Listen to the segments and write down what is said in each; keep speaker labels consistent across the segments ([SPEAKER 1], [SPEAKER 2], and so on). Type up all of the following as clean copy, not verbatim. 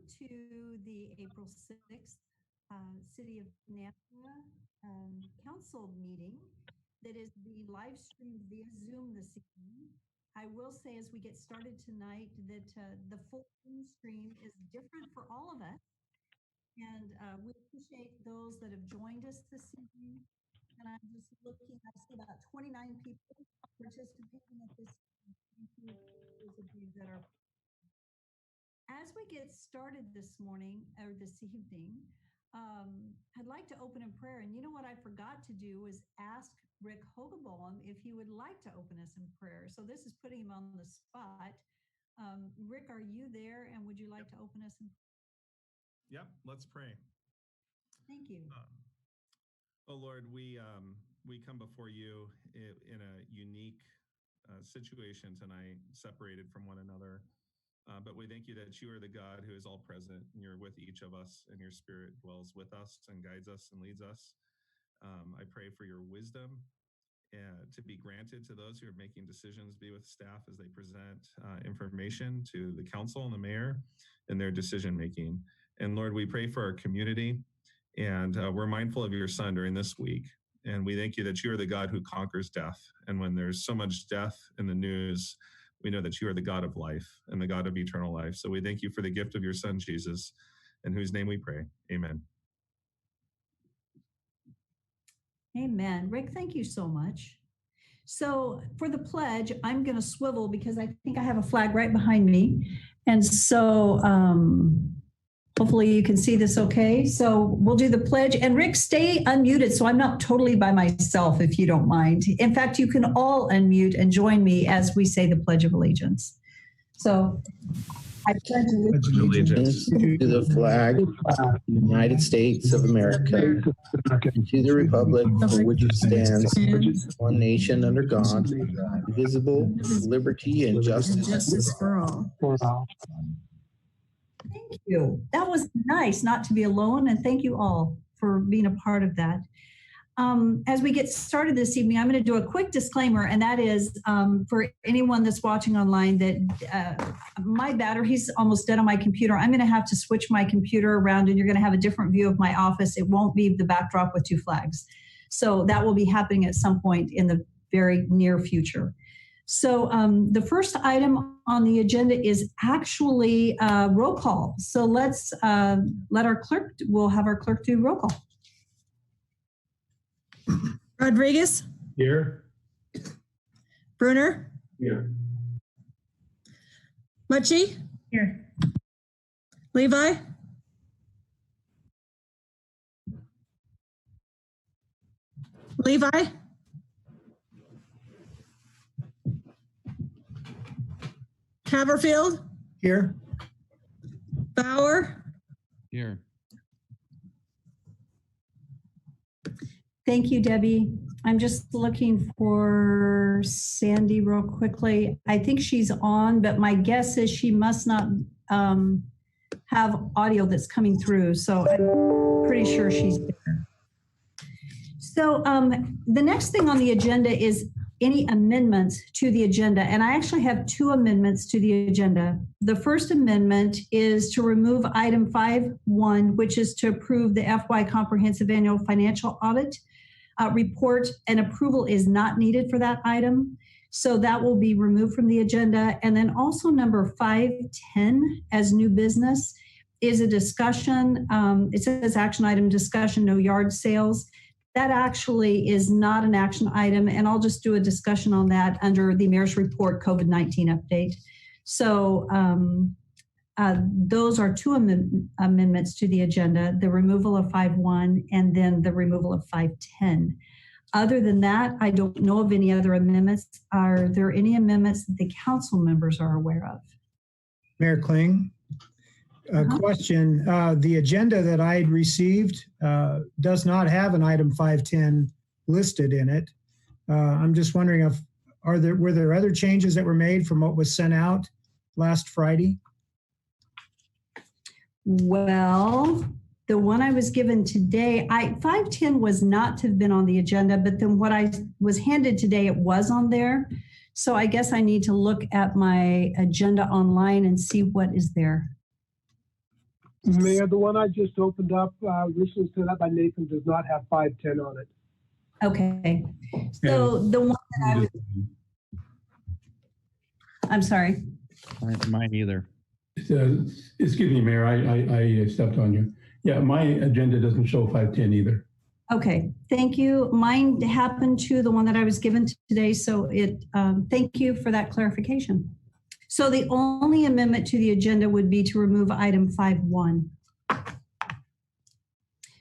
[SPEAKER 1] to the April 6th City of Nashua Council meeting that is being live streamed via Zoom this evening. I will say as we get started tonight that the full Zoom stream is different for all of us. And we appreciate those that have joined us this evening. And I'm just looking, I see about 29 people participating at this. Thank you, those of you that are. As we get started this morning or this evening, I'd like to open in prayer. And you know what I forgot to do was ask Rick Hogaboam if he would like to open us in prayer. So this is putting him on the spot. Rick, are you there? And would you like to open us in prayer?
[SPEAKER 2] Yep, let's pray.
[SPEAKER 1] Thank you.
[SPEAKER 2] Oh Lord, we come before you in a unique situation tonight, separated from one another. But we thank you that you are the God who is all present, and you're with each of us, and your Spirit dwells with us and guides us and leads us. I pray for your wisdom to be granted to those who are making decisions, be with staff as they present information to the council and the mayor in their decision making. And Lord, we pray for our community, and we're mindful of your Son during this week. And we thank you that you are the God who conquers death. And when there's so much death in the news, we know that you are the God of life and the God of eternal life. So we thank you for the gift of your Son, Jesus, in whose name we pray. Amen.
[SPEAKER 1] Amen. Rick, thank you so much. So for the pledge, I'm going to swivel because I think I have a flag right behind me. And so hopefully you can see this okay. So we'll do the pledge. And Rick, stay unmuted so I'm not totally by myself, if you don't mind. In fact, you can all unmute and join me as we say the Pledge of Allegiance. So I pledge
[SPEAKER 2] allegiance
[SPEAKER 3] to the flag of the United States of America and to the republic for which it stands, one nation under God, indivisible, with liberty and justice for all.
[SPEAKER 1] Thank you. That was nice not to be alone, and thank you all for being a part of that. As we get started this evening, I'm going to do a quick disclaimer, and that is for anyone that's watching online that my battery's almost dead on my computer. I'm going to have to switch my computer around, and you're going to have a different view of my office. It won't be the backdrop with two flags. So that will be happening at some point in the very near future. So the first item on the agenda is actually roll call. So let's let our clerk, we'll have our clerk do roll call.
[SPEAKER 4] Rodriguez?
[SPEAKER 5] Here.
[SPEAKER 4] Bruner?
[SPEAKER 5] Here.
[SPEAKER 4] Mucci?
[SPEAKER 1] Here.
[SPEAKER 4] Levi? Levi? Haverfield?
[SPEAKER 5] Here.
[SPEAKER 4] Bauer?
[SPEAKER 5] Here.
[SPEAKER 1] Thank you, Debbie. I'm just looking for Sandy real quickly. I think she's on, but my guess is she must not have audio that's coming through. So I'm pretty sure she's there. So the next thing on the agenda is any amendments to the agenda. And I actually have two amendments to the agenda. The first amendment is to remove item 5.1, which is to approve the FY Comprehensive Annual Financial Audit report, and approval is not needed for that item. So that will be removed from the agenda. And then also number 5.10 as new business is a discussion. It says action item discussion, no yard sales. That actually is not an action item, and I'll just do a discussion on that under the mayor's report COVID-19 update. So those are two amendments to the agenda, the removal of 5.1 and then the removal of 5.10. Other than that, I don't know of any other amendments. Are there any amendments that the council members are aware of?
[SPEAKER 5] Mayor Kling, a question. The agenda that I had received does not have an item 5.10 listed in it. I'm just wondering if were there other changes that were made from what was sent out last Friday?
[SPEAKER 1] Well, the one I was given today, 5.10 was not to have been on the agenda, but then what I was handed today, it was on there. So I guess I need to look at my agenda online and see what is there.
[SPEAKER 6] Mayor, the one I just opened up, recently set up by Nathan, does not have 510 on it.
[SPEAKER 1] Okay. So the one that I was, I'm sorry.
[SPEAKER 7] Mine either.
[SPEAKER 8] Excuse me, Mayor, I stepped on you. Yeah, my agenda doesn't show 510 either.
[SPEAKER 1] Okay, thank you. Mine happened to the one that I was given today, so thank you for that clarification. So the only amendment to the agenda would be to remove item 5.1.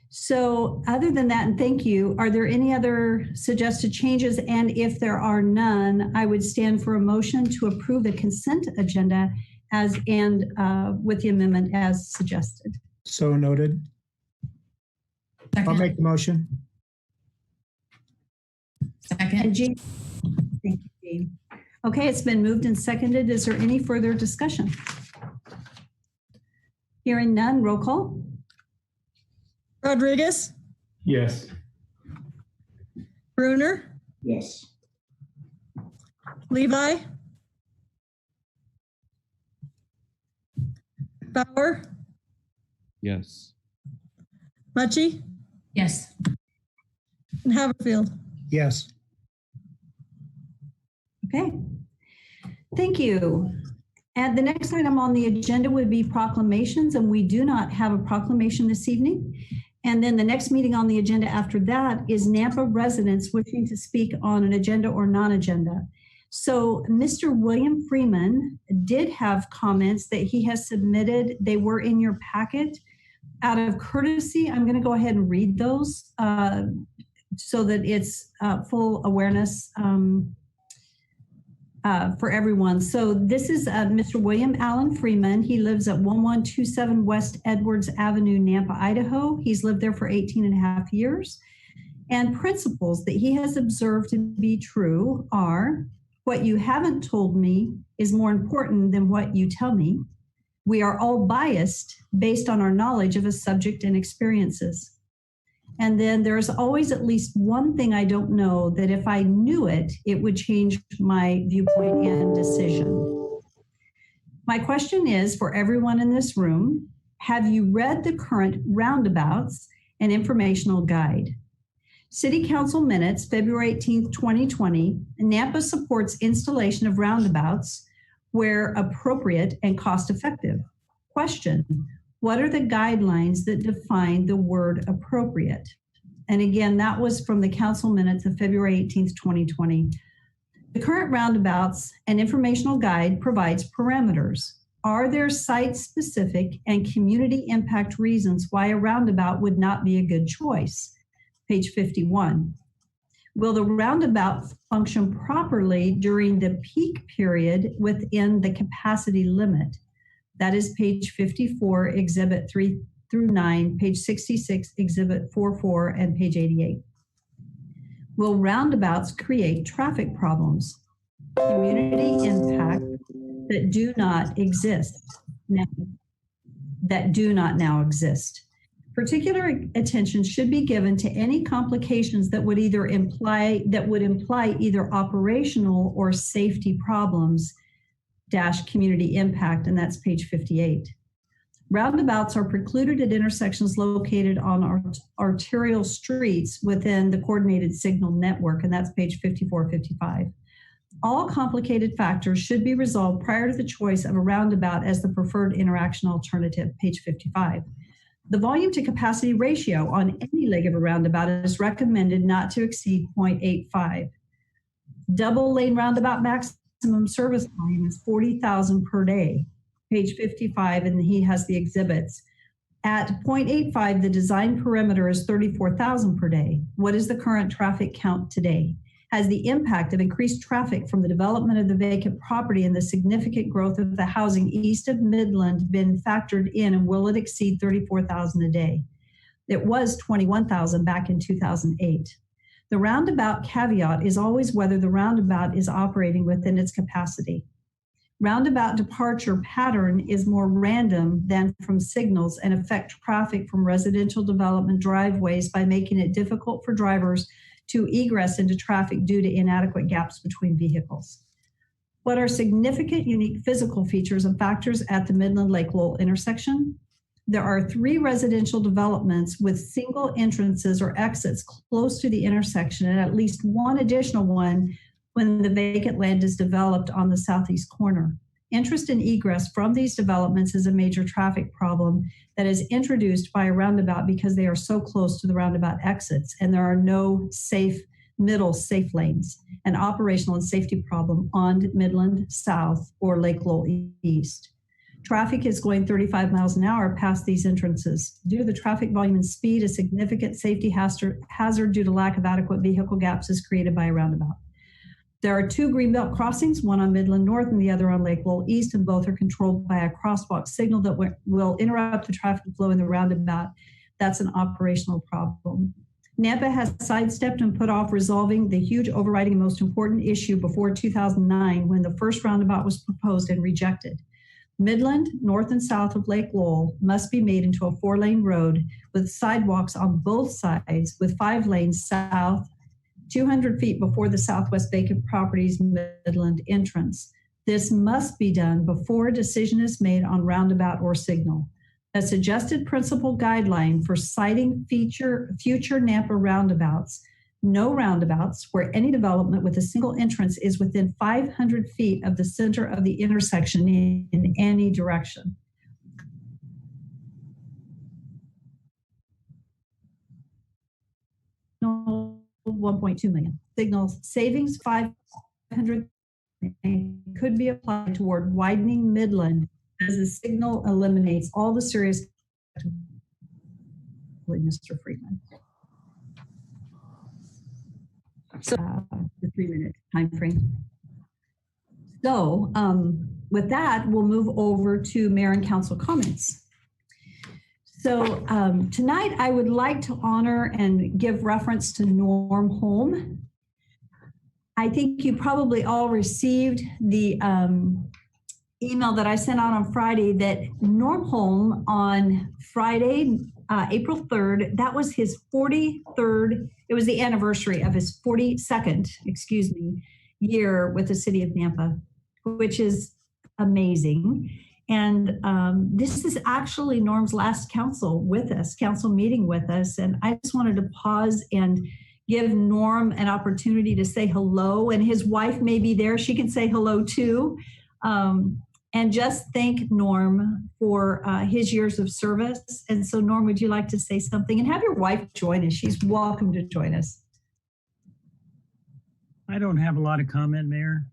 [SPEAKER 1] So other than that, and thank you, are there any other suggested changes? And if there are none, I would stand for a motion to approve the consent agenda with the amendment as suggested.
[SPEAKER 5] So noted. I'll make the motion.
[SPEAKER 1] And Jean, thank you, Jean. Okay, it's been moved and seconded. Is there any further discussion? Hearing none, roll call.
[SPEAKER 4] Rodriguez,
[SPEAKER 8] Yes.
[SPEAKER 4] Bruner,
[SPEAKER 8] Yes.
[SPEAKER 4] Levi, Bauer,
[SPEAKER 7] Yes.
[SPEAKER 4] Mucci,
[SPEAKER 9] Yes.
[SPEAKER 4] and Haverfield.
[SPEAKER 5] Yes.
[SPEAKER 1] Okay, thank you. And the next item on the agenda would be proclamations, and we do not have a proclamation this evening. And then the next meeting on the agenda after that is Nampa residents wishing to speak on an agenda or non-agenda. So Mr. William Freeman did have comments that he has submitted. They were in your packet. Out of courtesy, I'm going to go ahead and read those so that it's full awareness for everyone. So this is Mr. William Allen Freeman. He lives at 1127 West Edwards Avenue, Nampa, Idaho. He's lived there for 18 and a half years. And principles that he has observed to be true are: what you haven't told me is more important than what you tell me. We are all biased based on our knowledge of a subject and experiences. And then there's always at least one thing I don't know that if I knew it, it would change my viewpoint and decision. My question is for everyone in this room: have you read the current roundabouts and informational guide? City Council minutes, February 18th, 2020, Nampa supports installation of roundabouts where appropriate and cost effective. Question: what are the guidelines that define the word appropriate? And again, that was from the council minutes of February 18th, 2020. The current roundabouts and informational guide provides parameters. Are there site-specific and community impact reasons why a roundabout would not be a good choice? Page 51. Will the roundabout function properly during the peak period within the capacity limit? That is page 54, exhibit 3 through 9, page 66, exhibit 44, and page 88. Will roundabouts create traffic problems? Community impact that do not now exist. Particular attention should be given to any complications that would imply either operational or safety problems - community impact, and that's page 58. Roundabouts are precluded at intersections located on arterial streets within the coordinated signal network, and that's page 54, 55. All complicated factors should be resolved prior to the choice of a roundabout as the preferred interaction alternative, page 55. The volume to capacity ratio on any leg of a roundabout is recommended not to exceed 0.85. Double lane roundabout maximum service volume is 40,000 per day, page 55, and he has the exhibits. At 0.85, the design perimeter is 34,000 per day. What is the current traffic count today? Has the impact of increased traffic from the development of the vacant property and the significant growth of the housing east of Midland been factored in, and will it exceed 34,000 a day? It was 21,000 back in 2008. The roundabout caveat is always whether the roundabout is operating within its capacity. Roundabout departure pattern is more random than from signals and affect traffic from residential development driveways by making it difficult for drivers to egress into traffic due to inadequate gaps between vehicles. What are significant unique physical features and factors at the Midland Lake Lowell intersection? there are 3 residential developments with single entrances or exits close to the intersection, and at least 1 additional one when the vacant land is developed on the southeast corner. Interest and egress from these developments is a major traffic problem that is introduced by a roundabout because they are so close to the roundabout exits, and there are no middle safe lanes, an operational and safety problem on Midland South or Lake Lowell East. Traffic is going 35 miles an hour past these entrances. Due to the traffic volume and speed, a significant safety hazard due to lack of adequate vehicle gaps is created by a roundabout. There are 2 greenbelt crossings, one on Midland North and the other on Lake Lowell East, and both are controlled by a crosswalk signal that will interrupt the traffic flow in the roundabout. That's an operational problem. Nampa has sidestepped and put off resolving the huge overriding and most important issue before 2009 when the first roundabout was proposed and rejected. Midland, north and south of Lake Lowell, must be made into a 4-lane road with sidewalks on both sides with 5 lanes south, 200 feet before the southwest vacant property's Midland entrance. This must be done before a decision is made on roundabout or signal. A suggested principal guideline for siting future Nampa roundabouts: no roundabouts where any development with a single entrance is within 500 feet of the center of the intersection in any direction. No. 1.2 million. Signals savings 500 could be applied toward widening Midland as the signal eliminates all the serious. Mr. Friedman. So the 3-minute time frame. So with that, we'll move over to mayor and council comments. So tonight I would like to honor and give reference to Norm Holm. I think you probably all received the email that I sent out on Friday that Norm Holm on Friday, April 3rd, that was his 43rd, it was the anniversary of his 42nd, year with the city of Nampa, which is amazing. And this is actually Norm's last council meeting with us. And I just wanted to pause and give Norm an opportunity to say hello. And his wife may be there. She can say hello too. And just thank Norm for his years of service. And so Norm, would you like to say something? And have your wife join us. She's welcome to join us.
[SPEAKER 9] I don't have a lot of comment, Mayor,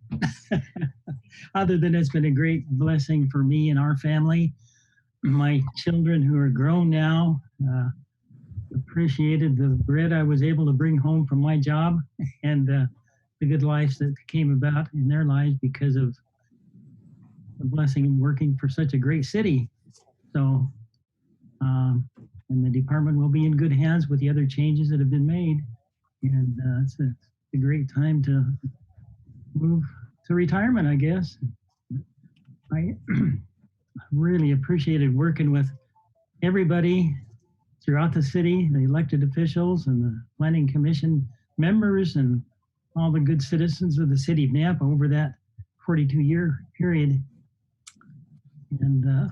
[SPEAKER 9] other than it's been a great blessing for me and our family. My children who are grown now appreciated the bread I was able to bring home from my job and the good lives that came about in their lives because of the blessing of working for such a great city. So, and the department will be in good hands with the other changes that have been made. And it's a great time to move to retirement, I guess. I really appreciated working with everybody throughout the city, the elected officials and the planning commission members and all the good citizens of the city of Nampa over that 42-year period. And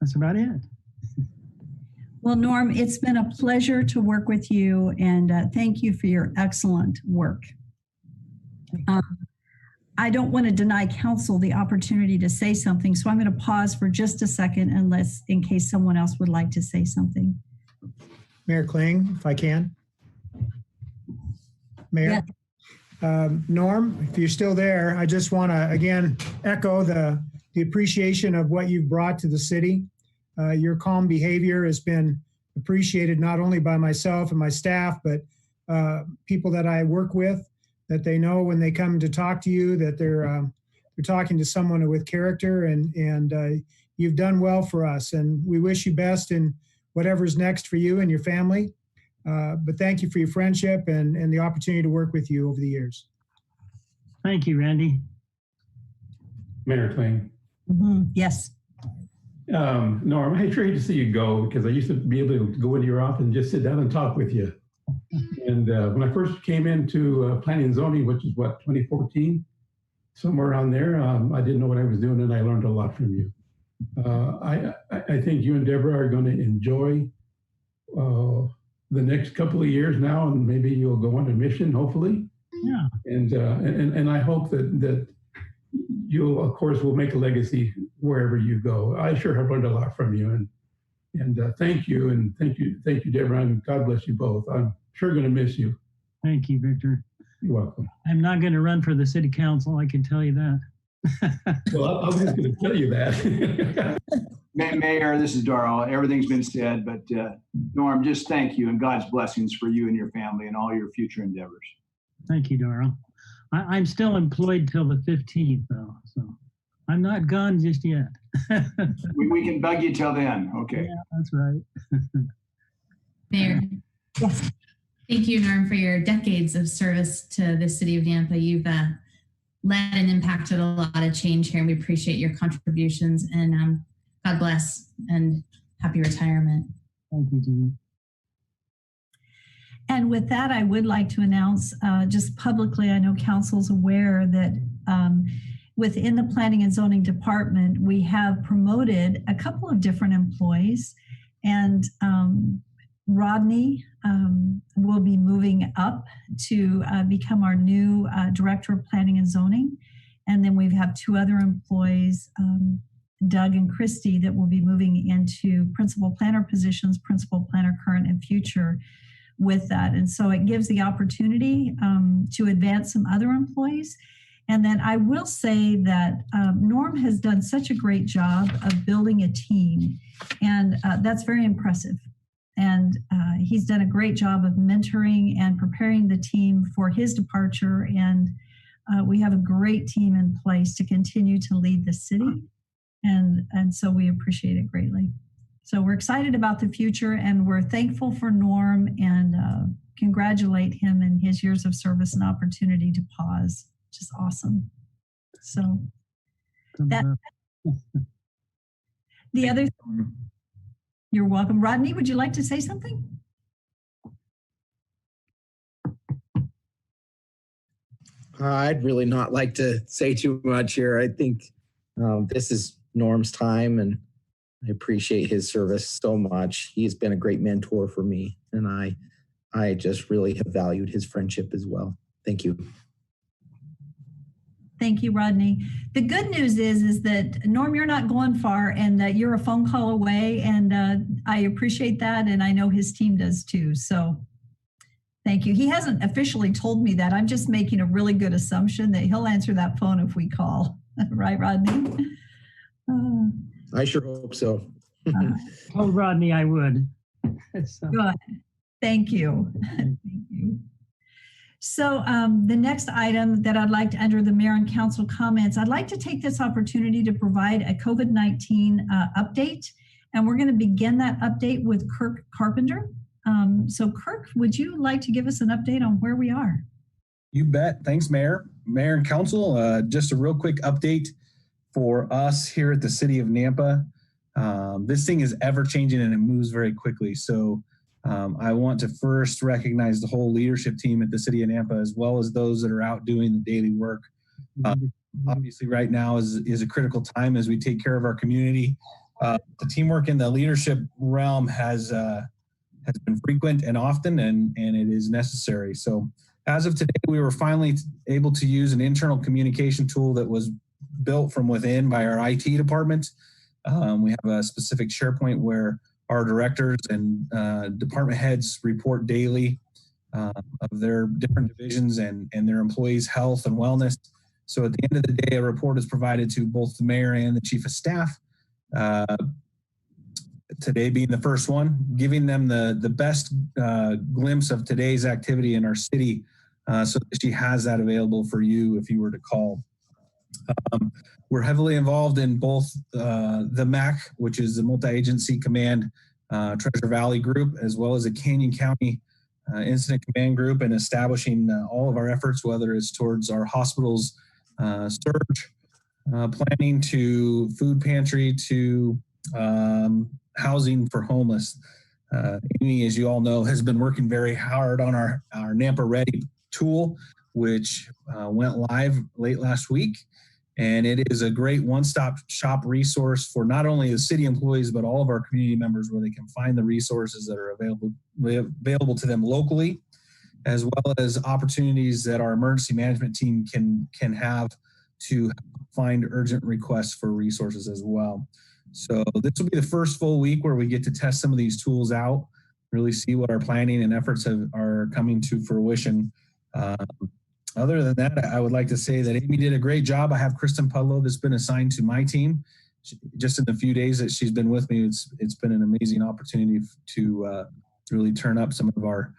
[SPEAKER 9] that's about it.
[SPEAKER 1] Well, Norm, it's been a pleasure to work with you, and thank you for your excellent work. I don't want to deny council the opportunity to say something, so I'm going to pause for just a second in case someone else would like to say something.
[SPEAKER 5] Mayor Kling, if I can. Mayor. Yeah. Norm, if you're still there, I just want to, again, echo the appreciation of what you've brought to the city. Your calm behavior has been appreciated not only by myself and my staff, but people that I work with, that they know when they come to talk to you that they're talking to someone with character, and you've done well for us, and we wish you best in whatever's next for you and your family. But thank you for your friendship and the opportunity to work with you over the years.
[SPEAKER 9] Thank you, Randy.
[SPEAKER 8] Mayor Kling.
[SPEAKER 1] Yes.
[SPEAKER 8] Norm, I hate to see you go because I used to be able to go into your office and just sit down and talk with you. And when I first came into planning and zoning, which is what, 2014, somewhere around there, I didn't know what I was doing, and I learned a lot from you. I think you and Deborah are going to enjoy the next couple of years now, and maybe you'll go on a mission, hopefully.
[SPEAKER 9] Yeah.
[SPEAKER 8] And I hope that you'll, of course, will make a legacy wherever you go. I sure have learned a lot from you, and thank you, and thank you, Deborah, and God bless you both. I'm sure going to miss you.
[SPEAKER 9] Thank you, Victor.
[SPEAKER 8] You're welcome.
[SPEAKER 9] I'm not going to run for the city council. I can tell you that.
[SPEAKER 8] Well, I was just going to tell you that.
[SPEAKER 10] Mayor, this is Darrell. Everything's been said, but Norm, just thank you and God's blessings for you and your family and all your future endeavors.
[SPEAKER 9] Thank you, Darrell. I'm still employed till the 15th, though, so I'm not gone just yet.
[SPEAKER 10] We can bug you till then. Okay.
[SPEAKER 9] Yeah, that's right.
[SPEAKER 11] Mayor. Yes. Thank you, Norm, for your decades of service to the city of Nampa. You've led and impacted a lot of change here, and we appreciate your contributions. And God bless and happy retirement.
[SPEAKER 9] Thank you, Jeannie.
[SPEAKER 1] And with that, I would like to announce just publicly, I know council's aware that within the Planning and Zoning Department, we have promoted a couple of different employees, and Rodney will be moving up to become our new Director of Planning and Zoning. And then we have two other employees, Doug and Christy, that will be moving into principal planner positions, principal planner current and future with that. And so it gives the opportunity to advance some other employees. And then I will say that Norm has done such a great job of building a team, and that's very impressive. And he's done a great job of mentoring and preparing the team for his departure. And we have a great team in place to continue to lead the city. And so we appreciate it greatly. So we're excited about the future, and we're thankful for Norm and congratulate him in his years of service and opportunity to pause. Just awesome. So that the other, you're welcome. Rodney, would you like to say something?
[SPEAKER 3] I'd really not like to say too much here. I think this is Norm's time, and I appreciate his service so much. He's been a great mentor for me, and I just really have valued his friendship as well. Thank you.
[SPEAKER 1] Thank you, Rodney. The good news is that, Norm, you're not going far, and that you're a phone call away, and I appreciate that, and I know his team does too. So thank you. He hasn't officially told me that. I'm just making a really good assumption that he'll answer that phone if we call. Right, Rodney?
[SPEAKER 3] I sure hope so.
[SPEAKER 9] Oh, Rodney, I would. So.
[SPEAKER 1] Good. Thank you. Thank you. So the next item that I'd like to enter the mayor and council comments, I'd like to take this opportunity to provide a COVID-19 update. And we're going to begin that update with Kirk Carpenter. So Kirk, would you like to give us an update on where we are?
[SPEAKER 12] You bet. Thanks, Mayor. Mayor and council, just a real quick update for us here at the city of Nampa. This thing is ever changing and it moves very quickly. So I want to first recognize the whole leadership team at the city of Nampa, as well as those that are out doing the daily work. Obviously right now is a critical time as we take care of our community. The teamwork in the leadership realm has been frequent and often, and it is necessary. So as of today, we were finally able to use an internal communication tool that was built from within by our IT department. We have a specific SharePoint where our directors and department heads report daily of their different divisions and their employees' health and wellness. So at the end of the day, a report is provided to both the mayor and the chief of staff. Today being the first one, giving them the best glimpse of today's activity in our city, so that she has that available for you if you were to call. We're heavily involved in both the MAC, which is the Multi-Agency Command Treasure Valley Group, as well as the Canyon County Incident Command Group, and establishing all of our efforts, whether it's towards our hospitals surge planning, to food pantry, to housing for homeless. Amy, as you all know, has been working very hard on our Nampa Ready tool, which went live late last week. And it is a great one-stop shop resource for not only the city employees, but all of our community members, where they can find the resources that are available to them locally, as well as opportunities that our emergency management team can have to find urgent requests for resources as well. So this will be the first full week where we get to test some of these tools out, really see what our planning and efforts are coming to fruition. Other than that, I would like to say that Amy did a great job. I have Kristen Pudlow that's been assigned to my team. Just in the few days that she's been with me, it's been an amazing opportunity to really turn up some of our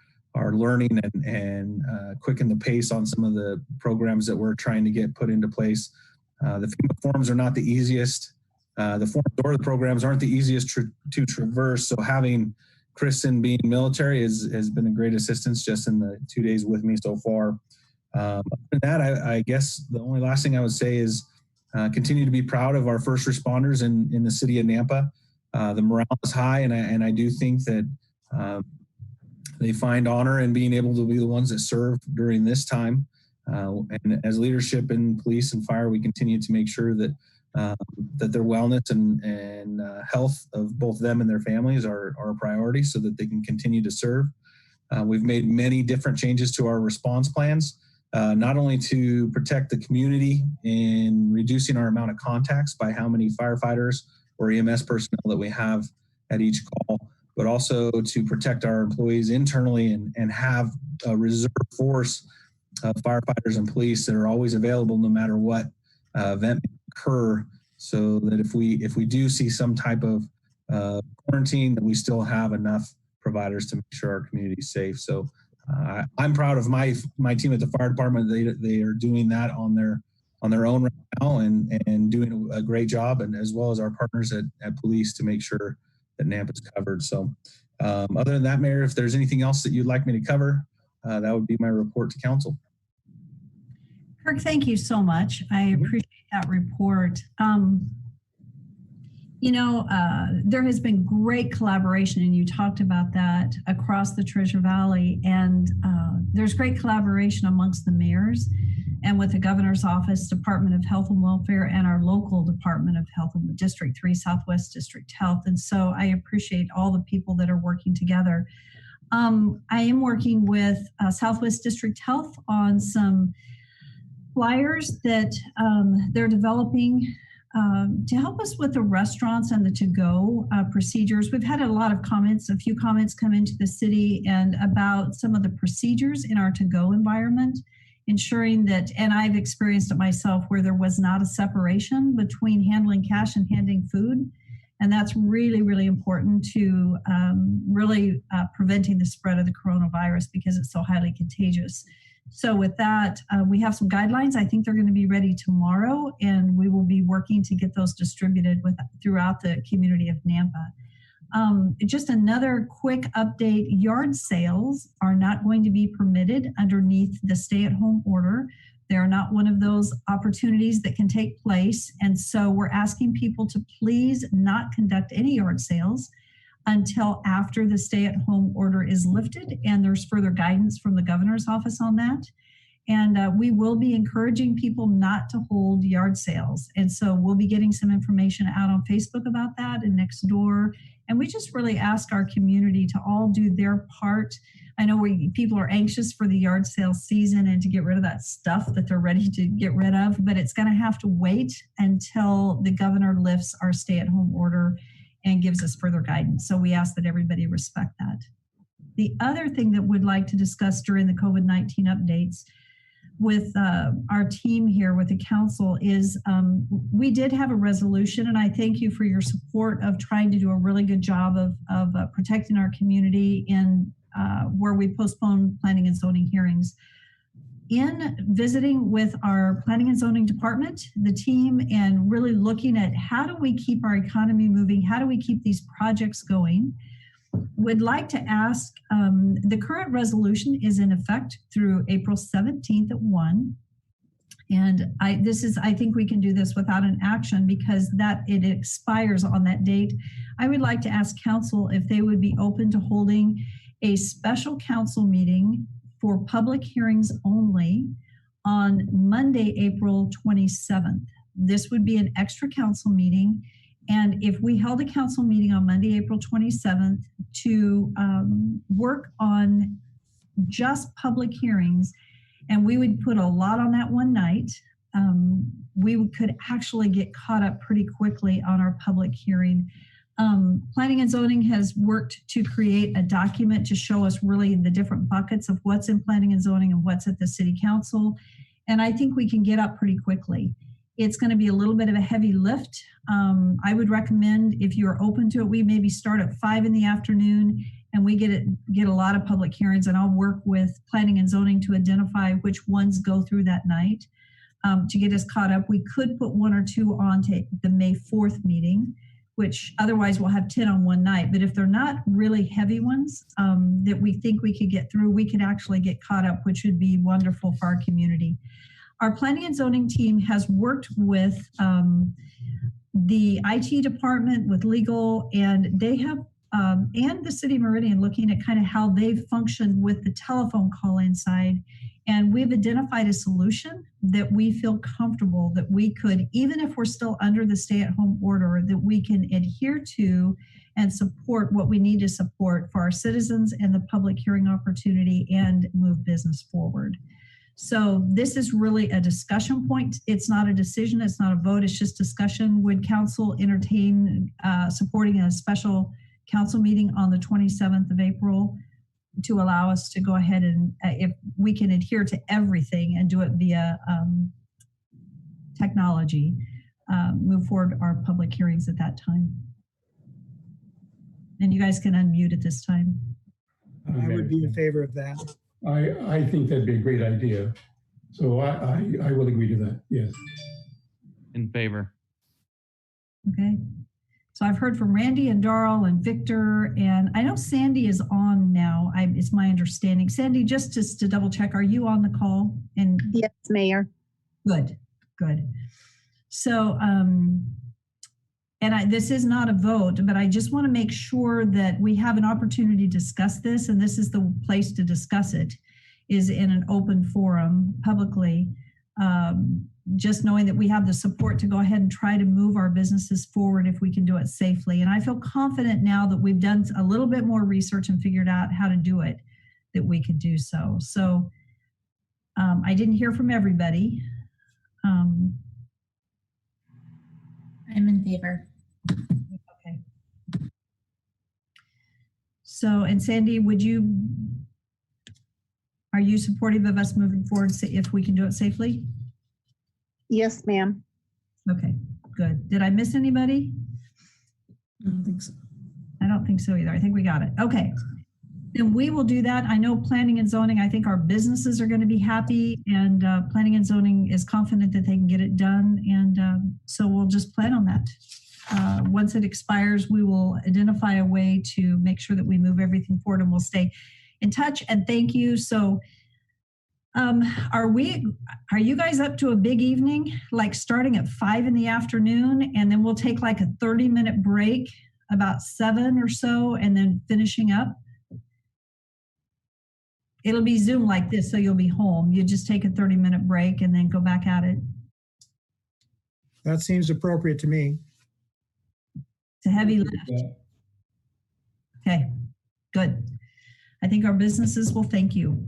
[SPEAKER 12] learning and quicken the pace on some of the programs that we're trying to get put into place. The FEMA forms are not the easiest. The forms or the programs aren't the easiest to traverse. So having Kristen being military has been a great assistance just in the 2 days with me so far. Other than that, I guess the only last thing I would say is continue to be proud of our first responders in the city of Nampa. The morale is high, and I do think that they find honor in being able to be the ones that serve during this time. And as leadership in police and fire, we continue to make sure that their wellness and health of both them and their families are a priority so that they can continue to serve. We've made many different changes to our response plans, not only to protect the community in reducing our amount of contacts by how many firefighters or EMS personnel that we have at each call, but also to protect our employees internally and have a reserve force of firefighters and police that are always available no matter what event may occur, so that if we do see some type of quarantine, that we still have enough providers to make sure our community is safe. So I'm proud of my team at the fire department. They are doing that on their own right now and doing a great job, and as well as our partners at police to make sure that Nampa is covered. So other than that, Mayor, if there's anything else that you'd like me to cover, that would be my report to council.
[SPEAKER 1] Kirk, thank you so much. I appreciate that report. There has been great collaboration, and you talked about that across the Treasure Valley, and there's great collaboration amongst the mayors and with the governor's office, Department of Health and Welfare, and our local Department of Health and District 3 Southwest District Health. And so I appreciate all the people that are working together. I am working with Southwest District Health on some flyers that they're developing to help us with the restaurants and the to-go procedures. We've had a few comments come into the city and about some of the procedures in our to-go environment, ensuring that, and I've experienced it myself, where there was not a separation between handling cash and handling food. And that's really, really important to preventing the spread of the coronavirus because it's so highly contagious. So with that, we have some guidelines. I think they're going to be ready tomorrow, and we will be working to get those distributed throughout the community of Nampa. Just another quick update, yard sales are not going to be permitted underneath the stay-at-home order. They're not one of those opportunities that can take place. And so we're asking people to please not conduct any yard sales until after the stay-at-home order is lifted, and there's further guidance from the governor's office on that. And we will be encouraging people not to hold yard sales. And so we'll be getting some information out on Facebook about that and next door. And we just really ask our community to all do their part. I know people are anxious for the yard sale season and to get rid of that stuff that they're ready to get rid of, but it's going to have to wait until the governor lifts our stay-at-home order and gives us further guidance. So we ask that everybody respect that. The other thing that we'd like to discuss during the COVID-19 updates with our team here with the council is we did have a resolution, and I thank you for your support of trying to do a really good job of protecting our community in where we postpone planning and zoning hearings. In visiting with our planning and zoning department, the team, and really looking at how do we keep our economy moving, how do we keep these projects going, would like to ask, the current resolution is in effect through April 17th at 1. And I think we can do this without an action because it expires on that date. I would like to ask council if they would be open to holding a special council meeting for public hearings only on Monday, April 27th. this would be an extra council meeting. And if we held a council meeting on Monday, April 27th to work on just public hearings, and we would put a lot on that one night, we could actually get caught up pretty quickly on our public hearing. Planning and zoning has worked to create a document to show us really the different buckets of what's in planning and zoning and what's at the city council. And I think we can get up pretty quickly. It's going to be a little bit of a heavy lift. I would recommend, if you're open to it, we maybe start at 5 in the afternoon and we get a lot of public hearings, and I'll work with planning and zoning to identify which ones go through that night to get us caught up. We could put 1 or 2 on to the May 4th meeting, which otherwise we'll have 10 on one night. But if they're not really heavy ones that we think we could get through, we could actually get caught up, which would be wonderful for our community. Our planning and zoning team has worked with the IT department, with legal, and they have, and the City of Meridian, looking at kind of how they've functioned with the telephone call inside. And we've identified a solution that we feel comfortable that we could, even if we're still under the stay-at-home order, that we can adhere to and support what we need to support for our citizens and the public hearing opportunity and move business forward. So this is really a discussion point. It's not a decision. It's not a vote. It's just discussion. Would council entertain supporting a special council meeting on the 27th of April to allow us to go ahead and, if we can adhere to everything and do it via technology, move forward our public hearings at that time? And you guys can unmute at this time.
[SPEAKER 5] I would be in favor of that.
[SPEAKER 8] I think that'd be a great idea. So I will agree to that, yes.
[SPEAKER 7] In favor.
[SPEAKER 1] Okay. So I've heard from Randy and Darrell and Victor, and I know Sandy is on now. It's my understanding. Sandy, just to double check, are you on the call? And
[SPEAKER 13] yes, Mayor.
[SPEAKER 1] Good, good. So, this is not a vote, but I just want to make sure that we have an opportunity to discuss this, and this is the place to discuss it, is in an open forum publicly. Just knowing that we have the support to go ahead and try to move our businesses forward if we can do it safely. And I feel confident now that we've done a little bit more research and figured out how to do it, that we could do so. So I didn't hear from everybody.
[SPEAKER 11] I'm in favor.
[SPEAKER 1] Okay. So, and Sandy, are you supportive of us moving forward if we can do it safely?
[SPEAKER 13] Yes, ma'am.
[SPEAKER 1] Okay, good. Did I miss anybody?
[SPEAKER 4] I don't think so.
[SPEAKER 1] I don't think so either. I think we got it. Okay. Then we will do that. I know planning and zoning, I think our businesses are going to be happy, and planning and zoning is confident that they can get it done. And so we'll just plan on that. Once it expires, we will identify a way to make sure that we move everything forward, and we'll stay in touch. And thank you. So are you guys up to a big evening, like starting at 5 in the afternoon, and then we'll take like a 30-minute break about 7 or so, and then finishing up? It'll be Zoom like this, so you'll be home. You just take a 30-minute break and then go back at it.
[SPEAKER 5] That seems appropriate to me.
[SPEAKER 1] It's a heavy lift. Okay, good. I think our businesses will thank you.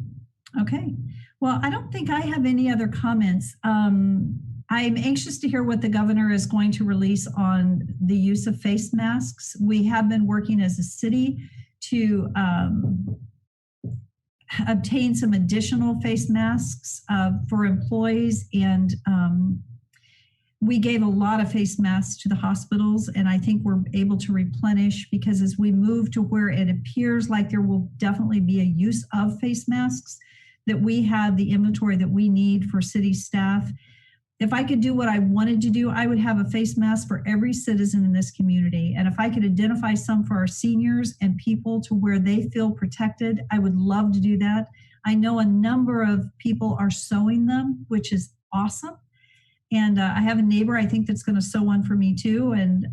[SPEAKER 1] Okay. Well, I don't think I have any other comments. I'm anxious to hear what the governor is going to release on the use of face masks. We have been working as a city to obtain some additional face masks for employees, and we gave a lot of face masks to the hospitals, and I think we're able to replenish, because as we move to where it appears like there will definitely be a use of face masks, that we have the inventory that we need for city staff. If I could do what I wanted to do, I would have a face mask for every citizen in this community. And if I could identify some for our seniors and people to where they feel protected, I would love to do that. I know a number of people are sewing them, which is awesome. And I have a neighbor, I think, that's going to sew one for me too. And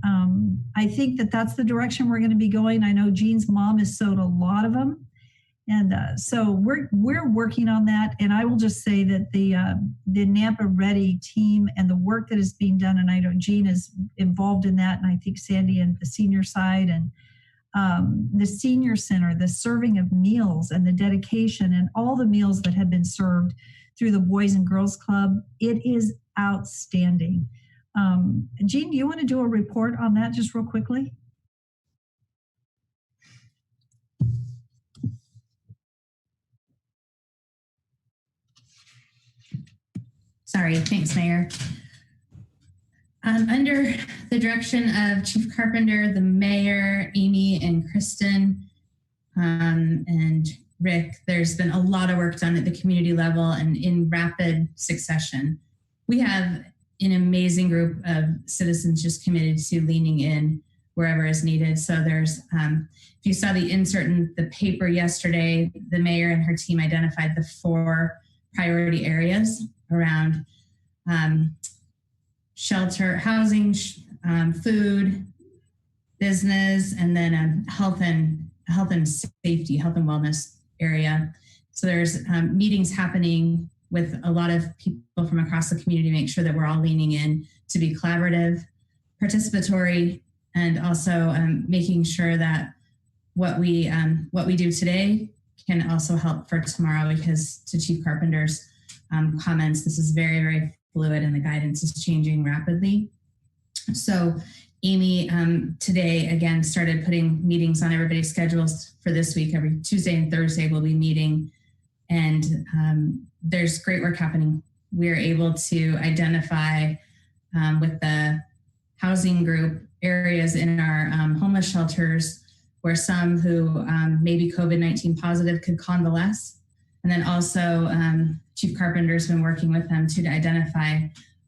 [SPEAKER 1] I think that that's the direction we're going to be going. I know Jean's mom has sewed a lot of them. And so we're working on that. And I will just say that the Nampa Ready team and the work that is being done, and I know Jean is involved in that, and I think Sandy and the senior side, and the senior center, the serving of meals and the dedication and all the meals that have been served through the Boys and Girls Club. It is outstanding. Jean, do you want to do a report on that just real quickly?
[SPEAKER 11] Sorry, thanks, Mayor. Under the direction of Chief Carpenter, the mayor, Amy, and Kristen, and Rick, there's been a lot of work done at the community level and in rapid succession. We have an amazing group of citizens just committed to leaning in wherever is needed. So there's, if you saw the insert in the paper yesterday, the mayor and her team identified the 4 priority areas around shelter, housing, food, business, and then health and safety, health and wellness area. So there's meetings happening with a lot of people from across the community to make sure that we're all leaning in to be collaborative, participatory, and also making sure that what we do today can also help for tomorrow, because to Chief Carpenter's comments, this is very, very fluid and the guidance is changing rapidly. So Amy today again started putting meetings on everybody's schedules for this week. Every Tuesday and Thursday we'll be meeting, and there's great work happening. We're able to identify with the housing group areas in our homeless shelters where some who may be COVID-19 positive could convalesce. And then also Chief Carpenter's been working with them to identify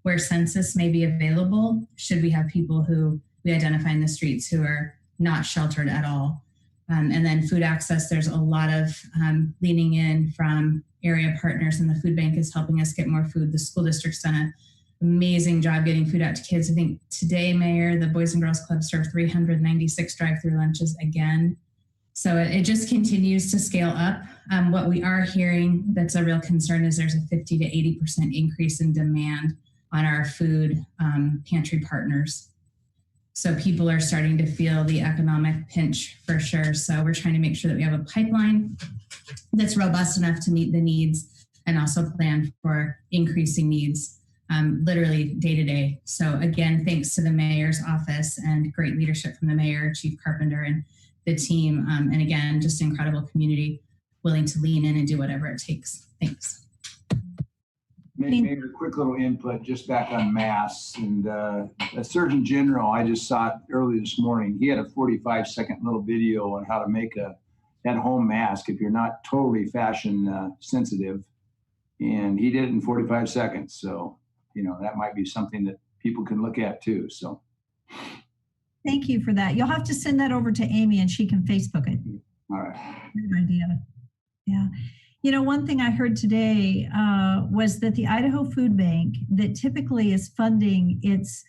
[SPEAKER 11] where census may be available should we have people who we identify in the streets who are not sheltered at all. And then food access, there's a lot of leaning in from area partners, and the food bank is helping us get more food. The school district's done an amazing job getting food out to kids. I think today, Mayor, the Boys and Girls Club served 396 drive-through lunches again. So it just continues to scale up. What we are hearing that's a real concern is there's a 50 to 80% increase in demand on our food pantry partners. So people are starting to feel the economic pinch for sure. So we're trying to make sure that we have a pipeline that's robust enough to meet the needs and also plan for increasing needs literally day to day. So again, thanks to the mayor's office and great leadership from the mayor, Chief Carpenter, and the team. And again, just incredible community willing to lean in and do whatever it takes. Thanks.
[SPEAKER 10] Maybe a quick little input just back on masks. And the Surgeon General, I just saw it early this morning. He had a 45-second little video on how to make a at-home mask if you're not totally fashion sensitive. And he did it in 45 seconds. So, you know, that might be something that people can look at too. So.
[SPEAKER 1] Thank you for that. You'll have to send that over to Amy and she can Facebook it.
[SPEAKER 10] All right.
[SPEAKER 1] Great idea. Yeah. You know, one thing I heard today was that the Idaho Food Bank, that typically is funding its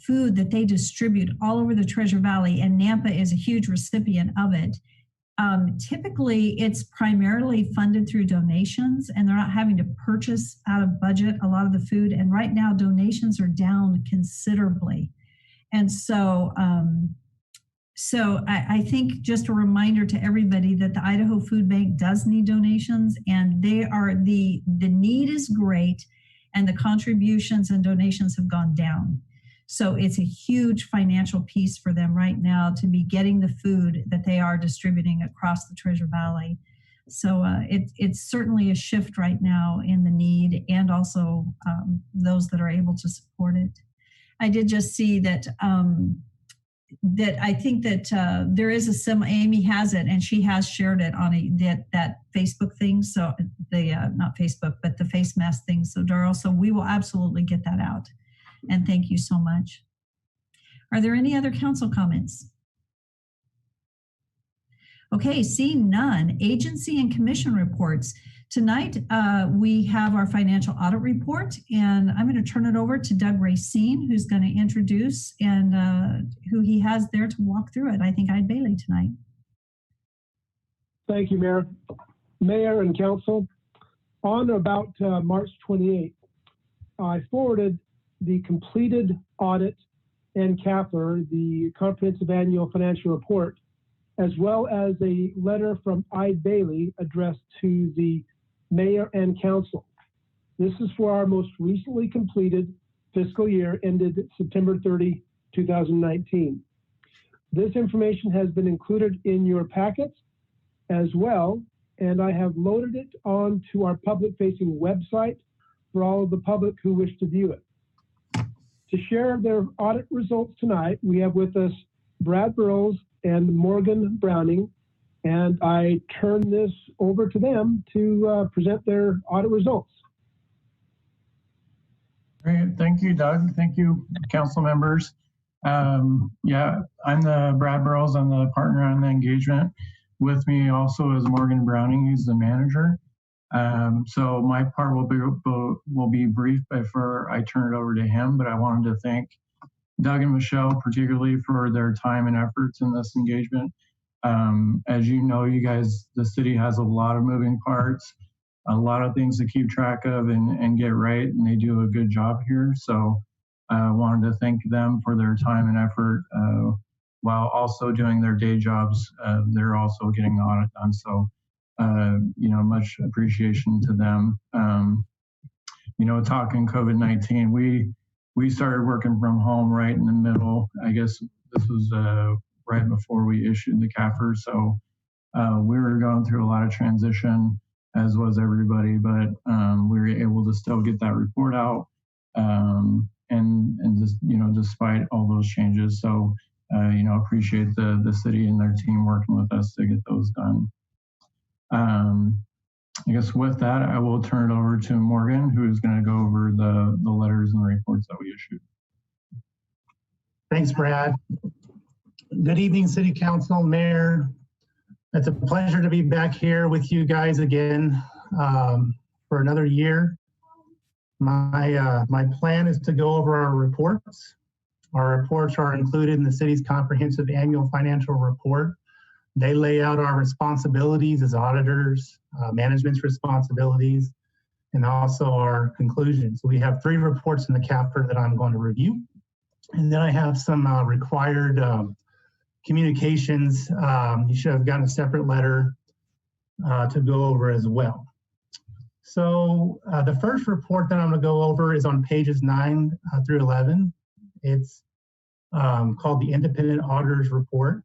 [SPEAKER 1] food that they distribute all over the Treasure Valley, and Nampa is a huge recipient of it. Typically, it's primarily funded through donations, and they're not having to purchase out of budget a lot of the food. And right now, donations are down considerably. And so, I think just a reminder to everybody that the Idaho Food Bank does need donations, and they are the need is great, and the contributions and donations have gone down. So it's a huge financial piece for them right now to be getting the food that they are distributing across the Treasure Valley. So it's certainly a shift right now in the need, and also those that are able to support it. I did just see that that I think that there is a Amy has it, and she has shared it on that Facebook thing. So the not Facebook, but the face mask thing. So Darrell, so we will absolutely get that out. And thank you so much. Are there any other council comments? Okay, seeing none. Agency and commission reports. Tonight, we have our financial audit report, and I'm going to turn it over to Doug Racine, who's going to introduce and who he has there to walk through it. I think Ide Bailey tonight.
[SPEAKER 6] Thank you, Mayor. Mayor and Council, on or about March 28th, I forwarded the completed audit and CAFR, the Comprehensive Annual Financial Report, as well as a letter from Ide Bailey addressed to the Mayor and Council. This is for our most recently completed fiscal year ended September 30, 2019. This information has been included in your packets as well, and I have loaded it onto our public-facing website for all of the public who wish to view it. To share their audit results tonight, we have with us Brad Burrows and Morgan Browning, and I turn this over to them to present their audit results.
[SPEAKER 14] Great. Thank you, Doug. Thank you, council members. Yeah, I'm the Brad Burrows. I'm the partner on the engagement. With me also is Morgan Browning. He's the manager. So my part will be brief before I turn it over to him, but I wanted to thank Doug and Michelle particularly for their time and efforts in this engagement. As you know, you guys, the city has a lot of moving parts, a lot of things to keep track of and get right, and they do a good job here. So I wanted to thank them for their time and effort while also doing their day jobs. They're also getting the audit done. So, you know, much appreciation to them. You know, talking COVID-19, we started working from home right in the middle. I guess this was right before we issued the CAFR. So we were going through a lot of transition, as was everybody, but we were able to still get that report out. And just, you know, despite all those changes. So, you know, appreciate the city and their team working with us to get those done. I guess with that, I will turn it over to Morgan, who is going to go over the letters and the reports that we issued.
[SPEAKER 15] Thanks, Brad. Good evening, City Council, Mayor. It's a pleasure to be back here with you guys again for another year. My plan is to go over our reports. Our reports are included in the city's comprehensive annual financial report. They lay out our responsibilities as auditors, management's responsibilities, and also our conclusions. We have 3 reports in the CAFR that I'm going to review. And then I have some required communications. You should have gotten a separate letter to go over as well. So the first report that I'm going to go over is on pages 9 through 11. It's called the Independent Auditor's Report.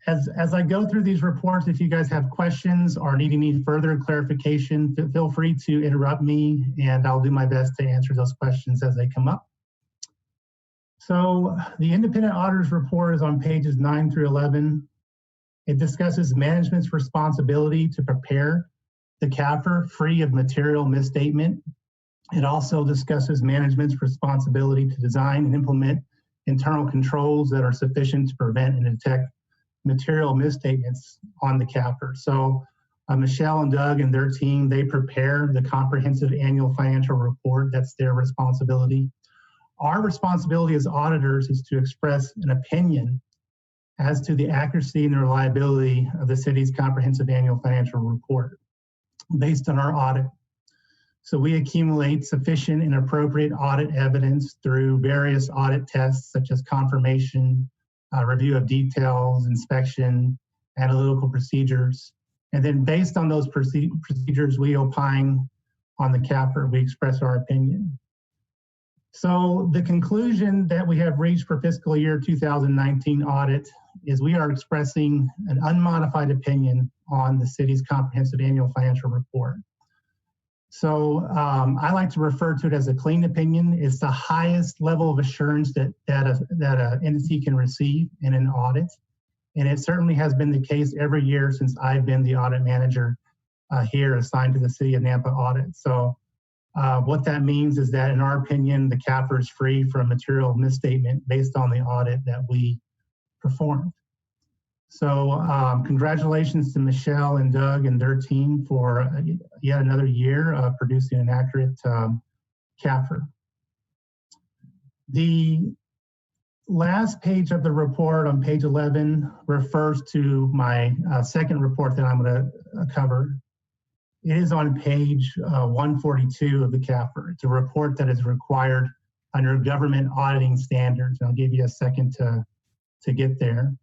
[SPEAKER 15] As I go through these reports, if you guys have questions or need any further clarification, feel free to interrupt me and I'll do my best to answer those questions as they come up. So the Independent Auditor's Report is on pages 9 through 11. It discusses management's responsibility to prepare the CAFR free of material misstatement. It also discusses management's responsibility to design and implement internal controls that are sufficient to prevent and detect material misstatements on the CAFR. So Michelle and Doug and their team, they prepare the comprehensive annual financial report. That's their responsibility. Our responsibility as auditors is to express an opinion as to the accuracy and the reliability of the city's comprehensive annual financial report based on our audit. So we accumulate sufficient and appropriate audit evidence through various audit tests such as confirmation, review of details, inspection, analytical procedures. And then based on those procedures, we opine on the CAFR, we express our opinion. So the conclusion that we have reached for fiscal year 2019 audit is we are expressing an unmodified opinion on the city's comprehensive annual financial report. So I like to refer to it as a clean opinion. It's the highest level of assurance that an entity can receive in an audit. And it certainly has been the case every year since I've been the audit manager here assigned to the City of Nampa audit. So what that means is that in our opinion, the CAFR is free from material misstatement based on the audit that we performed. So congratulations to Michelle and Doug and their team for yet another year of producing an accurate CAFR. The last page of the report on page 11 refers to my second report that I'm going to cover. It is on page 142 of the CAFR. It's a report that is required under government auditing standards. I'll give you a second to get there.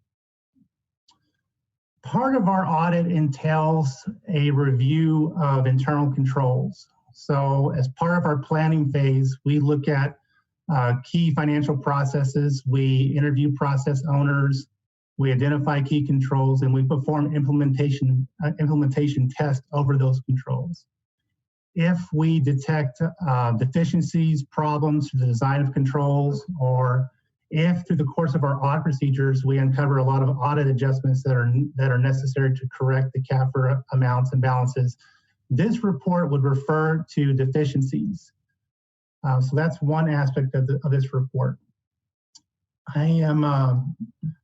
[SPEAKER 15] Part of our audit entails a review of internal controls. So as part of our planning phase, we look at key financial processes, we interview process owners, we identify key controls, and we perform implementation tests over those controls. If we detect deficiencies, problems to the design of controls, or if through the course of our audit procedures, we uncover a lot of audit adjustments that are necessary to correct the CAFR amounts and balances, this report would refer to deficiencies. So that's one aspect of this report. I am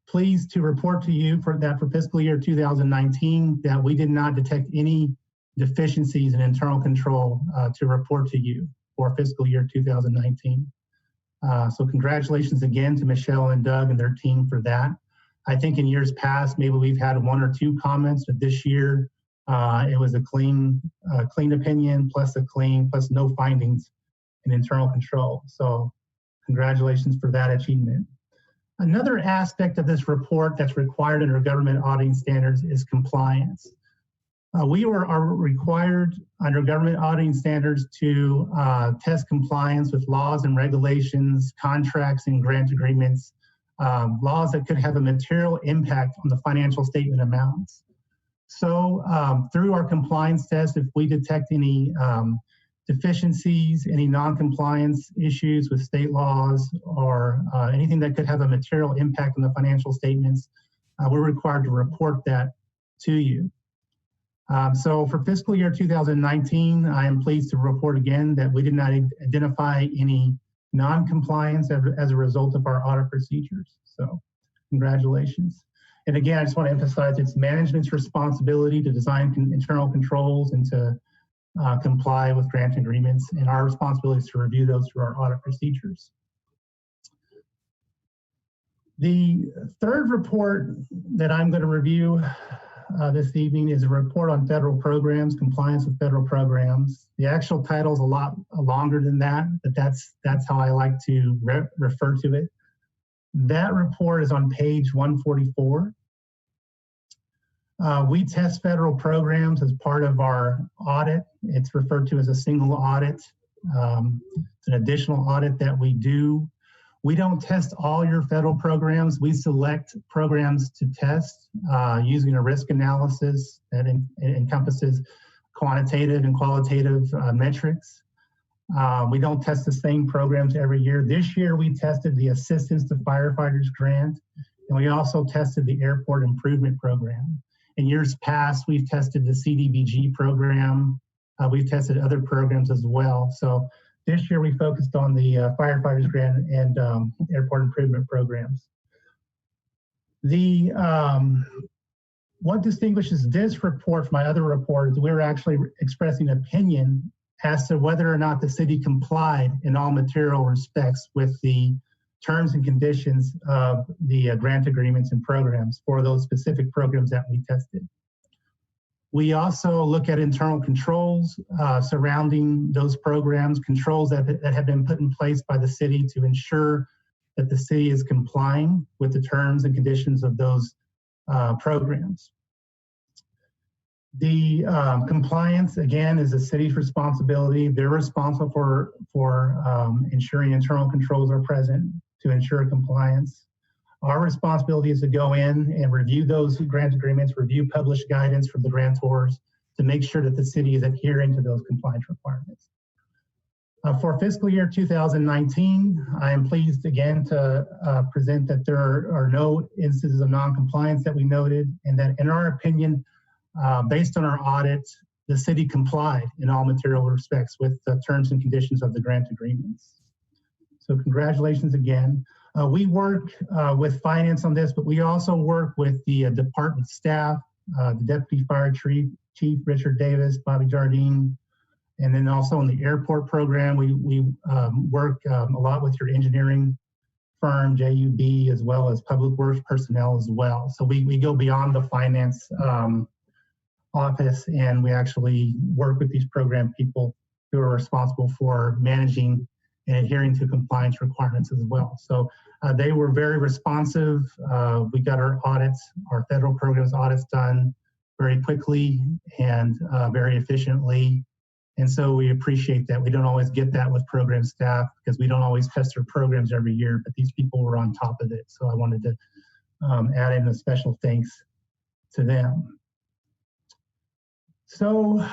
[SPEAKER 15] pleased to report to you for fiscal year 2019 that we did not detect any deficiencies in internal control to report to you for fiscal year 2019. So congratulations again to Michelle and Doug and their team for that. I think in years past, maybe we've had one or two comments, but this year it was a clean opinion plus no findings in internal control. So congratulations for that achievement. Another aspect of this report that's required under government auditing standards is compliance. We are required under government auditing standards to test compliance with laws and regulations, contracts and grant agreements, laws that could have a material impact on the financial statement amounts. So through our compliance test, if we detect any deficiencies, any non-compliance issues with state laws, or anything that could have a material impact on the financial statements, we're required to report that to you. So for fiscal year 2019, I am pleased to report again that we did not identify any non-compliance as a result of our audit procedures. So congratulations. And again, I just want to emphasize it's management's responsibility to design internal controls and to comply with grant agreements, and our responsibility is to review those through our audit procedures. The third report that I'm going to review this evening is a report on federal programs, compliance with federal programs. The actual title is a lot longer than that, but that's how I like to refer to it. That report is on page 144. We test federal programs as part of our audit. It's referred to as a single audit. It's an additional audit that we do. We don't test all your federal programs. We select programs to test using a risk analysis that encompasses quantitative and qualitative metrics. We don't test the same programs every year. This year we tested the Assistance to Firefighters Grant, and we also tested the Airport Improvement Program. In years past, we've tested the CDBG program. We've tested other programs as well. So this year we focused on the Firefighters Grant and Airport Improvement Programs. What distinguishes this report from my other report is we're actually expressing opinion as to whether or not the city complied in all material respects with the terms and conditions of the grant agreements and programs for those specific programs that we tested. We also look at internal controls surrounding those programs, controls that have been put in place by the city to ensure that the city is complying with the terms and conditions of those programs. The compliance, again, is the city's responsibility. They're responsible for ensuring internal controls are present to ensure compliance. Our responsibility is to go in and review those grant agreements, review published guidance from the grantors to make sure that the city is adhering to those compliance requirements. For fiscal year 2019, I am pleased again to present that there are no instances of non-compliance that we noted, and that in our opinion, based on our audit, the city complied in all material respects with the terms and conditions of the grant agreements. So congratulations again. We work with finance on this, but we also work with the department staff, the Deputy Fire Chief Richard Davis, Bobby Jardine, and then also in the airport program, we work a lot with your engineering firm, JUB, as well as public works personnel as well. So we go beyond the finance office, and we actually work with these program people who are responsible for managing and adhering to compliance requirements as well. So they were very responsive. We got our audits, our federal programs audits done very quickly and very efficiently. And so we appreciate that. We don't always get that with program staff because we don't always test their programs every year, but these people were on top of it. So I wanted to add in a special thanks to them. So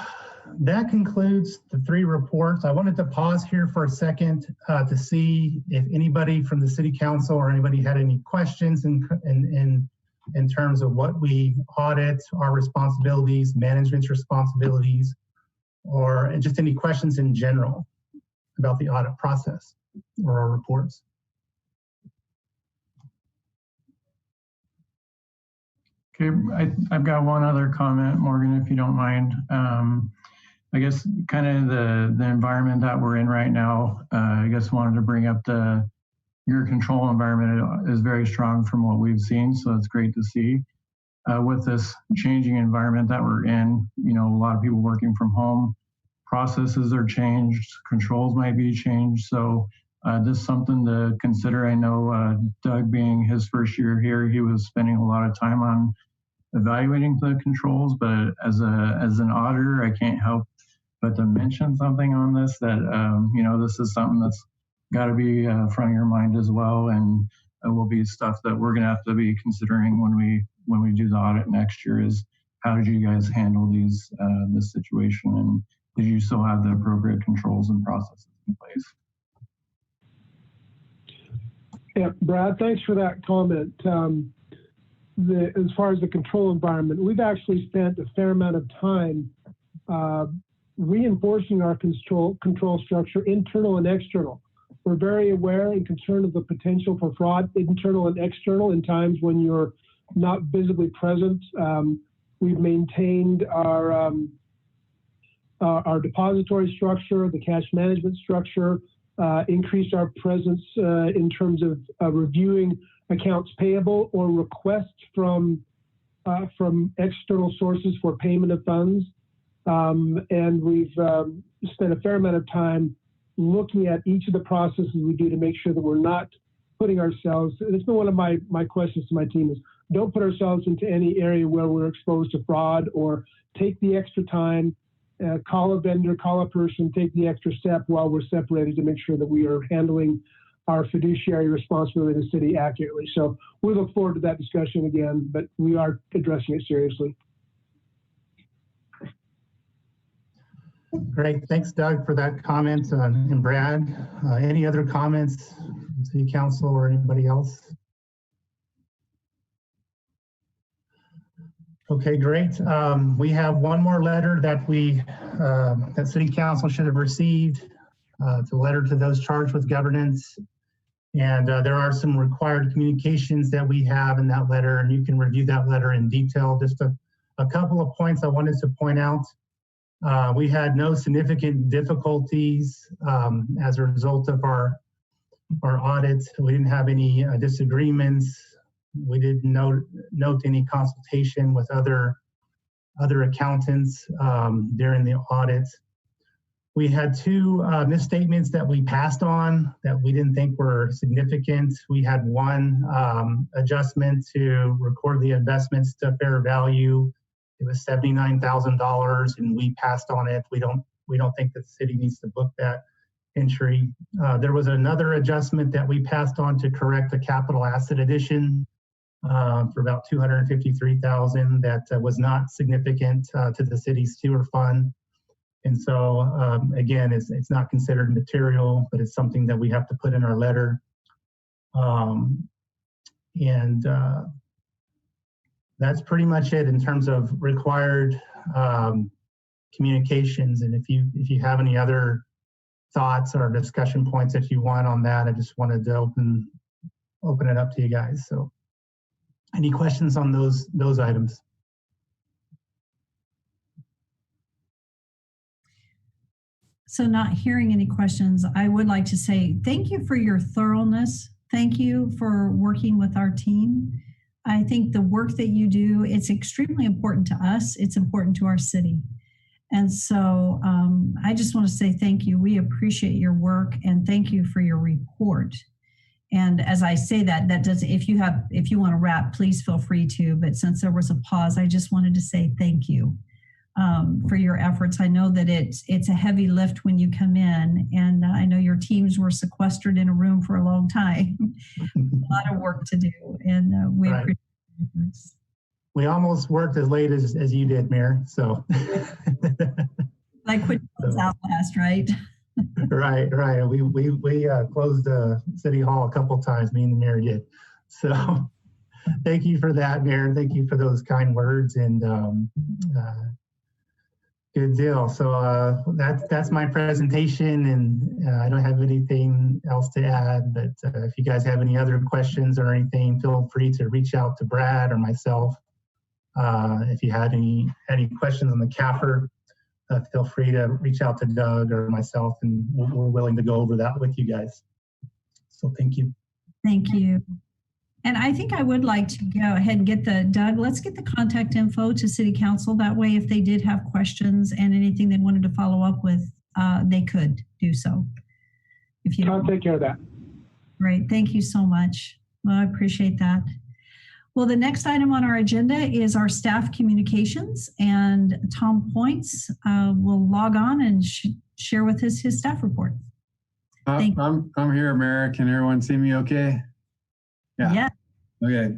[SPEAKER 15] that concludes the 3 reports. I wanted to pause here for a second to see if anybody from the City Council or anybody had any questions in terms of what we audit, our responsibilities, management's responsibilities, or just any questions in general about the audit process or our reports.
[SPEAKER 14] Okay, I've got one other comment, Morgan, if you don't mind. I guess kind of the environment that we're in right now, I guess wanted to bring up your control environment is very strong from what we've seen, so it's great to see. With this changing environment that we're in, you know, a lot of people working from home, processes are changed, controls might be changed, so just something to consider. I know Doug, being his first year here, he was spending a lot of time on evaluating the controls, but as an auditor, I can't help but to mention something on this that, you know, this is something that's got to be front of your mind as well, and it will be stuff that we're going to have to be considering when we do the audit next year. Is how did you guys handle this situation, and did you still have the appropriate controls and processes in place?
[SPEAKER 6] Yeah, Brad, thanks for that comment. As far as the control environment, we've actually spent a fair amount of time reinforcing our control structure, internal and external. We're very aware and concerned of the potential for fraud, internal and external, in times when you're not visibly present. We've maintained our depository structure, the cash management structure, increased our presence in terms of reviewing accounts payable or requests from external sources for payment of funds. And we've spent a fair amount of time looking at each of the processes we do to make sure that we're not putting ourselves, and it's been one of my questions to my team, is don't put ourselves into any area where we're exposed to fraud, or take the extra time, call a vendor, call a person, take the extra step while we're separated to make sure that we are handling our fiduciary responsibility in the city accurately. So we look forward to that discussion again, but we are addressing it seriously.
[SPEAKER 15] Great, thanks Doug for that comment, and Brad. Any other comments, City Council or anybody else? Okay, great. We have one more letter that that City Council should have received. It's a letter to those charged with governance. And there are some required communications that we have in that letter, and you can review that letter in detail. Just a couple of points I wanted to point out. We had no significant difficulties as a result of our audits. We didn't have any disagreements. We didn't note any consultation with other accountants during the audits. We had 2 misstatements that we passed on that we didn't think were significant. We had one adjustment to record the investments to fair value. It was $79,000, and we passed on it. We don't think that the city needs to book that entry. There was another adjustment that we passed on to correct a capital asset addition for about $253,000 that was not significant to the city's sewer fund. And so again, it's not considered material, but it's something that we have to put in our letter. That's pretty much it in terms of required communications. And if you have any other thoughts or discussion points that you want on that, I just wanted to open it up to you guys. So any questions on those items?
[SPEAKER 1] So not hearing any questions, I would like to say thank you for your thoroughness Thank you for working with our team. I think the work that you do, it's extremely important to us. It's important to our city. And so I just want to say thank you. We appreciate your work and thank you for your report. And as I say that does, if you want to wrap, please feel free to, but since there was a pause, I just wanted to say thank you for your efforts. I know that it's a heavy lift when you come in, and I know your teams were sequestered in a room for a long time. A lot of work to do, and we appreciate your efforts.
[SPEAKER 15] We almost worked as late as you did, Mayor. So
[SPEAKER 1] like when it was out last, right?
[SPEAKER 15] Right. We closed City Hall a couple times. Me and the mayor did. So thank you for that, Mayor. Thank you for those kind words, and good deal. So that's my presentation, and I don't have anything else to add. But if you guys have any other questions or anything, feel free to reach out to Brad or myself. If you had any questions on the CAFR, feel free to reach out to Doug or myself, and we're willing to go over that with you guys. So thank you.
[SPEAKER 1] Thank you. And I think I would like to go ahead and get Doug, let's get the contact info to City Council. That way, if they did have questions and anything they wanted to follow up with, they could do so. If you
[SPEAKER 6] I'll take care of that.
[SPEAKER 1] Great. Thank you so much. Well, I appreciate that. Well, the next item on our agenda is our staff communications, and Tom Points will log on and share with us his staff report.
[SPEAKER 16] I'm here, Mayor. Can everyone see me okay?
[SPEAKER 1] Yeah.
[SPEAKER 16] Okay.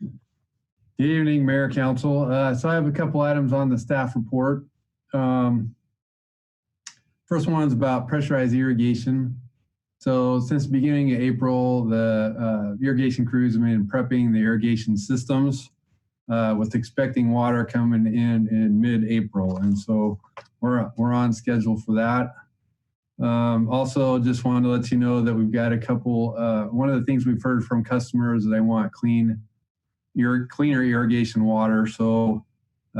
[SPEAKER 16] Good evening, Mayor, Council. So I have a couple items on the staff report. First one is about pressurized irrigation. So since the beginning of April, the irrigation crews have been prepping the irrigation systems with expecting water coming in mid-April. And so we're on schedule for that. Also, just wanted to let you know that we've got a couple, one of the things we've heard from customers is they want cleaner irrigation water. So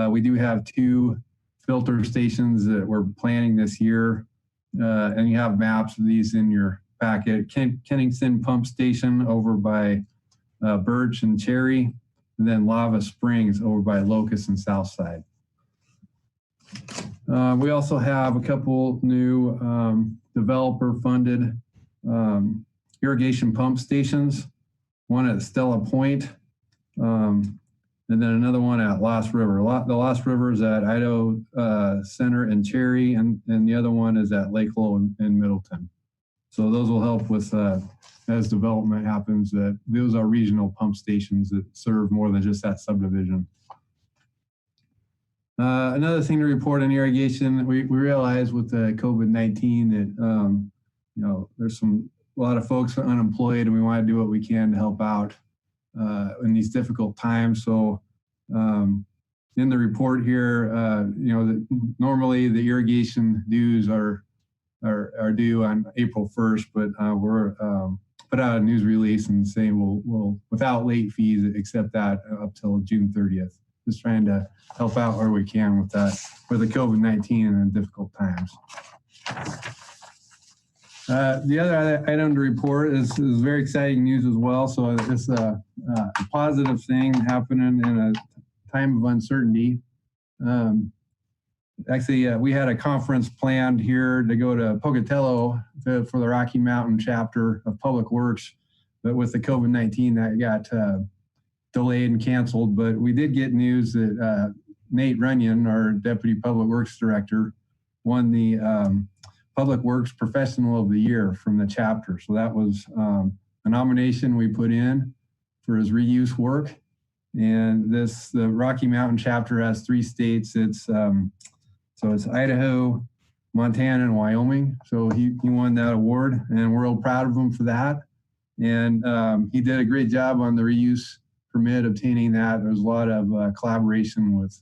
[SPEAKER 16] we do have 2 filter stations that we're planning this year. And you have maps of these in your packet. Kenningston Pump Station over by Birch and Cherry, and then Lava Springs over by Locust and Southside. We also have a couple new developer-funded irrigation pump stations, one at Stella Point, and then another one at Lost River. The Lost River is at Idaho Center and Cherry, and the other one is at Lake Lowell in Middleton. So those will help with, as development happens, that those are regional pump stations that serve more than just that subdivision. Another thing to report on irrigation, we realize with the COVID-19 that, there's a lot of folks are unemployed, and we want to do what we can to help out in these difficult times. So in the report here, normally the irrigation dues are due on April 1st, but we're put out a news release and saying we'll without late fees accept that up till June 30th. Just trying to help out where we can with that, with the COVID-19 and the difficult times. The other item to report is very exciting news as well. So it's a positive thing happening in a time of uncertainty. Actually, we had a conference planned here to go to Pocatello for the Rocky Mountain chapter of Public Works, but with the COVID-19 that got delayed and canceled. But we did get news that Nate Runyon, our Deputy Public Works Director, won the Public Works Professional of the Year from the chapter. So that was a nomination we put in for his reuse work. And the Rocky Mountain chapter has 3 states. So it's Idaho, Montana, and Wyoming. So he won that award, and we're real proud of him for that. And he did a great job on the reuse permit, obtaining that. There was a lot of collaboration with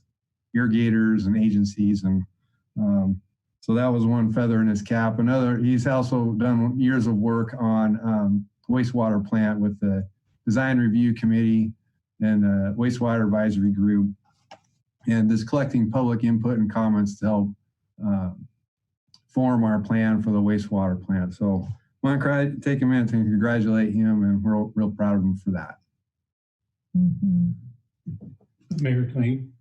[SPEAKER 16] irrigators and agencies, and so that was one feather in his cap. He's also done years of work on wastewater plant with the Design Review Committee and the Wastewater Advisory Group, and just collecting public input and comments to help form our plan for the wastewater plant. So want to take a minute to congratulate him, and we're real proud of him for that.
[SPEAKER 8] Mayor Kling.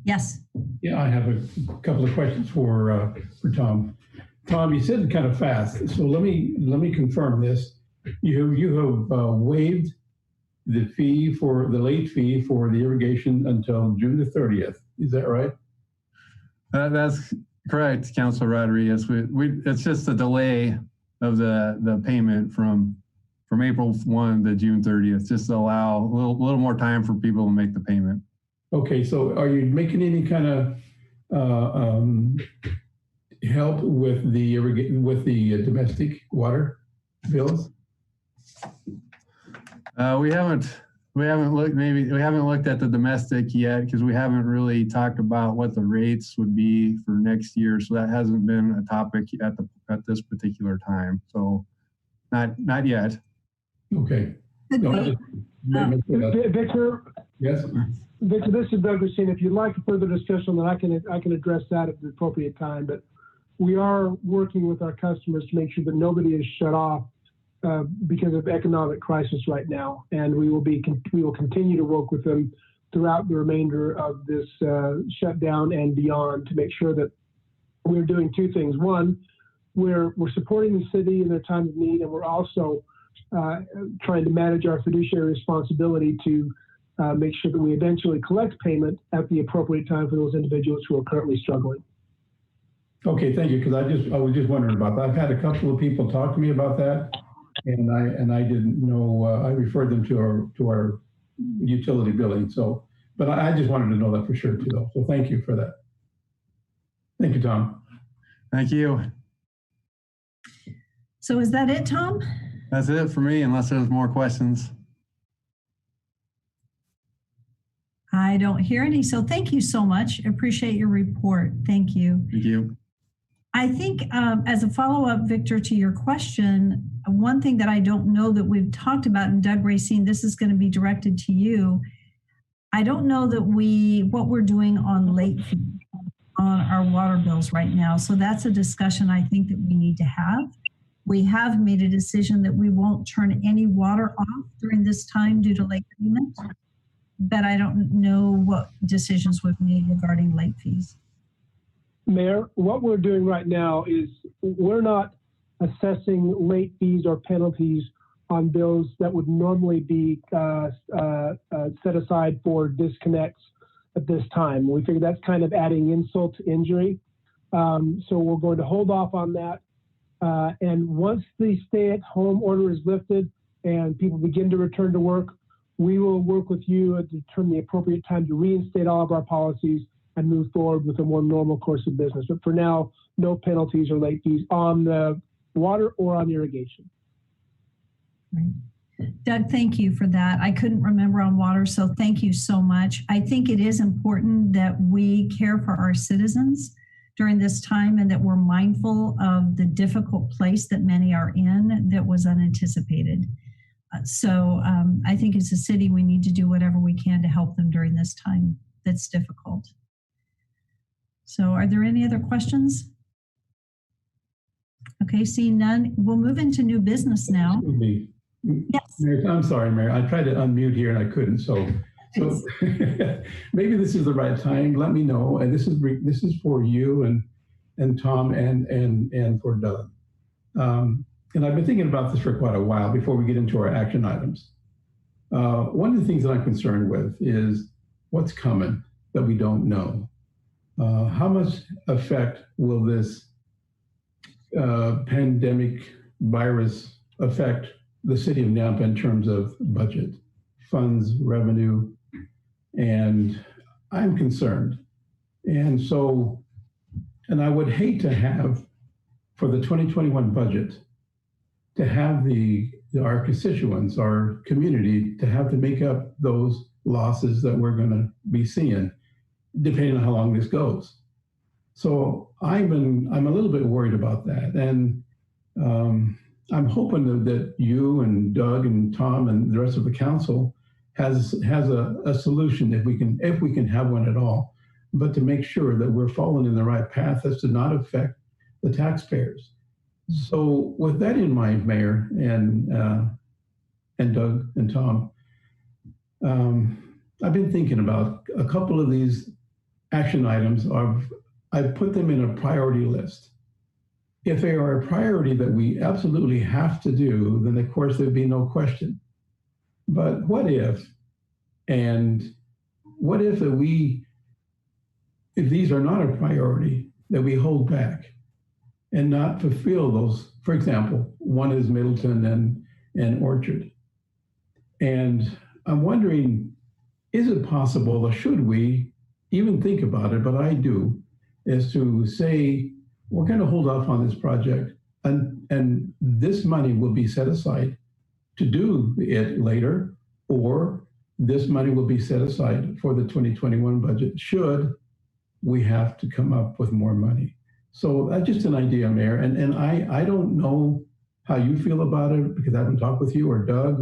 [SPEAKER 1] Yes.
[SPEAKER 8] Yeah, I have a couple of questions for Tom. Tom, you said kind of fast, so let me confirm this. You have waived the fee for the late fee for the irrigation until June the 30th. Is that right?
[SPEAKER 16] That's correct, Councilor Rodriguez. It's just a delay of the payment from April 1 to June 30th, just to allow a little more time for people to make the payment.
[SPEAKER 8] Okay, so are you making any kind of help with the domestic water bills?
[SPEAKER 16] We haven't looked at the domestic yet, because we haven't really talked about what the rates would be for next year. So that hasn't been a topic at this particular time. So not yet.
[SPEAKER 8] Okay.
[SPEAKER 6] Victor.
[SPEAKER 8] Yes.
[SPEAKER 6] Victor, this is Doug Racine. If you'd like further discussion, then I can address that at the appropriate time. But we are working with our customers to make sure that nobody is shut off because of economic crisis right now, and we will continue to work with them throughout the remainder of this shutdown and beyond to make sure that we're doing two things. One, we're supporting the city in their time of need, and we're also trying to manage our fiduciary responsibility to make sure that we eventually collect payment at the appropriate time for those individuals who are currently struggling.
[SPEAKER 8] Okay, thank you. Because I was just wondering about that. I've had a couple of people talk to me about that, and I didn't know. I referred them to our utility billing. So, but I just wanted to know that for sure too, though. So thank you for that. Thank you, Tom.
[SPEAKER 16] Thank you.
[SPEAKER 1] So is that it, Tom?
[SPEAKER 16] That's it for me, unless there's more questions.
[SPEAKER 1] I don't hear any. So thank you so much. Appreciate your report. Thank you.
[SPEAKER 16] Thank you.
[SPEAKER 1] I think as a follow-up, Victor, to your question, one thing that I don't know that we've talked about, and Doug Racine, this is going to be directed to you. I don't know that what we're doing on late fees on our water bills right now. So that's a discussion I think that we need to have. We have made a decision that we won't turn any water off during this time due to late payment, but I don't know what decisions we've made regarding late fees.
[SPEAKER 6] Mayor, what we're doing right now is we're not assessing late fees or penalties on bills that would normally be set aside for disconnects at this time. We figure that's kind of adding insult to injury. So we're going to hold off on that. And once the stay-at-home order is lifted and people begin to return to work, we will work with you to determine the appropriate time to reinstate all of our policies and move forward with a more normal course of business. But for now, no penalties or late fees on the water or on irrigation.
[SPEAKER 1] Right. Doug, thank you for that. I couldn't remember on water, so thank you so much. I think it is important that we care for our citizens during this time and that we're mindful of the difficult place that many are in that was unanticipated. So I think as a city, we need to do whatever we can to help them during this time that's difficult. So are there any other questions? Okay, seeing none, we'll move into new business now.
[SPEAKER 8] Yes. Mayor, I'm sorry, Mayor. I tried to unmute here and I couldn't. So maybe this is the right time. Let me know. And this is for you and Tom and for Doug. And I've been thinking about this for quite a while before we get into our action items. One of the things that I'm concerned with is what's coming that we don't know. How much effect will this pandemic virus affect the city of Nampa in terms of budget, funds, revenue, and I'm concerned. And so, and I would hate to have, for the 2021 budget, to have our constituents, our community, to have to make up those losses that we're going to be seeing, depending on how long this goes. So I'm a little bit worried about that, and I'm hoping that you and Doug and Tom and the rest of the council has a solution if we can have one at all, but to make sure that we're following in the right path as to not affect the taxpayers. So with that in mind, Mayor and Doug and Tom, I've been thinking about a couple of these action items. I've put them in a priority list. If they are a priority that we absolutely have to do, then of course there'd be no question. But what if, and what if that if these are not a priority, that we hold back and not fulfill those? For example, one is Middleton and Orchard. And I'm wondering, is it possible, or should we even think about it, but I do, is to say, we're going to hold off on this project and this money will be set aside to do it later, or this money will be set aside for the 2021 budget should we have to come up with more money. So that's just an idea, Mayor. And I don't know how you feel about it because I haven't talked with you or Doug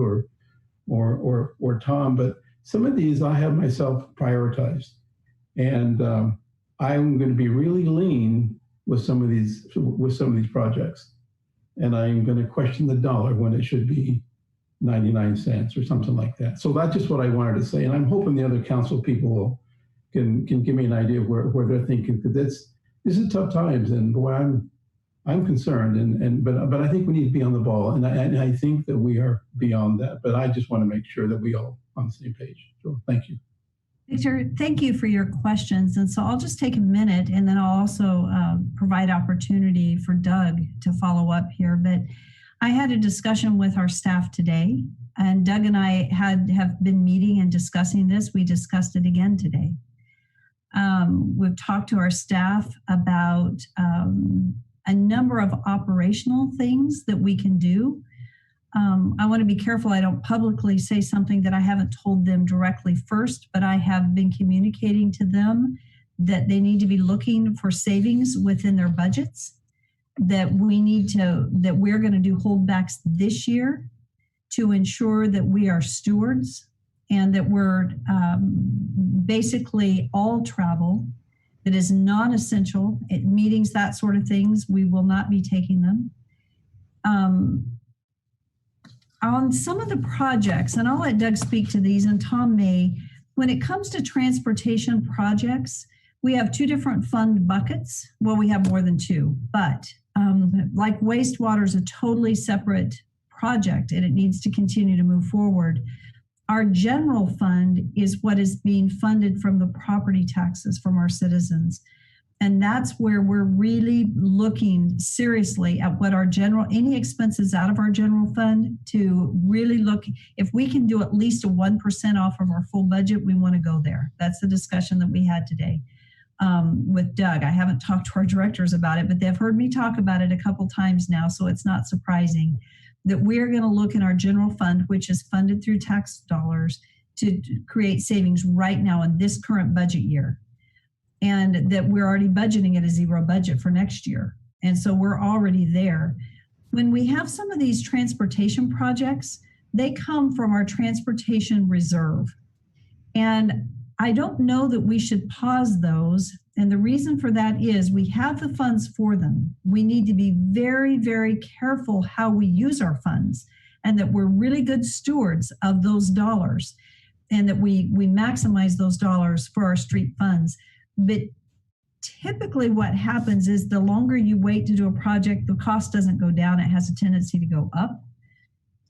[SPEAKER 8] or Tom, but some of these I have myself prioritized. And I'm going to be really lean with some of these projects. And I'm going to question the dollar when it should be 99 cents or something like that. So that's just what I wanted to say. And I'm hoping the other council people can give me an idea of where they're thinking, because this is tough times, and boy, I'm concerned, but I think we need to be on the ball, and I think that we are beyond that. But I just want to make sure that we all on the same page. So thank you.
[SPEAKER 1] Victor, thank you for your questions. And so I'll just take a minute, and then I'll also provide opportunity for Doug to follow up here. But I had a discussion with our staff today, and Doug and I have been meeting and discussing this. We discussed it again today. We've talked to our staff about a number of operational things that we can do. I want to be careful I don't publicly say something that I haven't told them directly first, but I have been communicating to them that they need to be looking for savings within their budgets, that we're going to do holdbacks this year to ensure that we are stewards and that we're basically all travel that is non-essential, meetings, that sort of things, we will not be taking them. On some of the projects, and I'll let Doug speak to these, and Tom may, when it comes to transportation projects, we have two different fund buckets. Well, we have more than two, but like wastewater is a totally separate project and it needs to continue to move forward. Our general fund is what is being funded from the property taxes from our citizens. And that's where we're really looking seriously at what our any expenses out of our general fund to really look, if we can do at least a 1% off of our full budget, we want to go there. That's the discussion that we had today with Doug. I haven't talked to our directors about it, but they've heard me talk about it a couple times now, so it's not surprising that we're going to look in our general fund, which is funded through tax dollars, to create savings right now in this current budget year. And that we're already budgeting at a zero budget for next year. And so we're already there. When we have some of these transportation projects, they come from our transportation reserve. And I don't know that we should pause those. And the reason for that is we have the funds for them. We need to be very, very careful how we use our funds and that we're really good stewards of those dollars and that we maximize those dollars for our street funds. But typically what happens is the longer you wait to do a project, the cost doesn't go down. It has a tendency to go up.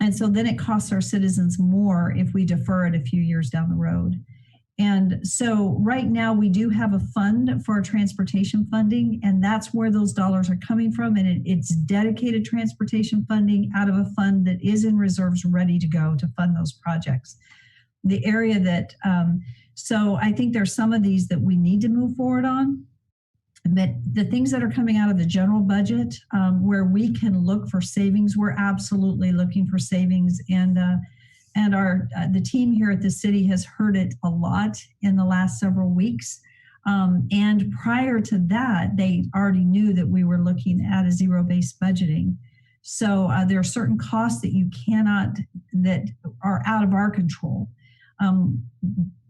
[SPEAKER 1] And so then it costs our citizens more if we defer it a few years down the road. And so right now we do have a fund for our transportation funding, and that's where those dollars are coming from. And it's dedicated transportation funding out of a fund that is in reserves ready to go to fund those projects. The area that, so I think there's some of these that we need to move forward on, but the things that are coming out of the general budget where we can look for savings, we're absolutely looking for savings. And the team here at the city has heard it a lot in the last several weeks. And prior to that, they already knew that we were looking at a zero-based budgeting. So there are certain costs that you cannot, that are out of our control,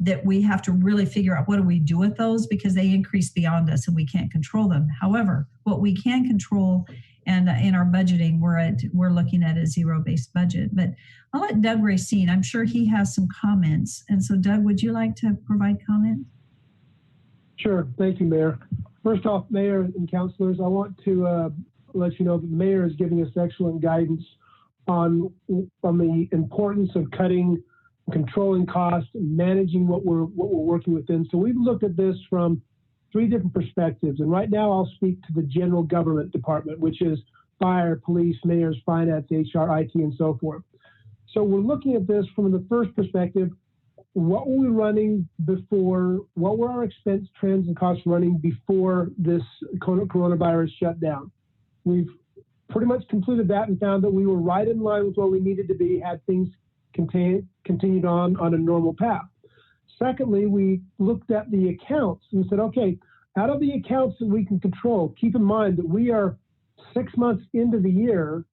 [SPEAKER 1] that we have to really figure out what do we do with those because they increase beyond us and we can't control them. However, what we can control
[SPEAKER 17] And in our budgeting, we're looking at a zero-based budget. But I'll let Doug Racine. I'm sure he has some comments. And so, Doug, would you like to provide comment?
[SPEAKER 6] Sure. Thank you, Mayor. First off, Mayor and councilors, I want to let you know that the Mayor is giving us excellent guidance on the importance of cutting, controlling costs, and managing what we're working within. So we've looked at this from 3 different perspectives. And right now I'll speak to the general government department, which is fire, police, mayors, finance, HR, IT, and so forth. So we're looking at this from the first perspective. What were we running before? What were our expense trends and costs running before this coronavirus shut down? We've pretty much completed that and found that we were right in line with where we needed to be had things continued on a normal path. Secondly, we looked at the accounts and said, okay, out of the accounts that we can control, keep in mind that we are 6 months into the year,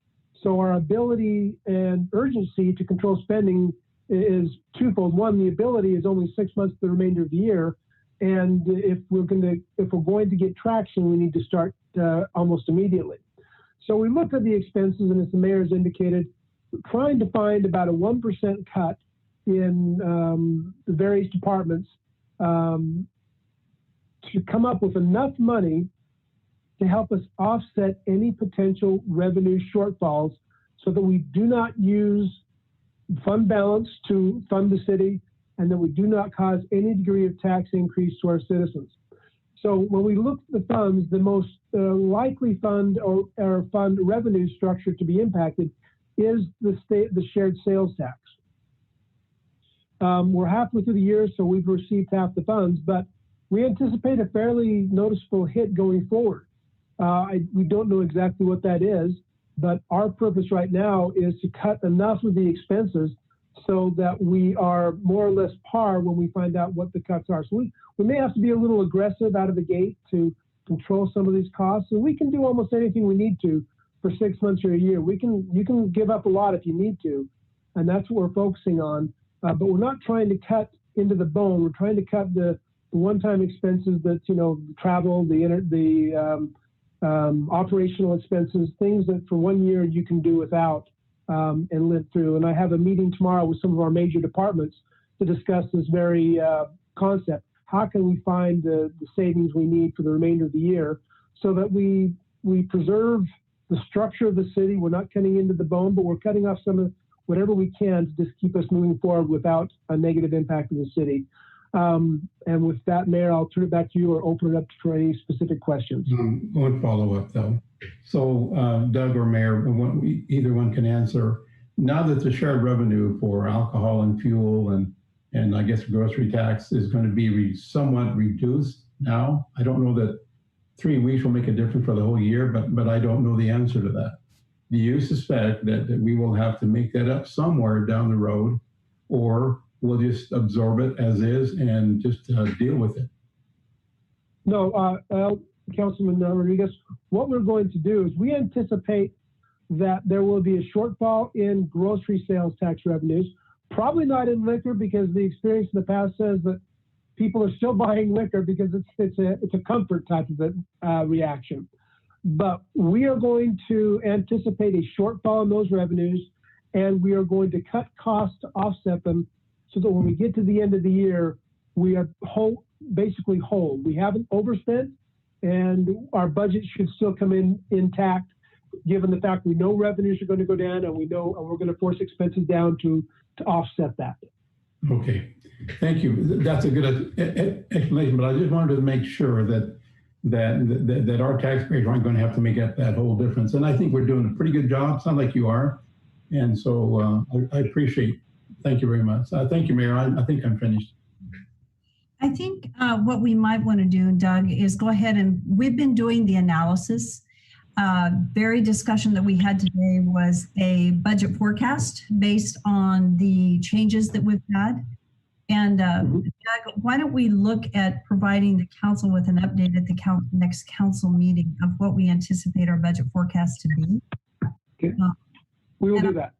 [SPEAKER 6] so our ability and urgency to control spending is twofold. One, the ability is only 6 months to the remainder of the year, and if we're going to get traction, we need to start almost immediately. So we looked at the expenses, and as the mayor has indicated, trying to find about a 1% cut in the various departments to come up with enough money to help us offset any potential revenue shortfalls so that we do not use fund balance to fund the city and that we do not cause any degree of tax increase to our citizens. So when we look at the funds, the most likely fund or fund revenue structure to be impacted is the shared sales tax. We're halfway through the year, so we've received half the funds, but we anticipate a fairly noticeable hit going forward. We don't know exactly what that is, but our purpose right now is to cut enough of the expenses so that we are more or less par when we find out what the cuts are. So we may have to be a little aggressive out of the gate to control some of these costs, and we can do almost anything we need to for 6 months or a year. You can give up a lot if you need to, and that's what we're focusing on. But we're not trying to cut into the bone. We're trying to cut the one-time expenses that, travel, the operational expenses, things that for 1 year you can do without and live through. And I have a meeting tomorrow with some of our major departments to discuss this very concept. How can we find the savings we need for the remainder of the year so that we preserve the structure of the city? We're not cutting into the bone, but we're cutting off some of whatever we can to just keep us moving forward without a negative impact on the city. And with that, Mayor, I'll turn it back to you or open it up for any specific questions.
[SPEAKER 8] One follow-up, though. So Doug or Mayor, either one can answer. Now that the shared revenue for alcohol and fuel and I guess grocery tax is going to be somewhat reduced now, I don't know that 3 weeks will make a difference for the whole year, but I don't know the answer to that. Do you suspect that we will have to make that up somewhere down the road, or we'll just absorb it as is and just deal with it?
[SPEAKER 6] No, Councilman Rodriguez, what we're going to do is we anticipate that there will be a shortfall in grocery sales tax revenues, probably not in liquor, because the experience in the past says that people are still buying liquor because it's a comfort type of reaction. But we are going to anticipate a shortfall in those revenues, and we are going to cut costs to offset them so that when we get to the end of the year, we are basically whole. We haven't overspent, and our budget should still come in intact, given the fact we know revenues are going to go down, and we're going to force expenses down to offset that.
[SPEAKER 8] Okay, thank you. That's a good explanation, but I just wanted to make sure that our taxpayers aren't going to have to make up that whole difference. And I think we're doing a pretty good job. Sounds like you are. And so I appreciate it. Thank you very much. Thank you, Mayor. I think I'm finished.
[SPEAKER 17] I think what we might want to do, Doug, is go ahead and we've been doing the analysis. Very discussion that we had today was a budget forecast based on the changes that we've had. And Doug, why don't we look at providing the council with an update at the next council meeting of what we anticipate our budget forecast to be?
[SPEAKER 6] Okay. We will do that.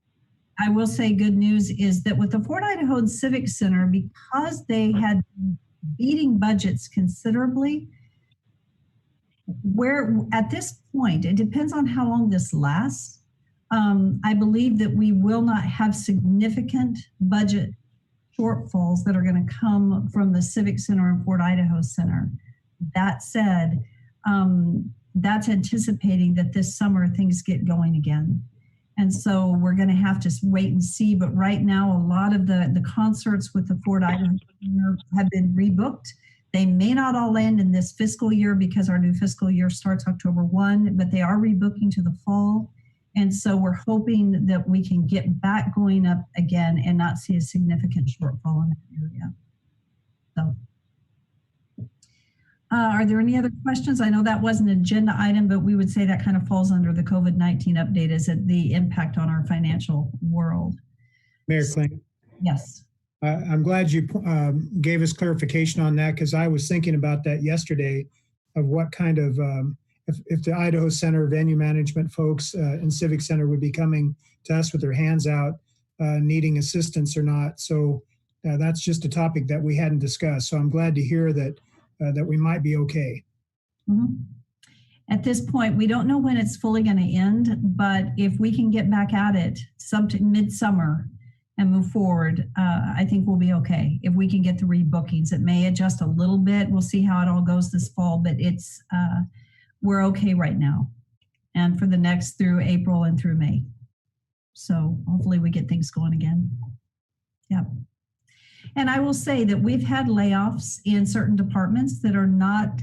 [SPEAKER 17] I will say good news is that with the Fort Idaho Civic Center, because they had been beating budgets considerably, where at this point, it depends on how long this lasts. I believe that we will not have significant budget shortfalls that are going to come from the Civic Center and Fort Idaho Center. That said, that's anticipating that this summer things get going again. And so we're going to have to wait and see. But right now, a lot of the concerts with the Fort Idaho Center have been rebooked. They may not all land in this fiscal year because our new fiscal year starts October 1, but they are rebooking to the fall. And so we're hoping that we can get back going up again and not see a significant shortfall in that area. So, are there any other questions? I know that was an agenda item, but we would say that kind of falls under the COVID-19 update as the impact on our financial world.
[SPEAKER 5] Mayor Kling.
[SPEAKER 17] Yes.
[SPEAKER 5] I'm glad you gave us clarification on that, because I was thinking about that yesterday of what kind of, if the Idaho Center venue management folks and Civic Center would be coming to us with their hands out, needing assistance or not. So that's just a topic that we hadn't discussed. So I'm glad to hear that that we might be okay.
[SPEAKER 17] Mm-hmm. At this point, we don't know when it's fully going to end, but if we can get back at it midsummer and move forward, I think we'll be okay. If we can get the rebookings, it may adjust a little bit. We'll see how it all goes this fall, but it's we're okay right now, and for the next through April and through May. So hopefully we get things going again. Yeah. And I will say that we've had layoffs in certain departments that are not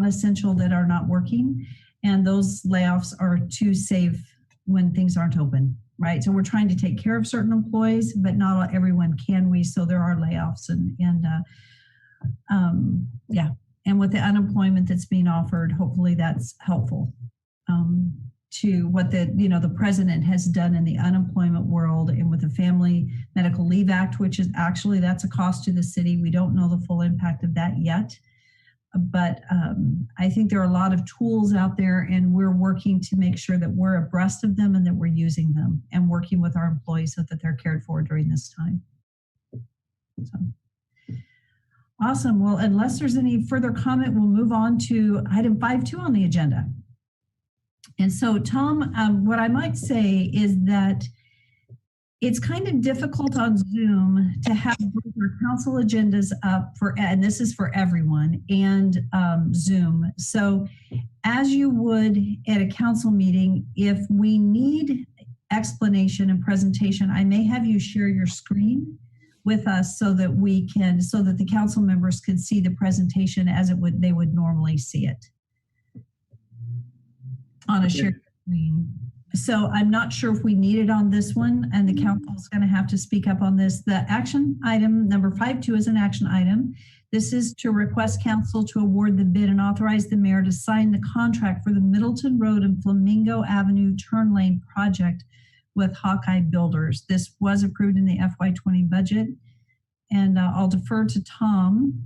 [SPEAKER 17] essential, that are not working. And those layoffs are to save when things aren't open, right? So we're trying to take care of certain employees, but not everyone can we. So there are layoffs yeah. And with the unemployment that's being offered, hopefully that's helpful to what the president has done in the unemployment world, and with the Family Medical Leave Act, which is actually, that's a cost to the city. We don't know the full impact of that yet, but I think there are a lot of tools out there, and we're working to make sure that we're abreast of them and that we're using them and working with our employees so that they're cared for during this time. So. Awesome. Well, unless there's any further comment, we'll move on to item 5.2 on the agenda. And so, Tom, what I might say is that it's kind of difficult on Zoom to have both our council agendas up and this is for everyone, and Zoom. So as you would at a council meeting, if we need explanation and presentation, I may have you share your screen with us so that the council members can see the presentation as they would normally see it on a shared screen. So I'm not sure if we need it on this one, and the council is going to have to speak up on this. The action item number 5.2 is an action item. This is to request council to award the bid and authorize the mayor to sign the contract for the Middleton Road and Flamingo Avenue turn lane project with Hawkeye Builders. This was approved in the FY20 budget, and I'll defer to Tom.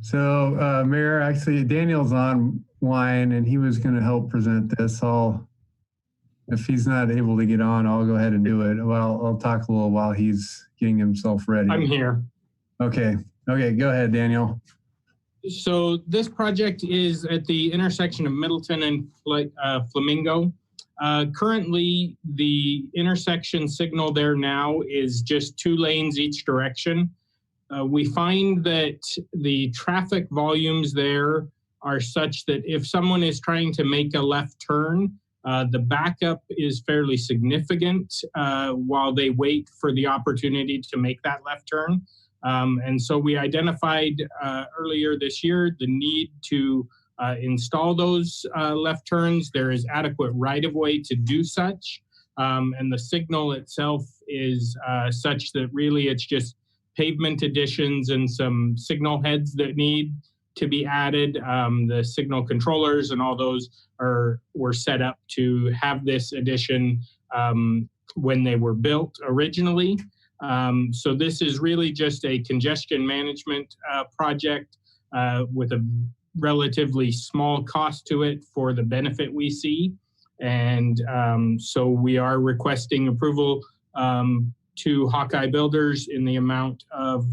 [SPEAKER 16] So, Mayor, actually, Daniel's online, and he was going to help present this. If he's not able to get on, I'll go ahead and do it. Well, I'll talk a little while he's getting himself ready.
[SPEAKER 18] I'm here.
[SPEAKER 16] Okay. Go ahead, Daniel.
[SPEAKER 18] So this project is at the intersection of Middleton and Flamingo. Currently, the intersection signal there now is just 2 lanes each direction. We find that the traffic volumes there are such that if someone is trying to make a left turn, the backup is fairly significant while they wait for the opportunity to make that left turn. And so we identified earlier this year the need to install those left turns. There is adequate right-of-way to do such. And the signal itself is such that really it's just pavement additions and some signal heads that need to be added. The signal controllers and all those were set up to have this addition when they were built originally. So this is really just a congestion management project with a relatively small cost to it for the benefit we see. And so we are requesting approval to Hawkeye Builders in the amount of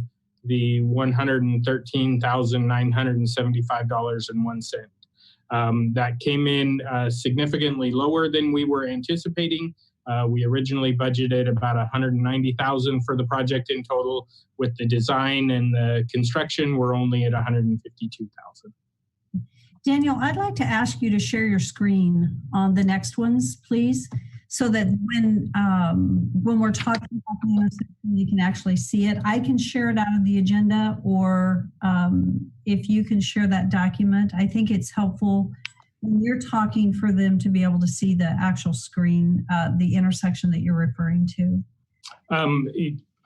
[SPEAKER 18] the $113,975.01. That came in significantly lower than we were anticipating. We originally budgeted about $190,000 for the project in total. With the design and the construction, we're only at $152,000.
[SPEAKER 17] Daniel, I'd like to ask you to share your screen on the next ones, please, so that when we're talking about the intersection, you can actually see it. I can share it out of the agenda, or if you can share that document, I think it's helpful when you're talking for them to be able to see the actual screen, the intersection that you're referring to.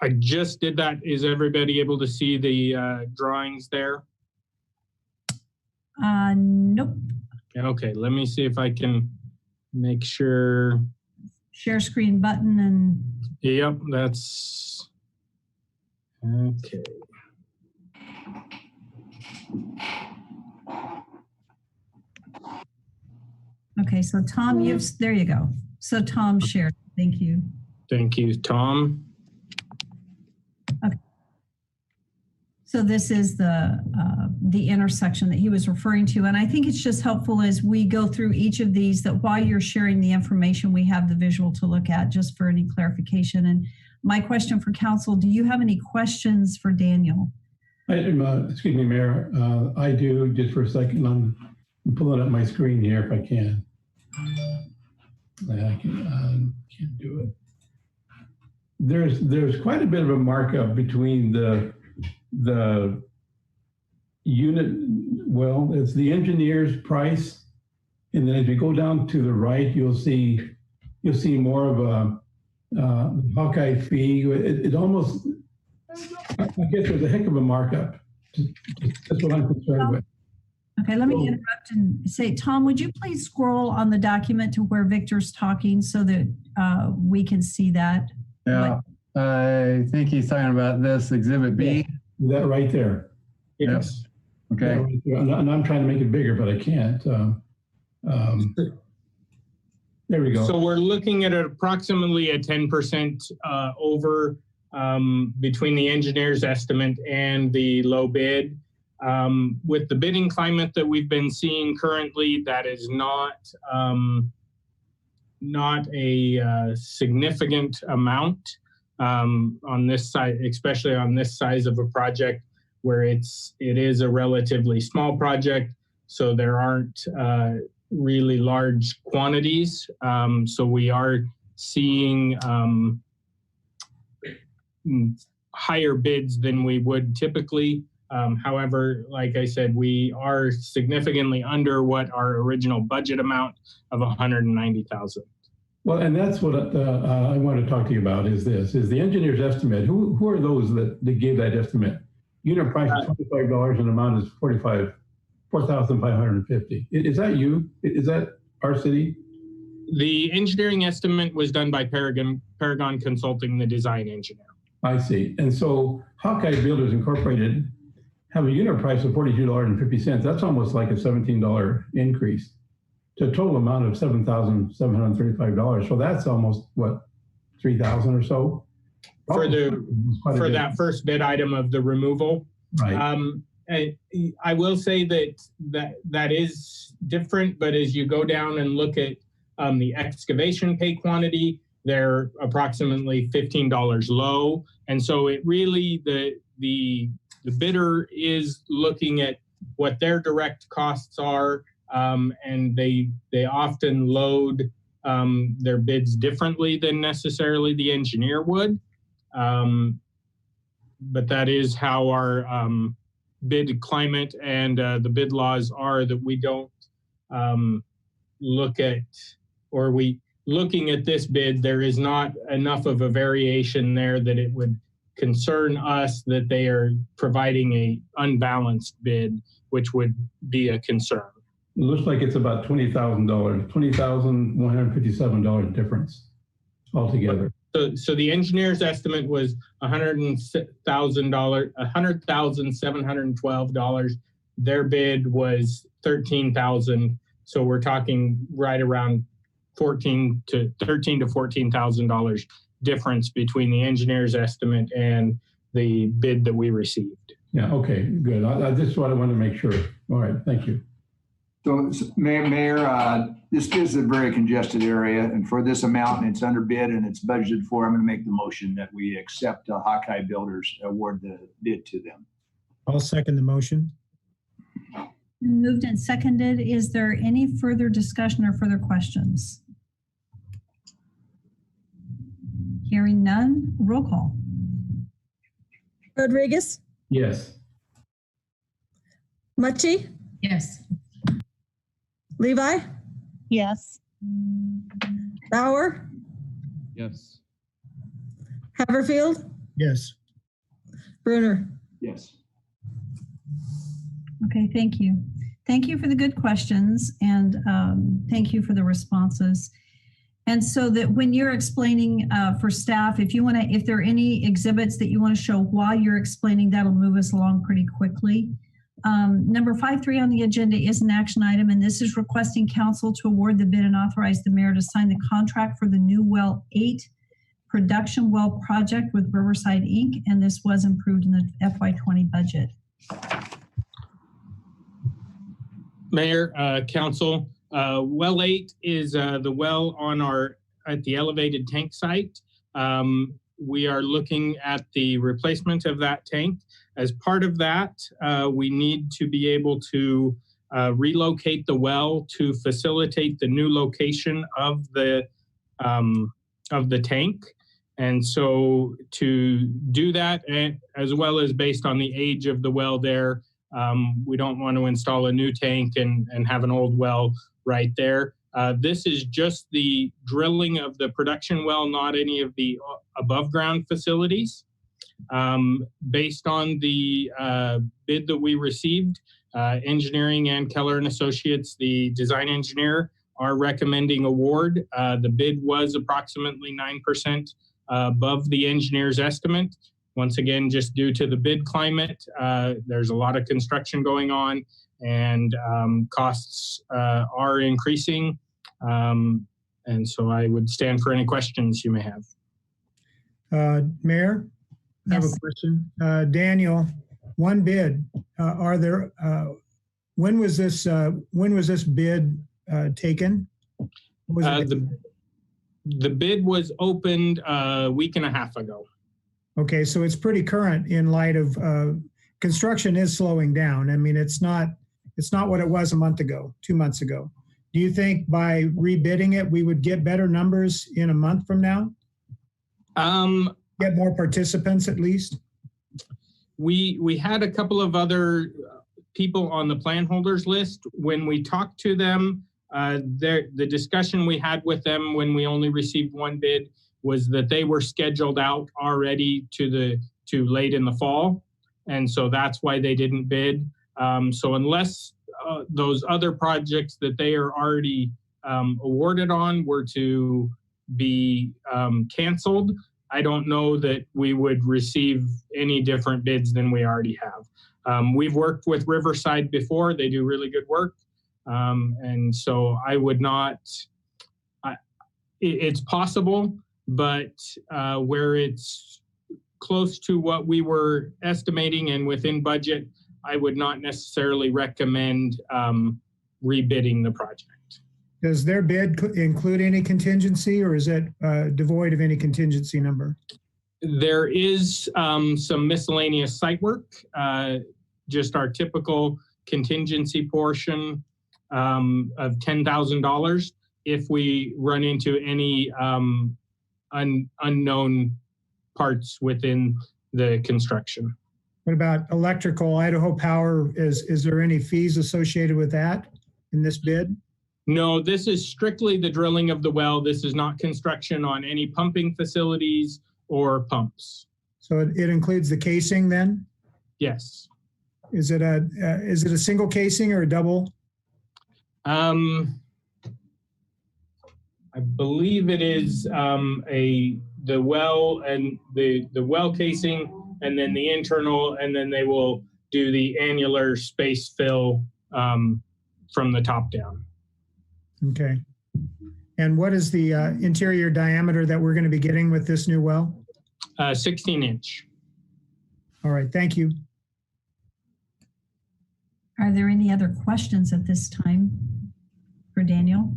[SPEAKER 18] I just did that. Is everybody able to see the drawings there?
[SPEAKER 17] Nope.
[SPEAKER 18] Okay, let me see if I can make sure.
[SPEAKER 17] Share screen button and.
[SPEAKER 18] Yep, that's okay.
[SPEAKER 17] Okay, so Tom, there you go. So Tom shared. Thank you.
[SPEAKER 18] Thank you, Tom.
[SPEAKER 17] Okay. So this is the intersection that he was referring to. And I think it's just helpful as we go through each of these that while you're sharing the information, we have the visual to look at just for any clarification. And my question for council, do you have any questions for Daniel?
[SPEAKER 8] Excuse me, Mayor. I do, just for a second. I'm pulling up my screen here if I can. I can't do it. There's quite a bit of a markup between the unit, well, it's the engineer's price, and then as you go down to the right, you'll see more of a Hawkeye fee. It almost, I guess there's a heck of a markup. That's what I'm concerned with.
[SPEAKER 17] Okay, let me interrupt and say, Tom, would you please scroll on the document to where Victor's talking so that we can see that?
[SPEAKER 16] Yeah, I think he's talking about this Exhibit B.
[SPEAKER 8] Is that right there?
[SPEAKER 18] Yes.
[SPEAKER 8] Okay. And I'm trying to make it bigger, but I can't. There we go.
[SPEAKER 18] So we're looking at approximately a 10% over between the engineer's estimate and the low bid. With the bidding climate that we've been seeing currently, that is not a significant amount on this side, especially on this size of a project where it is a relatively small project, so there aren't really large quantities. So we are seeing higher bids than we would typically. However, like I said, we are significantly under what our original budget amount of $190,000.
[SPEAKER 8] Well, and that's what I want to talk to you about is the engineer's estimate. Who are those that gave that estimate? Unit price is $25 and amount is $4,550. Is that you? Is that our city?
[SPEAKER 18] The engineering estimate was done by Paragon Consulting, the design engineer.
[SPEAKER 8] I see. And so Hawkeye Builders Incorporated have a unit price of $42.50. That's almost like a $17 increase to a total amount of $7,735. So that's almost what, 3,000 or so?
[SPEAKER 18] For that first bid item of the removal.
[SPEAKER 8] Right.
[SPEAKER 18] I will say that is different, but as you go down and look at the excavation pay quantity, they're approximately $15 low. And so it really, the bidder is looking at what their direct costs are, and they often load their bids differently than necessarily the engineer would. But that is how our bid climate and the bid laws are, that we don't look at, or looking at this bid, there is not enough of a variation there that it would concern us that they are providing a unbalanced bid, which would be a concern.
[SPEAKER 8] It looks like it's about $20,000, $20,157 difference altogether.
[SPEAKER 18] So the engineer's estimate was $100,712. Their bid was $13,000. So we're talking right around $13,000 to $14,000 difference between the engineer's estimate and the bid that we received.
[SPEAKER 8] Yeah, okay, good. I just wanted to make sure. All right, thank you.
[SPEAKER 10] So Mayor, this is a very congested area, and for this amount, and it's under bid and it's budgeted for, I'm going to make the motion that we accept Hawkeye Builders, award the bid to them.
[SPEAKER 5] I'll second the motion.
[SPEAKER 17] Moved and seconded. Is there any further discussion or further questions? Hearing none, roll call.
[SPEAKER 4] Rodriguez,
[SPEAKER 8] Yes.
[SPEAKER 4] Mucci,
[SPEAKER 11] Yes.
[SPEAKER 4] Levi,
[SPEAKER 13] Yes.
[SPEAKER 4] Bauer,
[SPEAKER 7] Yes.
[SPEAKER 4] Haverfield,
[SPEAKER 5] Yes.
[SPEAKER 4] Brunner.
[SPEAKER 10] Yes.
[SPEAKER 17] Okay, thank you. Thank you for the good questions and thank you for the responses. And so that when you're explaining for staff, if there are any exhibits that you want to show while you're explaining, that'll move us along pretty quickly. Number 5.3 on the agenda is an action item, and this is requesting council to award the bid and authorize the mayor to sign the contract for the new well 8 production well project with Riverside Inc. And this was approved in the FY20 budget.
[SPEAKER 18] Mayor, council, well 8 is the well on at the elevated tank site. We are looking at the replacement of that tank. As part of that, we need to be able to relocate the well to facilitate the new location of the tank. And so to do that, as well as based on the age of the well there, we don't want to install a new tank and have an old well right there. This is just the drilling of the production well, not any of the above ground facilities. Based on the bid that we received, engineering and Keller and Associates, the design engineer, are recommending award. The bid was approximately 9% above the engineer's estimate. Once again, just due to the bid climate, there's a lot of construction going on and costs are increasing. And so I would stand for any questions you may have.
[SPEAKER 5] Mayor, I have a
[SPEAKER 17] Yes.
[SPEAKER 5] question. Daniel, one bid. When was this bid taken? What was it?
[SPEAKER 18] The bid was opened a week and a half ago.
[SPEAKER 5] Okay, so it's pretty current in light of construction is slowing down. I mean, it's not what it was a month ago, 2 months ago. Do you think by rebidding it, we would get better numbers in a month from now? Get more participants at least?
[SPEAKER 18] We had a couple of other people on the plan holders list. When we talked to them, the discussion we had with them when we only received one bid was that they were scheduled out already to late in the fall. And so that's why they didn't bid. So unless those other projects that they are already awarded on were to be canceled, I don't know that we would receive any different bids than we already have. We've worked with Riverside before. They do really good work. And so I would not, it's possible, but where it's close to what we were estimating and within budget, I would not necessarily recommend rebidding the project.
[SPEAKER 5] Does their bid include any contingency, or is it devoid of any contingency number?
[SPEAKER 18] There is some miscellaneous site work, just our typical contingency portion of $10,000 if we run into any unknown parts within the construction.
[SPEAKER 5] What about electrical? Idaho Power, is there any fees associated with that in this bid?
[SPEAKER 18] No, this is strictly the drilling of the well. This is not construction on any pumping facilities or pumps.
[SPEAKER 5] So it includes the casing then?
[SPEAKER 18] Yes.
[SPEAKER 5] Is it a single casing or a double?
[SPEAKER 18] I believe it is the well and the well casing, and then the internal, and then they will do the annular space fill from the top down.
[SPEAKER 5] Okay. And what is the interior diameter that we're going to be getting with this new well?
[SPEAKER 18] 16 inch.
[SPEAKER 5] All right, thank you.
[SPEAKER 17] Are there any other questions at this time for Daniel?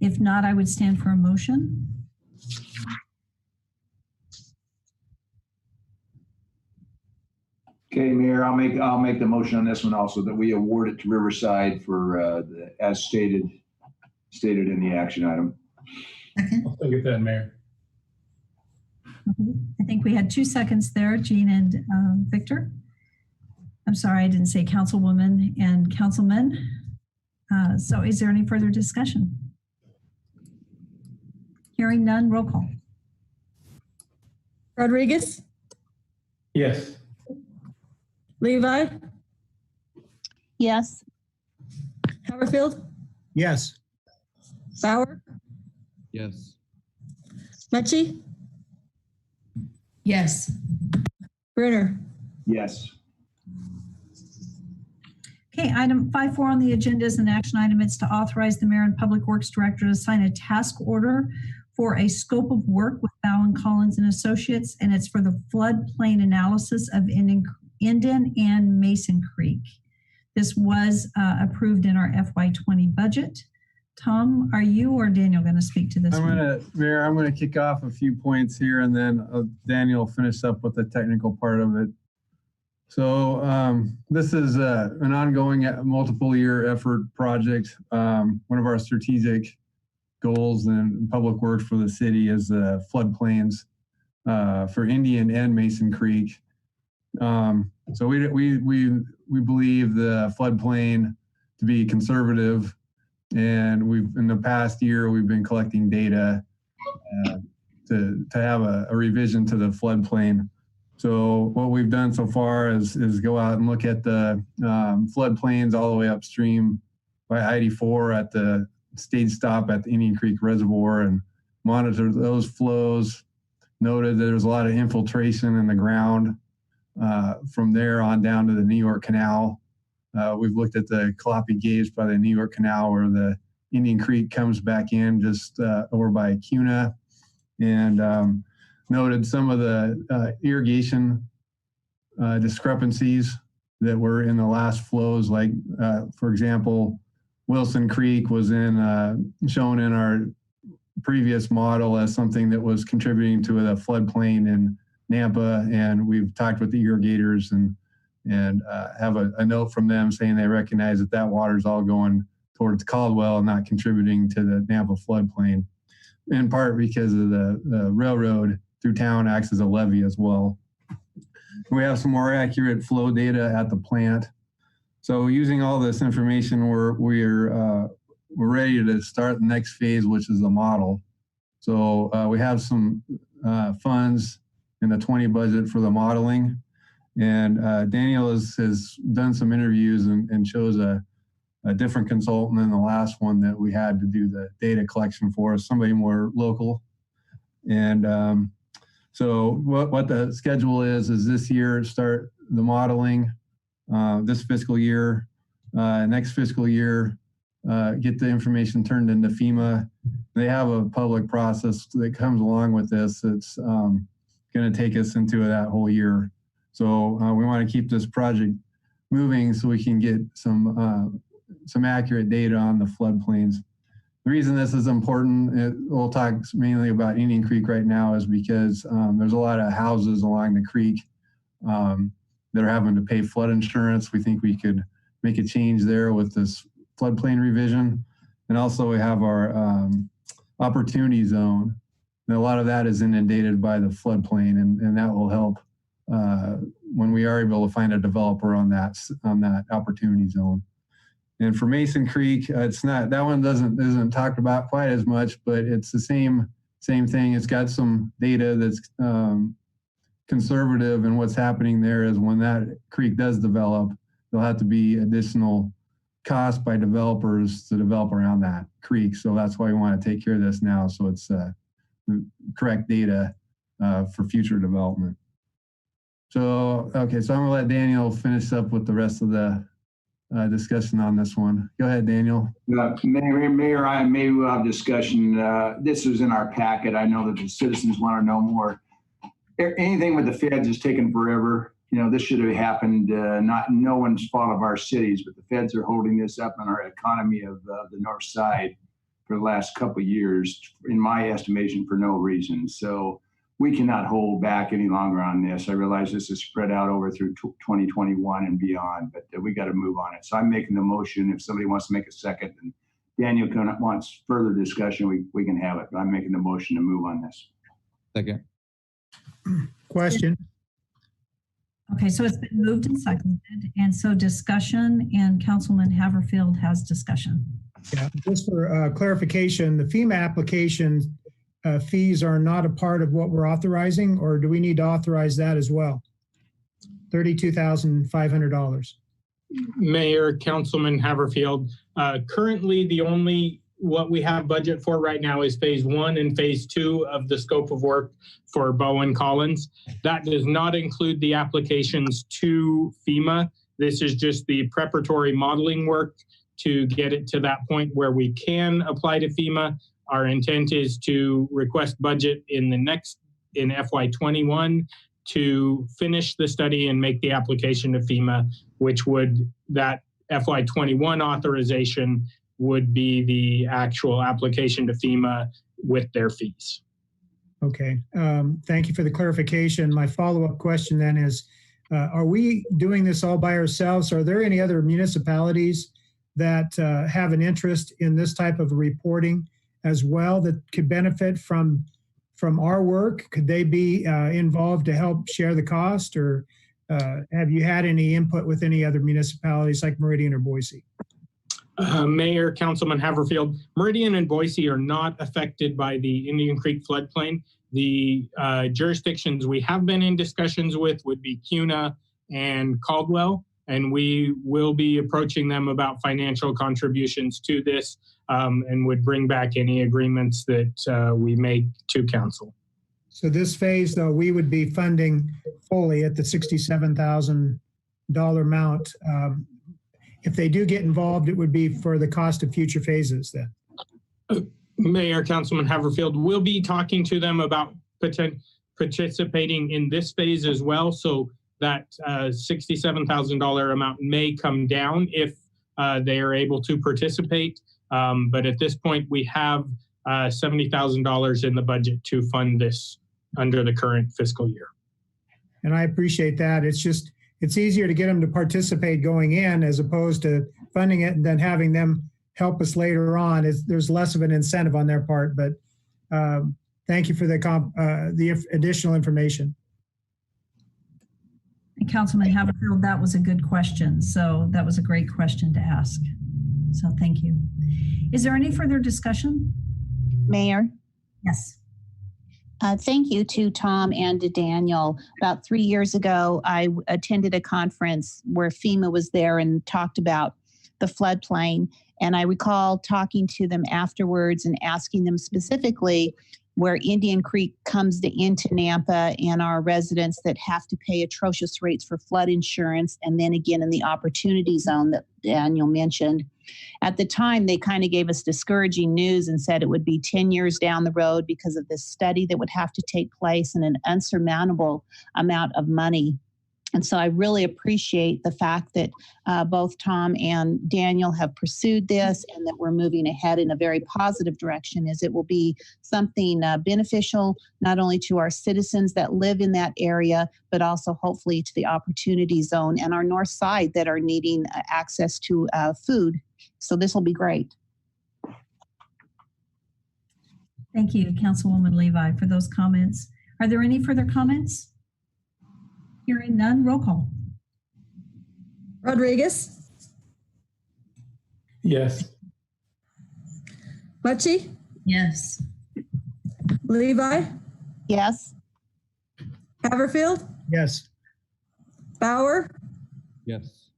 [SPEAKER 17] If not, I would stand for a motion.
[SPEAKER 10] Okay, Mayor, I'll make the motion on this one also, that we award it to Riverside for, as stated in the action item.
[SPEAKER 8] I'll second that, Mayor.
[SPEAKER 17] I think we had 2 seconds there, Jean and Victor. I'm sorry, I didn't say Councilwoman and Councilman. So is there any further discussion? Hearing none, roll call.
[SPEAKER 4] Rodriguez,
[SPEAKER 8] Yes.
[SPEAKER 4] Levi,
[SPEAKER 13] Yes.
[SPEAKER 4] Haverfield,
[SPEAKER 5] Yes.
[SPEAKER 4] Bauer,
[SPEAKER 7] Yes.
[SPEAKER 4] Mechie,
[SPEAKER 11] Yes.
[SPEAKER 4] Brunner.
[SPEAKER 10] Yes.
[SPEAKER 17] Okay, item 5.4 on the agenda is an action item. It's to authorize the Mayor and Public Works Director to sign a task order for a scope of work with Bowen Collins and Associates, and it's for the floodplain analysis of Indian and Mason Creek. This was approved in our FY20 budget. Tom, are you or Daniel going to speak to this?
[SPEAKER 16] Mayor, I'm gonna kick off a few points here, and then Daniel will finish up with the technical part of it. So this is an ongoing multiple year effort project. One of our strategic goals in public works for the city is floodplains for Indian and Mason Creek. So we believe the floodplain to be conservative, and in the past year we've been collecting data to have a revision to the floodplain. So what we've done so far is go out and look at the floodplains all the way upstream by I-84 at the stage stop at the Indian Creek Reservoir and monitor those flows. Noted that there's a lot of infiltration in the ground from there on down to the New York Canal. We've looked at the Calliope Gauge by the New York Canal where the Indian Creek comes back in just over by Cuna, and noted some of the irrigation discrepancies that were in the last flows. Like, for example, Wilson Creek was shown in our previous model as something that was contributing to the floodplain in Nampa, and we've talked with the irrigators and have a note from them saying they recognize that water is all going towards Caldwell and not contributing to the Nampa floodplain, in part because of the railroad through town acts as a levee as well. We have some more accurate flow data at the plant. So using all this information, we're ready to start the next phase, which is the model. So we have some funds in the 20 budget for the modeling. And Daniel has done some interviews and chose a different consultant than the last one that we had to do the data collection for us, somebody more local. And so what the schedule is this year, start the modeling, this fiscal year, next fiscal year, get the information turned into FEMA. They have a public process that comes along with this. It's going to take us into that whole year. So we want to keep this project moving so we can get some accurate data on the floodplains. The reason this is important, we'll talk mainly about Indian Creek right now, is because there's a lot of houses along the creek that are having to pay flood insurance. We think we could make a change there with this floodplain revision. And also we have our opportunity zone. And a lot of that is inundated by the floodplain, and that will help when we are able to find a developer on that opportunity zone. And for Mason Creek, it's not, that one isn't talked about quite as much, but it's the same thing. It's got some data that's conservative, and what's happening there is when that creek does develop, there'll have to be additional cost by developers to develop around that creek. So that's why we want to take care of this now, so it's the correct data for future development. So, okay, so I'm gonna let Daniel finish up with the rest of the discussion on this one. Go ahead, Daniel.
[SPEAKER 10] Mayor, maybe we'll have discussion. This was in our packet. I know that the citizens want to know more. anything with the feds is taking forever. You know, this should have happened, no one's fault of our cities, but the feds are holding this up on our economy of the north side for the last couple of years, in my estimation, for no reason. So we cannot hold back any longer on this. I realize this is spread out over through 2021 and beyond, but we got to move on it. So I'm making the motion. If somebody wants to make a second, and Daniel wants further discussion, we can have it, but I'm making the motion to move on this.
[SPEAKER 7] Second.
[SPEAKER 5] Question.
[SPEAKER 17] Okay, so it's been moved and seconded, and so discussion, and Councilman Haverfield has discussion.
[SPEAKER 5] Yeah, just for clarification, the FEMA application fees are not a part of what we're authorizing, or do we need to authorize that as well? $32,500.
[SPEAKER 18] Mayor, Councilman Haverfield, currently the only what we have budget for right now is phase 1 and phase 2 of the scope of work for Bowen Collins. That does not include the applications to FEMA. This is just the preparatory modeling work to get it to that point where we can apply to FEMA. Our intent is to request budget in FY21 to finish the study and make the application to FEMA, which would, that FY21 authorization would be the actual application to FEMA with their fees.
[SPEAKER 5] Okay, thank you for the clarification. My follow-up question then is, are we doing this all by ourselves? Are there any other municipalities that have an interest in this type of reporting as well that could benefit from our work? Could they be involved to help share the cost, or have you had any input with any other municipalities like Meridian or Boise?
[SPEAKER 18] Mayor, Councilman Haverfield, Meridian and Boise are not affected by the Indian Creek floodplain. The jurisdictions we have been in discussions with would be CUNA and Caldwell, and we will be approaching them about financial contributions to this and would bring back any agreements that we make to council.
[SPEAKER 5] So this phase, though, we would be funding fully at the $67,000 amount. If they do get involved, it would be for the cost of future phases then.
[SPEAKER 18] Mayor, Councilman Haverfield, we'll be talking to them about participating in this phase as well. So that $67,000 amount may come down if they are able to participate. But at this point, we have $70,000 in the budget to fund this under the current fiscal year.
[SPEAKER 5] And I appreciate that. It's just, it's easier to get them to participate going in as opposed to funding it and then having them help us later on. There's less of an incentive on their part, but thank you for the additional information.
[SPEAKER 17] And Councilman Haverfield, that was a good question. So that was a great question to ask. So thank you. Is there any further discussion?
[SPEAKER 13] Mayor?
[SPEAKER 17] Yes.
[SPEAKER 13] Thank you to Tom and to Daniel. About 3 years ago, I attended a conference where FEMA was there and talked about the floodplain. And I recall talking to them afterwards and asking them specifically where Indian Creek comes into Nampa and our residents that have to pay atrocious rates for flood insurance, and then again in the opportunity zone that Daniel mentioned. At the time, they kind of gave us discouraging news and said it would be 10 years down the road because of this study that would have to take place and an unsurmountable amount of money. And so I really appreciate the fact that both Tom and Daniel have pursued this and that we're moving ahead in a very positive direction, as it will be something beneficial not only to our citizens that live in that area, but also hopefully to the opportunity zone and our north side that are needing access to food. So this will be great.
[SPEAKER 17] Thank you, Councilwoman Levi, for those comments. Are there any further comments? Hearing none, roll call.
[SPEAKER 4] Rodriguez?
[SPEAKER 8] Yes.
[SPEAKER 4] Mucci?
[SPEAKER 11] Yes.
[SPEAKER 4] Levi?
[SPEAKER 13] Yes.
[SPEAKER 4] Haverfield?
[SPEAKER 5] Yes.
[SPEAKER 4] Bauer?
[SPEAKER 7] Yes.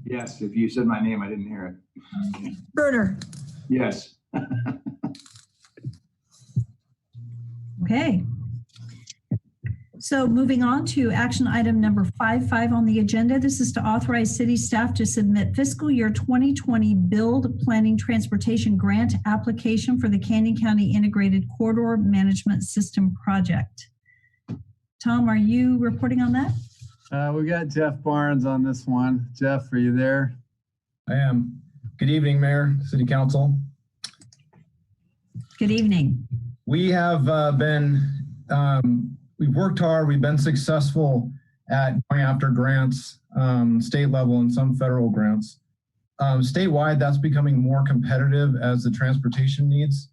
[SPEAKER 10] Yes, if you said my name, I didn't hear it.
[SPEAKER 4] Brunner?
[SPEAKER 10] Yes.
[SPEAKER 17] Okay. So moving on to action item number 5.5 on the agenda. This is to authorize city staff to submit fiscal year 2020 Build Planning Transportation Grant application for the Canyon County Integrated Corridor Management System Project. Tom, are you reporting on that?
[SPEAKER 16] We got Jeff Barnes on this one. Jeff, are you there?
[SPEAKER 19] I am. Good evening, Mayor, City Council.
[SPEAKER 17] Good evening.
[SPEAKER 19] We have we've worked hard. We've been successful at going after grants, state level and some federal grants. Statewide, that's becoming more competitive as the transportation needs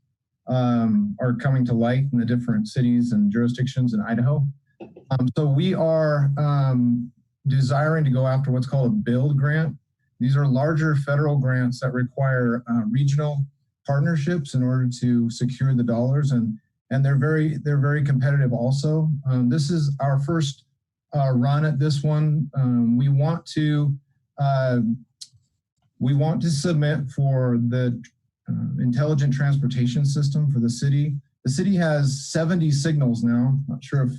[SPEAKER 19] are coming to light in the different cities and jurisdictions in Idaho. So we are desiring to go after what's called a BUILD grant. These are larger federal grants that require regional partnerships in order to secure the dollars, and they're very competitive also. This is our first run at this one. We want to submit for the intelligent transportation system for the city. The city has 70 signals now. Not sure if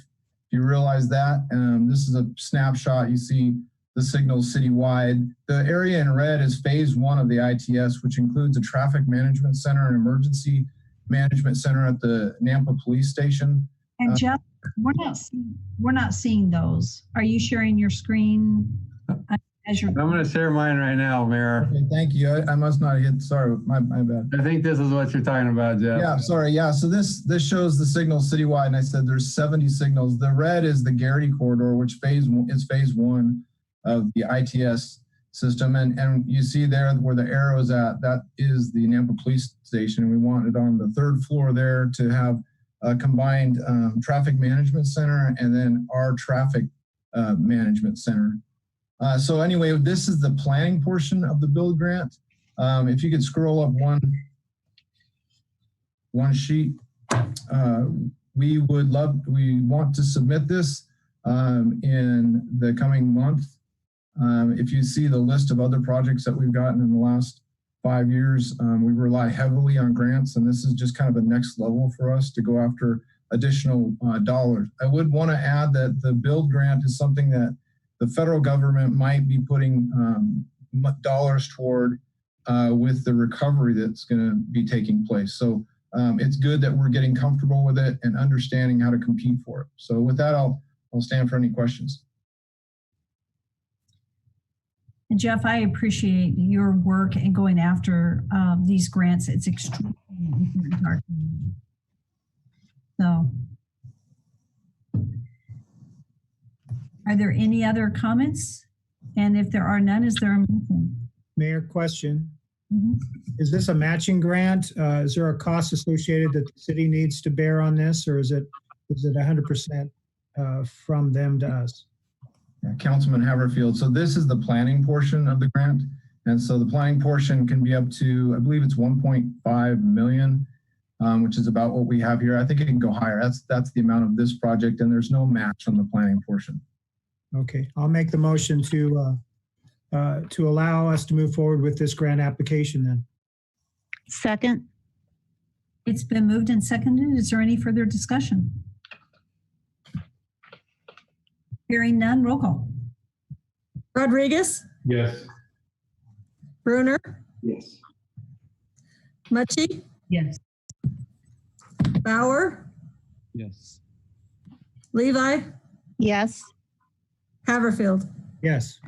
[SPEAKER 19] you realize that. This is a snapshot. You see the signals citywide. The area in red is phase 1 of the ITS, which includes a traffic management center and emergency management center at the Nampa Police Station.
[SPEAKER 17] And Jeff, we're not seeing those. Are you sharing your screen?
[SPEAKER 16] I'm going to share mine right now, Mayor.
[SPEAKER 19] Okay, thank you. I must not hit. Sorry, my bad.
[SPEAKER 16] I think this is what you're talking about, Jeff.
[SPEAKER 19] Yeah, sorry. Yeah, so this shows the signals citywide, and I said there's 70 signals. The red is the Garrity corridor, which is phase 1 of the ITS system, and you see there where the arrow is at. That is the Nampa Police Station. We want it on the 3rd floor there to have a combined traffic management center and then our traffic management center. So anyway, this is the planning portion of the BUILD grant. If you could scroll up one sheet, we want to submit this in the coming month. If you see the list of other projects that we've gotten in the last 5 years, we rely heavily on grants, and this is just kind of a next level for us to go after additional dollars. I would want to add that the BUILD grant is something that the federal government might be putting dollars toward with the recovery that's going to be taking place. So it's good that we're getting comfortable with it and understanding how to compete for it. So with that, I'll stand for any questions.
[SPEAKER 17] And Jeff, I appreciate your work in going after these grants. It's extremely important to our community. So, are there any other comments? And if there are none, is there a motion?
[SPEAKER 5] Mayor, question. Is this a matching grant? Is there a cost associated that the city needs to bear on this, or is it 100% from them to us?
[SPEAKER 19] Yeah, Councilman Haverfield. So this is the planning portion of the grant. And so the planning portion can be up to, I believe it's 1.5 million, which is about what we have here. I think it can go higher. That's the amount of this project, and there's no match on the planning portion.
[SPEAKER 5] Okay, I'll make the motion to allow us to move forward with this grant application then.
[SPEAKER 13] Second.
[SPEAKER 17] It's been moved and seconded. Is there any further discussion? Hearing none, roll call.
[SPEAKER 4] Rodriguez,
[SPEAKER 8] Yes.
[SPEAKER 4] Bruner,
[SPEAKER 10] Yes.
[SPEAKER 4] Mucci,
[SPEAKER 17] Yes.
[SPEAKER 4] Bauer,
[SPEAKER 7] Yes.
[SPEAKER 4] Levi,
[SPEAKER 13] Yes.
[SPEAKER 4] Haverfield.
[SPEAKER 5] Yes.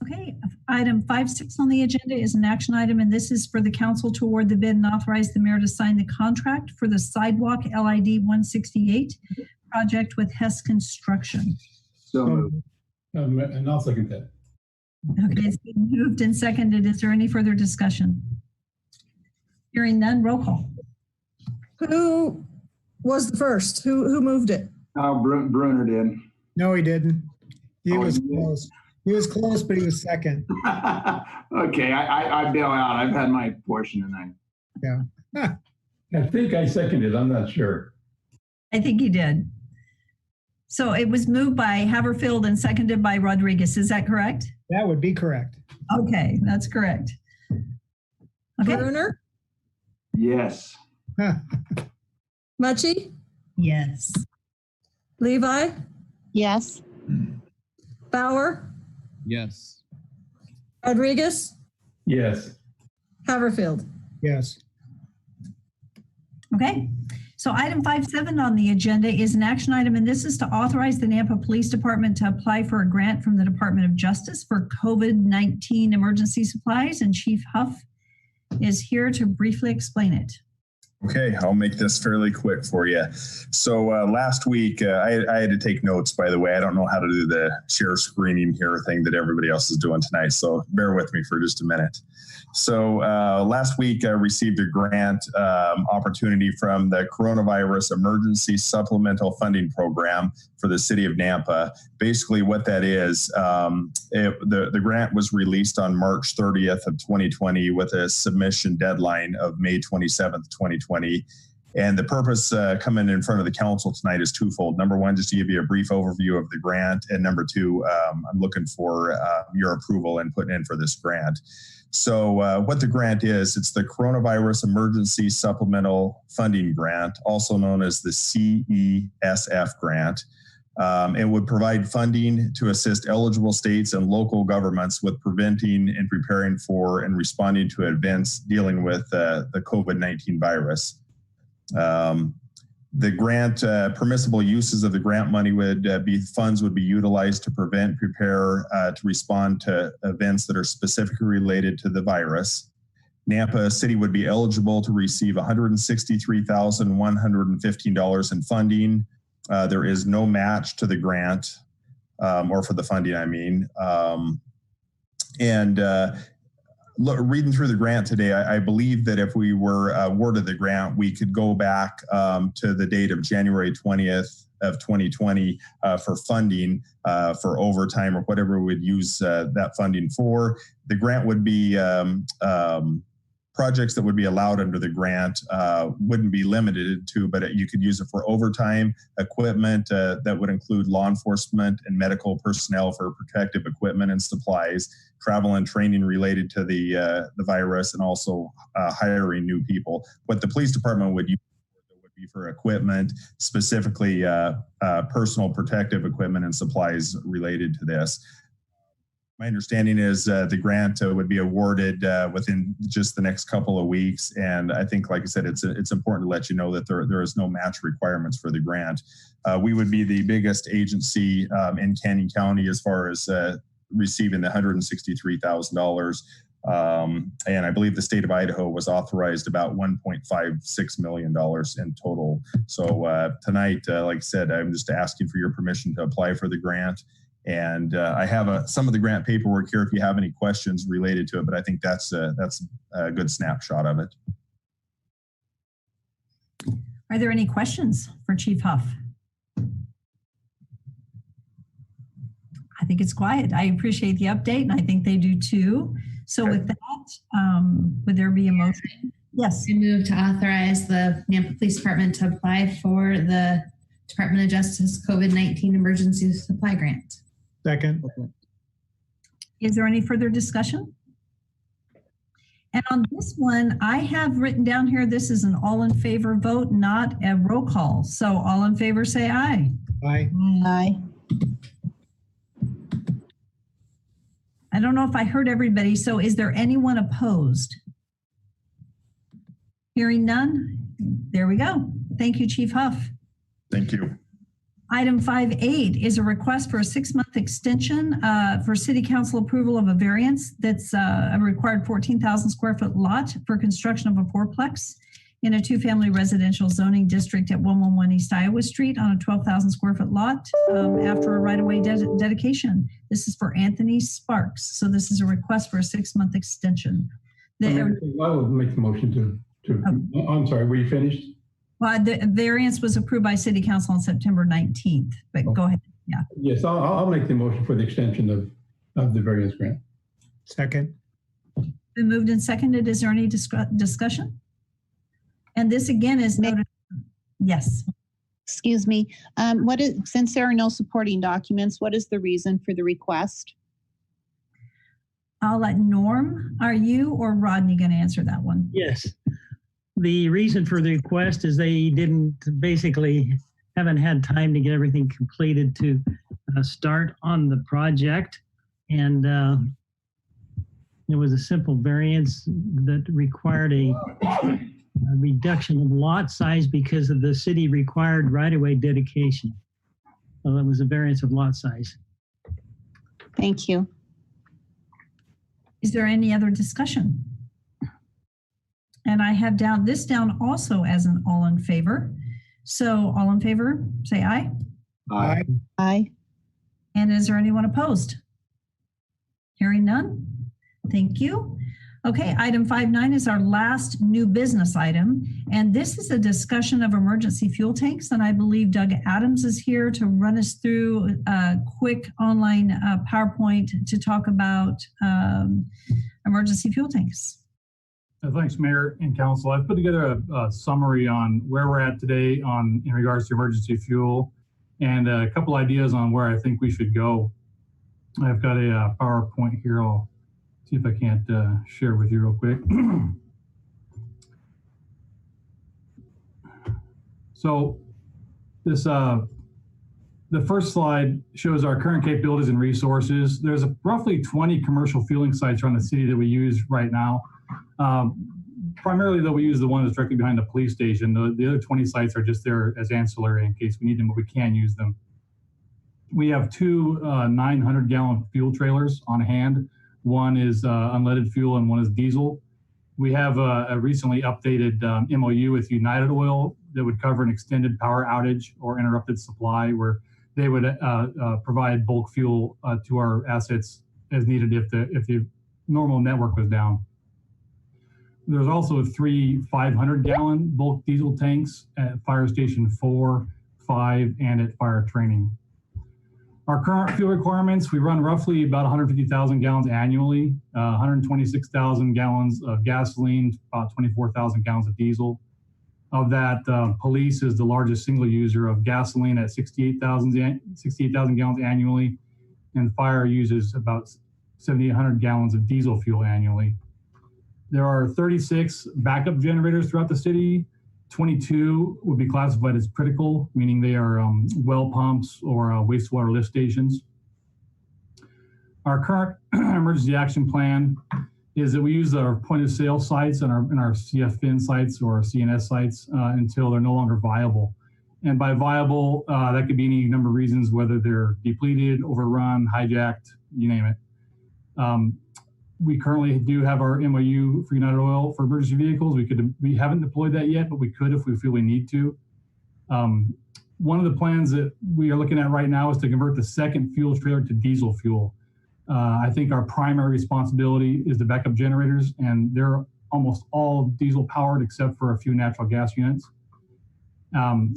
[SPEAKER 17] Okay, item 5.6 on the agenda is an action item, and this is for the council to award the bid and authorize the mayor to sign the contract for the sidewalk LID 168 project with Hess Construction.
[SPEAKER 10] So
[SPEAKER 8] And I'll second that.
[SPEAKER 17] Okay, it's been moved and seconded. Is there any further discussion? Hearing none, roll call.
[SPEAKER 4] Who was the first? Who moved it?
[SPEAKER 10] Bruner did.
[SPEAKER 5] No, he didn't. He
[SPEAKER 10] Oh,
[SPEAKER 5] was
[SPEAKER 10] he did?
[SPEAKER 5] close. He was close, but he was second.
[SPEAKER 10] Okay, I bail out. I've had my portion tonight.
[SPEAKER 5] Yeah.
[SPEAKER 8] I think I seconded. I'm not sure.
[SPEAKER 17] I think he did. So it was moved by Haverfield and seconded by Rodriguez. Is that correct?
[SPEAKER 5] That would be correct.
[SPEAKER 17] Okay, that's correct. Okay.
[SPEAKER 4] Bruner,
[SPEAKER 10] Yes.
[SPEAKER 4] Mucci,
[SPEAKER 17] Yes.
[SPEAKER 4] Levi,
[SPEAKER 13] Yes.
[SPEAKER 4] Bauer,
[SPEAKER 7] Yes.
[SPEAKER 4] Rodriguez,
[SPEAKER 8] Yes.
[SPEAKER 4] Haverfield.
[SPEAKER 5] Yes.
[SPEAKER 17] Okay. So item 5.7 on the agenda is an action item, and this is to authorize the Nampa Police Department to apply for a grant from the Department of Justice for COVID-19 emergency supplies, and Chief Huff is here to briefly explain it.
[SPEAKER 20] Okay, I'll make this fairly quick for you. So last week, I had to take notes, by the way. I don't know how to do the share screening here thing that everybody else is doing tonight, so bear with me for just a minute. So last week, I received a grant opportunity from the Coronavirus Emergency Supplemental Funding Program for the City of Nampa. Basically what that is, the grant was released on March 30th of 2020 with a submission deadline of May 27th, 2020. And the purpose coming in front of the council tonight is twofold. Number one, just to give you a brief overview of the grant. And number two, I'm looking for your approval and putting in for this grant. So what the grant is, it's the Coronavirus Emergency Supplemental Funding Grant, also known as the CESF grant. It would provide funding to assist eligible states and local governments with preventing and preparing for and responding to events dealing with the COVID-19 virus. The grant permissible uses of the grant money would be utilized to prevent, prepare, to respond to events that are specifically related to the virus. Nampa City would be eligible to receive $163,115 in funding. There is no match to the grant, or for the funding, I mean. Reading through the grant today, I believe that if we were awarded the grant, we could go back to the date of January 20th of 2020 for funding for overtime or whatever we would use that funding for. The grant would be projects that would be allowed under the grant wouldn't be limited to, but you could use it for overtime equipment that would include law enforcement and medical personnel for protective equipment and supplies, travel and training related to the virus, and also hiring new people. What the police department would use would be for equipment, specifically personal protective equipment and supplies related to this. My understanding is the grant would be awarded within just the next couple of weeks. And I think, like I said, it's important to let you know that there is no match requirements for the grant. We would be the biggest agency in Canyon County as far as receiving the $163,000. And I believe the state of Idaho was authorized about $1.56 million in total. So tonight, like I said, I'm just asking for your permission to apply for the grant. And I have some of the grant paperwork here if you have any questions related to it, but I think that's a good snapshot of it.
[SPEAKER 17] Are there any questions for Chief Huff? I think it's quiet. I appreciate the update, and I think they do too. So with that, would there be a motion? Yes.
[SPEAKER 11] I move to authorize the Nampa Police Department to apply for the Department of Justice COVID-19 Emergency Supply Grant.
[SPEAKER 5] Second.
[SPEAKER 17] Is there any further discussion? And on this one, I have written down here, this is an all in favor vote, not a roll call. So all in favor say aye.
[SPEAKER 5] Aye.
[SPEAKER 13] Aye.
[SPEAKER 17] I don't know if I heard everybody. So is there anyone opposed? Hearing none. There we go. Thank you, Chief Huff.
[SPEAKER 20] Thank you.
[SPEAKER 17] Item 5.8 is a request for a 6-month extension for City Council approval of a variance that's a required 14,000 square foot lot for construction of a fourplex in a 2-family residential zoning district at 111 East Iowa Street on a 12,000 square foot lot after a right-of-way dedication. This is for Anthony Sparks. So this is a request for a 6-month extension.
[SPEAKER 8] I will make the motion to I'm sorry, were you finished?
[SPEAKER 17] Well, the variance was approved by City Council on September 19th, but go ahead. Yeah.
[SPEAKER 8] Yes, I'll make the motion for the extension of the variance grant.
[SPEAKER 5] Second.
[SPEAKER 17] Been moved and seconded. Is there any discussion? And this again is noted. Yes.
[SPEAKER 13] Excuse me. Since there are no supporting documents, what is the reason for the request?
[SPEAKER 17] I'll let Norm. Are you or Rodney going to answer that one?
[SPEAKER 9] Yes. The reason for the request is they didn't basically haven't had time to get everything completed to start on the project. And there was a simple variance that required a reduction of lot size because of the city required right-of-way dedication. So that was a variance of lot size.
[SPEAKER 13] Thank you.
[SPEAKER 17] Is there any other discussion? And I have this down also as an all in favor. So all in favor, say aye.
[SPEAKER 3] Aye.
[SPEAKER 13] Aye.
[SPEAKER 17] And is there anyone opposed? Hearing none. Thank you. Okay, item 5.9 is our last new business item. And this is a discussion of emergency fuel tanks. And I believe Doug Adams is here to run us through a quick online PowerPoint to talk about emergency fuel tanks.
[SPEAKER 21] Thanks, Mayor and Council. I've put together a summary on where we're at today in regards to emergency fuel and a couple ideas on where I think we should go. I've got a PowerPoint here. I'll see if I can't share with you real quick. So this, the first slide shows our current capabilities and resources. There's roughly 20 commercial fueling sites around the city that we use right now. Primarily, though, we use the one that's directly behind the police station. The other 20 sites are just there as ancillary in case we need them, but we can use them. We have two 900-gallon fuel trailers on hand. One is unleaded fuel and one is diesel. We have a recently updated MOU with United Oil that would cover an extended power outage or interrupted supply where they would provide bulk fuel to our assets as needed if the normal network was down. There's also 3 500-gallon bulk diesel tanks at Fire Station 4, 5, and at fire training. Our current fuel requirements, we run roughly about 150,000 gallons annually, 126,000 gallons of gasoline, about 24,000 gallons of diesel. Of that, police is the largest single user of gasoline at 68,000 gallons annually, and fire uses about 7,800 gallons of diesel fuel annually. There are 36 backup generators throughout the city. 22 would be classified as critical, meaning they are well pumps or wastewater lift stations. Our current emergency action plan is that we use our point of sale sites and our CFN sites or CNS sites until they're no longer viable. And by viable, that could be any number of reasons, whether they're depleted, overrun, hijacked, you name it. We currently do have our MOU for United Oil for emergency vehicles. We haven't deployed that yet, but we could if we feel we need to. One of the plans that we are looking at right now is to convert the second fuel trailer to diesel fuel. I think our primary responsibility is the backup generators, and they're almost all diesel powered except for a few natural gas units.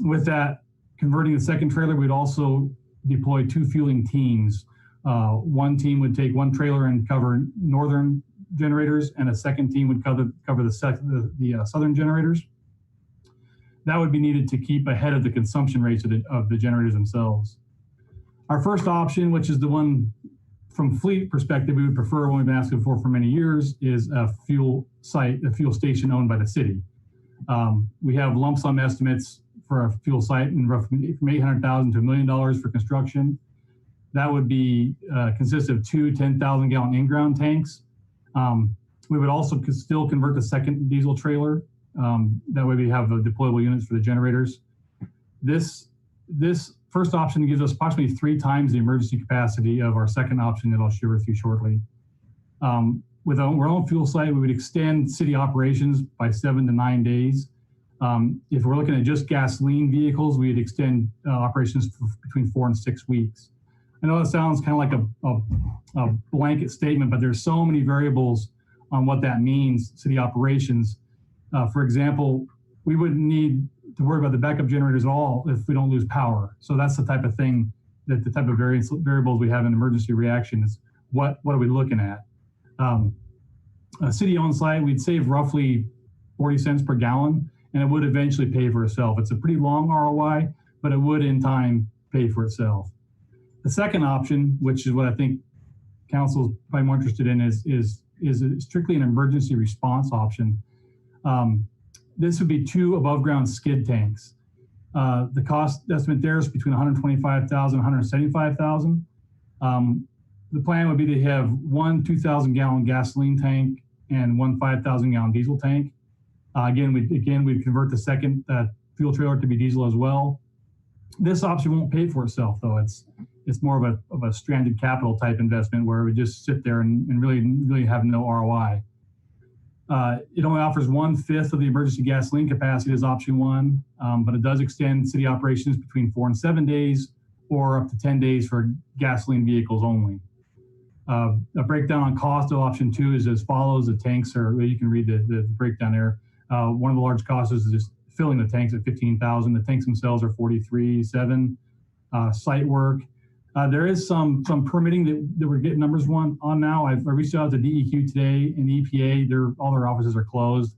[SPEAKER 21] With that, converting the second trailer, we'd also deploy 2 fueling teams. One team would take one trailer and cover northern generators, and a second team would cover the southern generators. That would be needed to keep ahead of the consumption rates of the generators themselves. Our first option, which is the one from fleet perspective we would prefer, one we've been asking for many years, is a fuel site, a fuel station owned by the city. We have lump sum estimates for a fuel site in roughly from $800,000 to $1 million for construction. That would be consist of 2 10,000-gallon in-ground tanks. We would also still convert the second diesel trailer. That way we have the deployable units for the generators. This first option gives us approximately 3 times the emergency capacity of our second option that I'll share with you shortly. With our own fuel site, we would extend city operations by 7 to 9 days. If we're looking at just gasoline vehicles, we'd extend operations for between 4 and 6 weeks. I know it sounds kind of like a blanket statement, but there's so many variables on what that means, city operations. For example, we wouldn't need to worry about the backup generators at all if we don't lose power. So that's the type of thing that the type of variables we have in emergency reaction is what are we looking at? A city-owned site, we'd save roughly 40 cents per gallon, and it would eventually pay for itself. It's a pretty long ROI, but it would in time pay for itself. The second option, which is what I think council is probably more interested in, is strictly an emergency response option. This would be 2 above ground skid tanks. The cost estimate there is between 125,000 and 175,000. The plan would be to have one 2,000 gallon gasoline tank and one 5,000 gallon diesel tank. Again, we'd convert the second fuel trailer to be diesel as well. This option won't pay for itself, though. It's more of a stranded capital type investment where we just sit there and really have no ROI. It only offers 1/5 of the emergency gasoline capacity as option one, but it does extend city operations between 4 and 7 days, or up to 10 days for gasoline vehicles only. A breakdown on cost of option two is as follows. The tanks are, you can read the breakdown there. One of the large costs is just filling the tanks at $15,000. The tanks themselves are $43,700. Site work. There is some permitting that we're getting numbers on now. I reached out to DEQ today and EPA. All their offices are closed.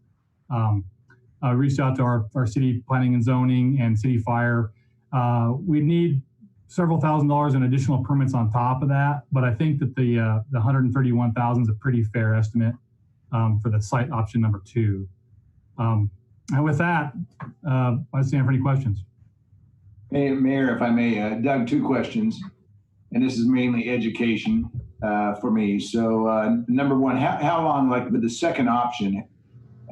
[SPEAKER 21] I reached out to our city planning and zoning and city fire. We need several $1,000s in additional permits on top of that, but I think that the 131,000 is a pretty fair estimate for the site option number two. And with that, I stand for any questions.
[SPEAKER 10] Hey, Mayor, if I may, Doug, 2 questions, and this is mainly education for me. So number one, how long, like with the second option,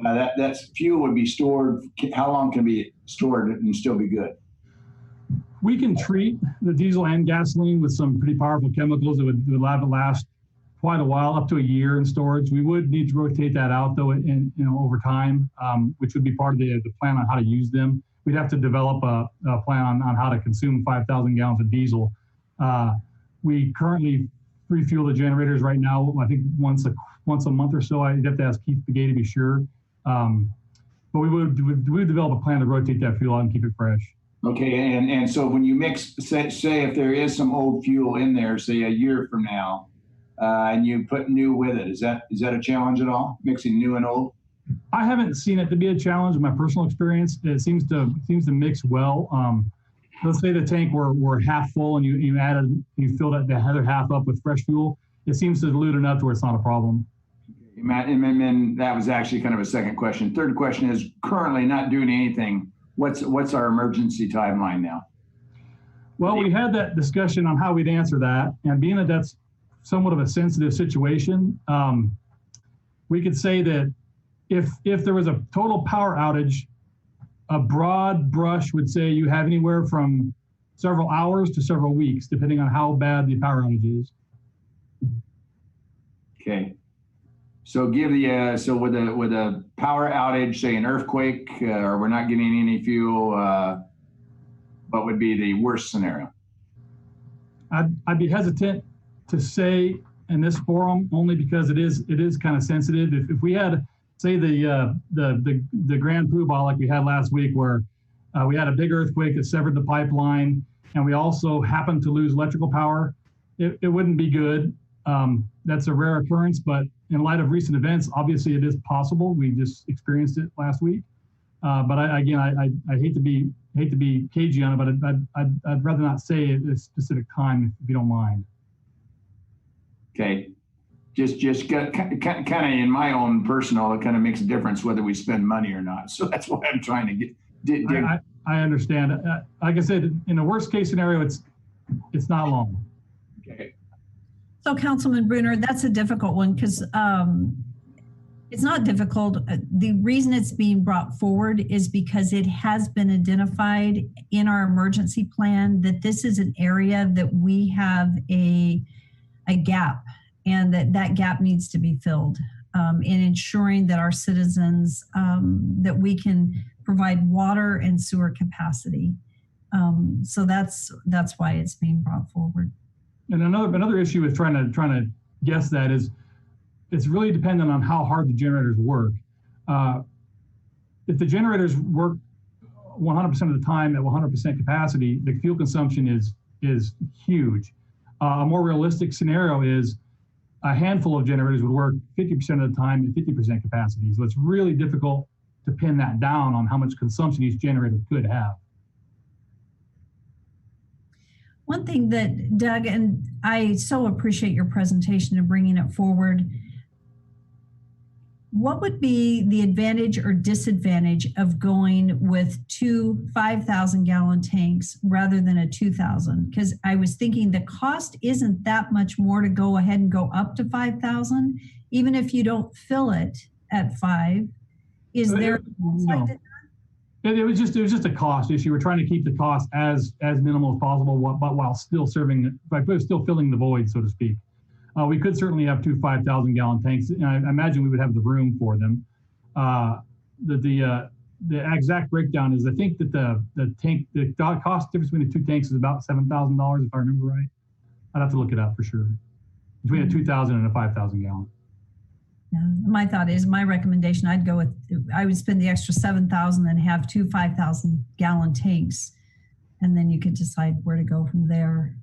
[SPEAKER 10] that fuel would be stored, how long can it be stored and still be good?
[SPEAKER 21] We can treat the diesel and gasoline with some pretty powerful chemicals that would allow it to last quite a while, up to a year in storage. We would need to rotate that out though, over time, which would be part of the plan on how to use them. We'd have to develop a plan on how to consume 5,000 gallons of diesel. We currently refuel the generators right now, I think once a month or so. I'd have to ask Keith Begay to be sure. But we would develop a plan to rotate that fuel out and keep it fresh.
[SPEAKER 10] Okay, and so when you mix, say if there is some old fuel in there, say a year from now, and you put new with it, is that a challenge at all, mixing new and old?
[SPEAKER 21] I haven't seen it to be a challenge in my personal experience. It seems to mix well. Let's say the tank were half full and you filled the other half up with fresh fuel. It seems to dilute enough to where it's not a problem.
[SPEAKER 10] Matt, and that was actually kind of a second question. Third question is currently not doing anything. What's our emergency timeline now?
[SPEAKER 21] Well, we had that discussion on how we'd answer that, and being that that's somewhat of a sensitive situation, we could say that if there was a total power outage, a broad brush would say you have anywhere from several hours to several weeks, depending on how bad the power outage is.
[SPEAKER 10] Okay. So give the so with a power outage, say an earthquake, or we're not getting any fuel, what would be the worst scenario?
[SPEAKER 21] I'd be hesitant to say in this forum only because it is kind of sensitive. If we had, say, the Grand Poobah like we had last week, where we had a big earthquake that severed the pipeline, and we also happened to lose electrical power, it wouldn't be good. That's a rare occurrence, but in light of recent events, obviously it is possible. We just experienced it last week. But I hate to be cagey on it, but I'd rather not say at a specific time if you don't mind.
[SPEAKER 10] Okay, just kind of in my own personal, it kind of makes a difference whether we spend money or not. So that's why I'm trying to get.
[SPEAKER 21] I understand. Like I said, in a worst case scenario, it's not long.
[SPEAKER 10] Okay.
[SPEAKER 17] So Councilman Brunner, that's a difficult one because it's not difficult. The reason it's being brought forward is because it has been identified in our emergency plan that this is an area that we have a gap, and that gap needs to be filled in ensuring that our citizens, that we can provide water and sewer capacity. So that's why it's being brought forward.
[SPEAKER 21] And another issue with trying to guess that is it's really dependent on how hard the generators work. If the generators work 100% of the time at 100% capacity, the fuel consumption is huge. A more realistic scenario is a handful of generators would work 50% of the time at 50% capacity. So it's really difficult to pin that down on how much consumption each generator could have.
[SPEAKER 17] One thing that, Doug, and I so appreciate your presentation and bringing it forward. what would be the advantage or disadvantage of going with two 5,000 gallon tanks rather than a 2,000? Because I was thinking the cost isn't that much more to go ahead and go up to 5,000, even if you don't fill it at 5. Is there?
[SPEAKER 21] No. It was just a cost issue. We're trying to keep the cost as minimal as possible, but while still filling the void, so to speak. We could certainly have two 5,000 gallon tanks, and I imagine we would have the room for them. The exact breakdown is, I think that the cost difference between the two tanks is about $7,000, if I remember right. I'd have to look it up for sure. Between a 2,000 and a 5,000 gallon.
[SPEAKER 17] Yeah, my thought is, my recommendation, I would spend the extra 7,000 and have two 5,000 gallon tanks, and then you could decide where to go from there.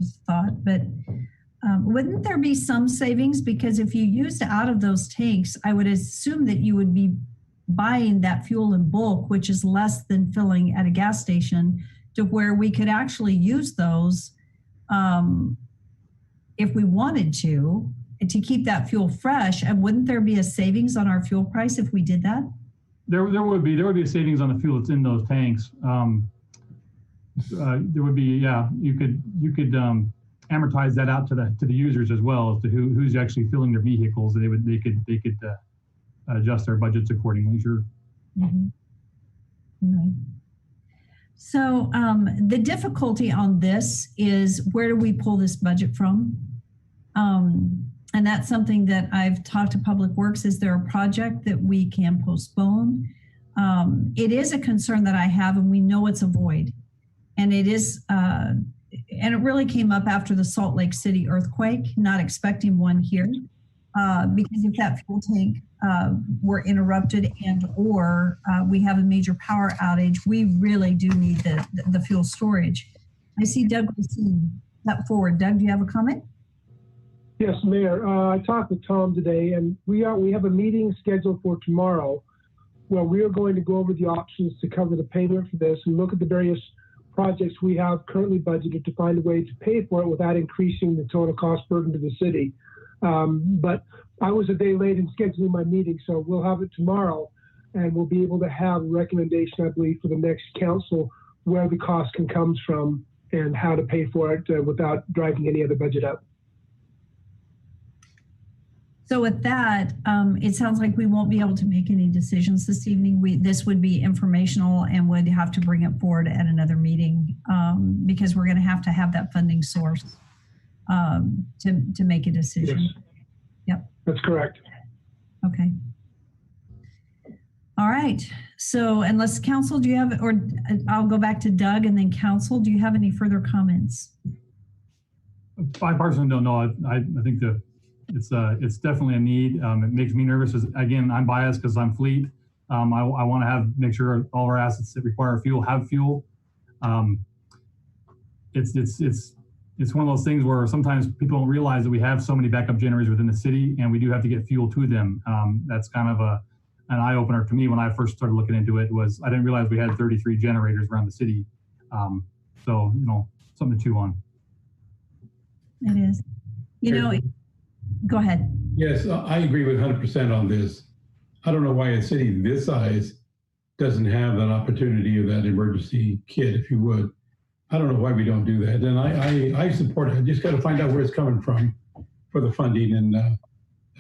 [SPEAKER 17] Just thought, but wouldn't there be some savings? Because if you used out of those tanks, I would assume that you would be buying that fuel in bulk, which is less than filling at a gas station, to where we could actually use those if we wanted to keep that fuel fresh. And wouldn't there be a savings on our fuel price if we did that?
[SPEAKER 21] There would be a savings on the fuel that's in those tanks. There would be, yeah, you could amortize that out to the users as well, as to who's actually filling their vehicles. They could adjust their budgets accordingly. Sure.
[SPEAKER 17] Mm-hmm. Right. So the difficulty on this is, where do we pull this budget from? And that's something that I've talked to Public Works. Is there a project that we can postpone? It is a concern that I have, and we know it's a void. And it is, and it really came up after the Salt Lake City earthquake, not expecting one here. Because if that fuel tank were interrupted or we have a major power outage, we really do need the fuel storage. I see Doug that forward. Doug, do you have a comment?
[SPEAKER 6] Yes, Mayor. I talked with Tom today, and we have a meeting scheduled for tomorrow where we are going to go over the options to cover the payment for this and look at the various projects we have currently budgeted to find a way to pay for it without increasing the total cost burden to the city. But I was a day late in scheduling my meeting, so we'll have it tomorrow, and we'll be able to have a recommendation, I believe, for the next council where the cost can come from and how to pay for it without driving any other budget up.
[SPEAKER 17] So with that, it sounds like we won't be able to make any decisions this evening. This would be informational and would have to bring it forward at another meeting because we're going to have that funding source to make a decision.
[SPEAKER 6] Yes.
[SPEAKER 17] Yep.
[SPEAKER 6] That's correct.
[SPEAKER 17] Okay. All right. So unless council, do you have, or I'll go back to Doug and then council, do you have any further comments?
[SPEAKER 21] I personally don't know. I think it's definitely a need. It makes me nervous. Again, I'm biased because I'm fleet. I want to make sure all our assets that require fuel have fuel. It's one of those things where sometimes people don't realize that we have so many backup generators within the city, and we do have to get fuel to them. That's kind of an eye opener to me when I first started looking into it. Was I didn't realize we had 33 generators around the city. So something to chew on.
[SPEAKER 17] It is. Go ahead.
[SPEAKER 8] Yes, I agree with 100% on this. I don't know why a city this size doesn't have that opportunity of that emergency kit, if you would. I don't know why we don't do that. And I support it. I just got to find out where it's coming from for the funding. And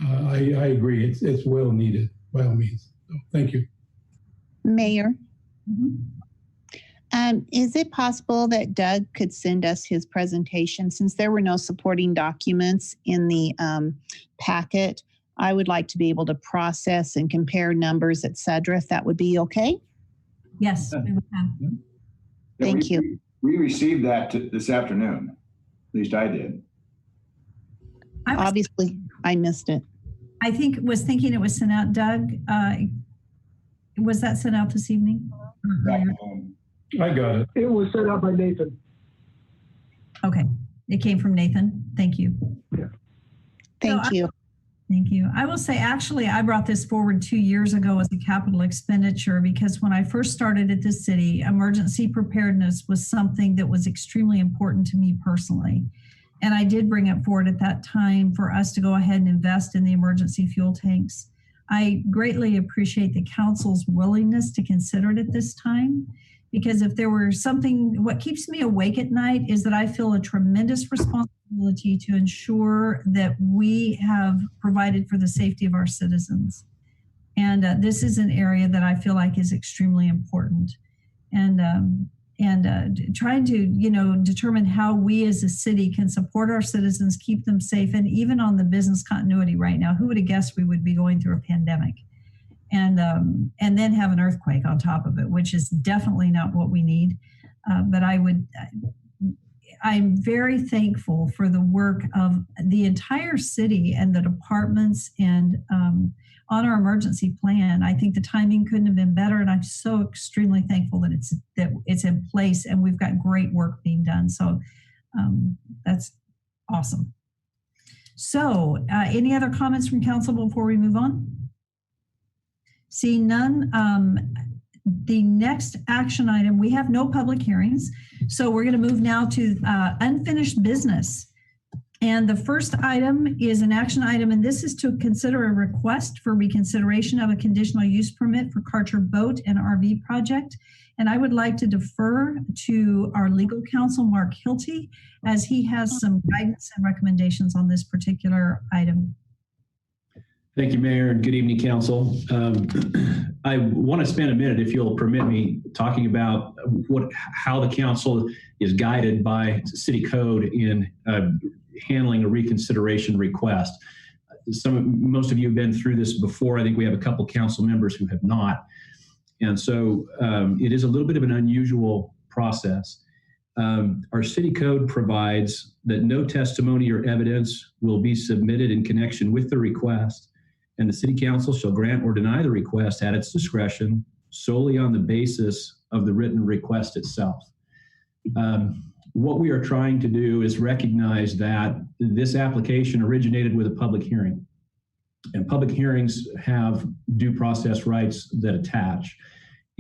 [SPEAKER 8] I agree. It's well needed by all means. So thank you.
[SPEAKER 13] Mayor. Is it possible that Doug could send us his presentation? Since there were no supporting documents in the packet, I would like to be able to process and compare numbers, et cetera, if that would be okay.
[SPEAKER 17] Yes, we would have.
[SPEAKER 13] Thank you.
[SPEAKER 10] We received that this afternoon. At least I did.
[SPEAKER 13] Obviously, I missed it.
[SPEAKER 17] I was thinking it was sent out, Doug. Was that sent out this evening?
[SPEAKER 8] I got it.
[SPEAKER 6] It was sent out by Nathan.
[SPEAKER 17] Okay. It came from Nathan. Thank you.
[SPEAKER 6] Yeah.
[SPEAKER 13] Thank you.
[SPEAKER 17] Thank you. I will say, actually, I brought this forward 2 years ago as a capital expenditure because when I first started at this city, emergency preparedness was something that was extremely important to me personally. And I did bring it forward at that time for us to go ahead and invest in the emergency fuel tanks. I greatly appreciate the council's willingness to consider it at this time, because if there were something, what keeps me awake at night is that I feel a tremendous responsibility to ensure that we have provided for the safety of our citizens. And this is an area that I feel like is extremely important. And trying to, determine how we as a city can support our citizens, keep them safe, and even on the business continuity right now, who would have guessed we would be going through a pandemic? And then have an earthquake on top of it, which is definitely not what we need. But I'm very thankful for the work of the entire city and the departments and on our emergency plan. I think the timing couldn't have been better, and I'm so extremely thankful that it's in place and we've got great work being done. So that's awesome. So any other comments from council before we move on? Seeing none, the next action item, we have no public hearings. So we're going to move now to unfinished business. And the first item is an action item, and this is to consider a request for reconsideration of a conditional use permit for Karcher Boat and RV project. And I would like to defer to our legal counsel, Mark Hilty, as he has some guidance and recommendations on this particular item.
[SPEAKER 2] Thank you, Mayor, and good evening, Council. I want to spend a minute, if you'll permit me, talking about how the Council is guided by City Code in handling a reconsideration request. Most of you have been through this before. I think we have a couple Council members who have not. And so it is a little bit of an unusual process. Our City Code provides that no testimony or evidence will be submitted in connection with the request, and the City Council shall grant or deny the request at its discretion solely on the basis of the written request itself. What we are trying to do is recognize that this application originated with a public hearing, and public hearings have due process rights that attach.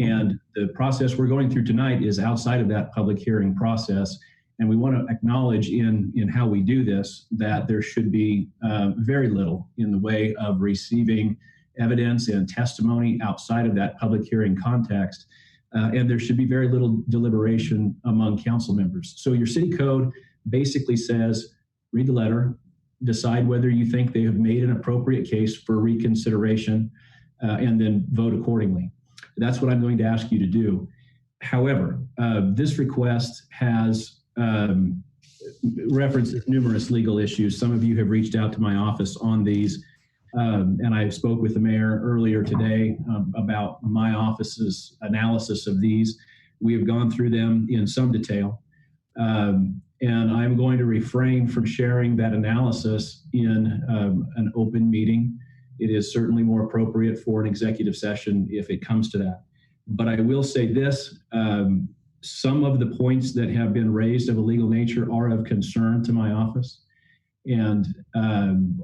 [SPEAKER 2] And the process we're going through tonight is outside of that public hearing process. And we want to acknowledge in how we do this that there should be very little in the way of receiving evidence and testimony outside of that public hearing context. And there should be very little deliberation among council members. So your City Code basically says, read the letter, decide whether you think they have made an appropriate case for reconsideration, and then vote accordingly. That's what I'm going to ask you to do. However, this request has references numerous legal issues. Some of you have reached out to my office on these, and I spoke with the mayor earlier today about my office's analysis of these. We have gone through them in some detail, and I'm going to refrain from sharing that analysis in an open meeting. It is certainly more appropriate for an executive session if it comes to that. But I will say this, some of the points that have been raised of a legal nature are of concern to my office. And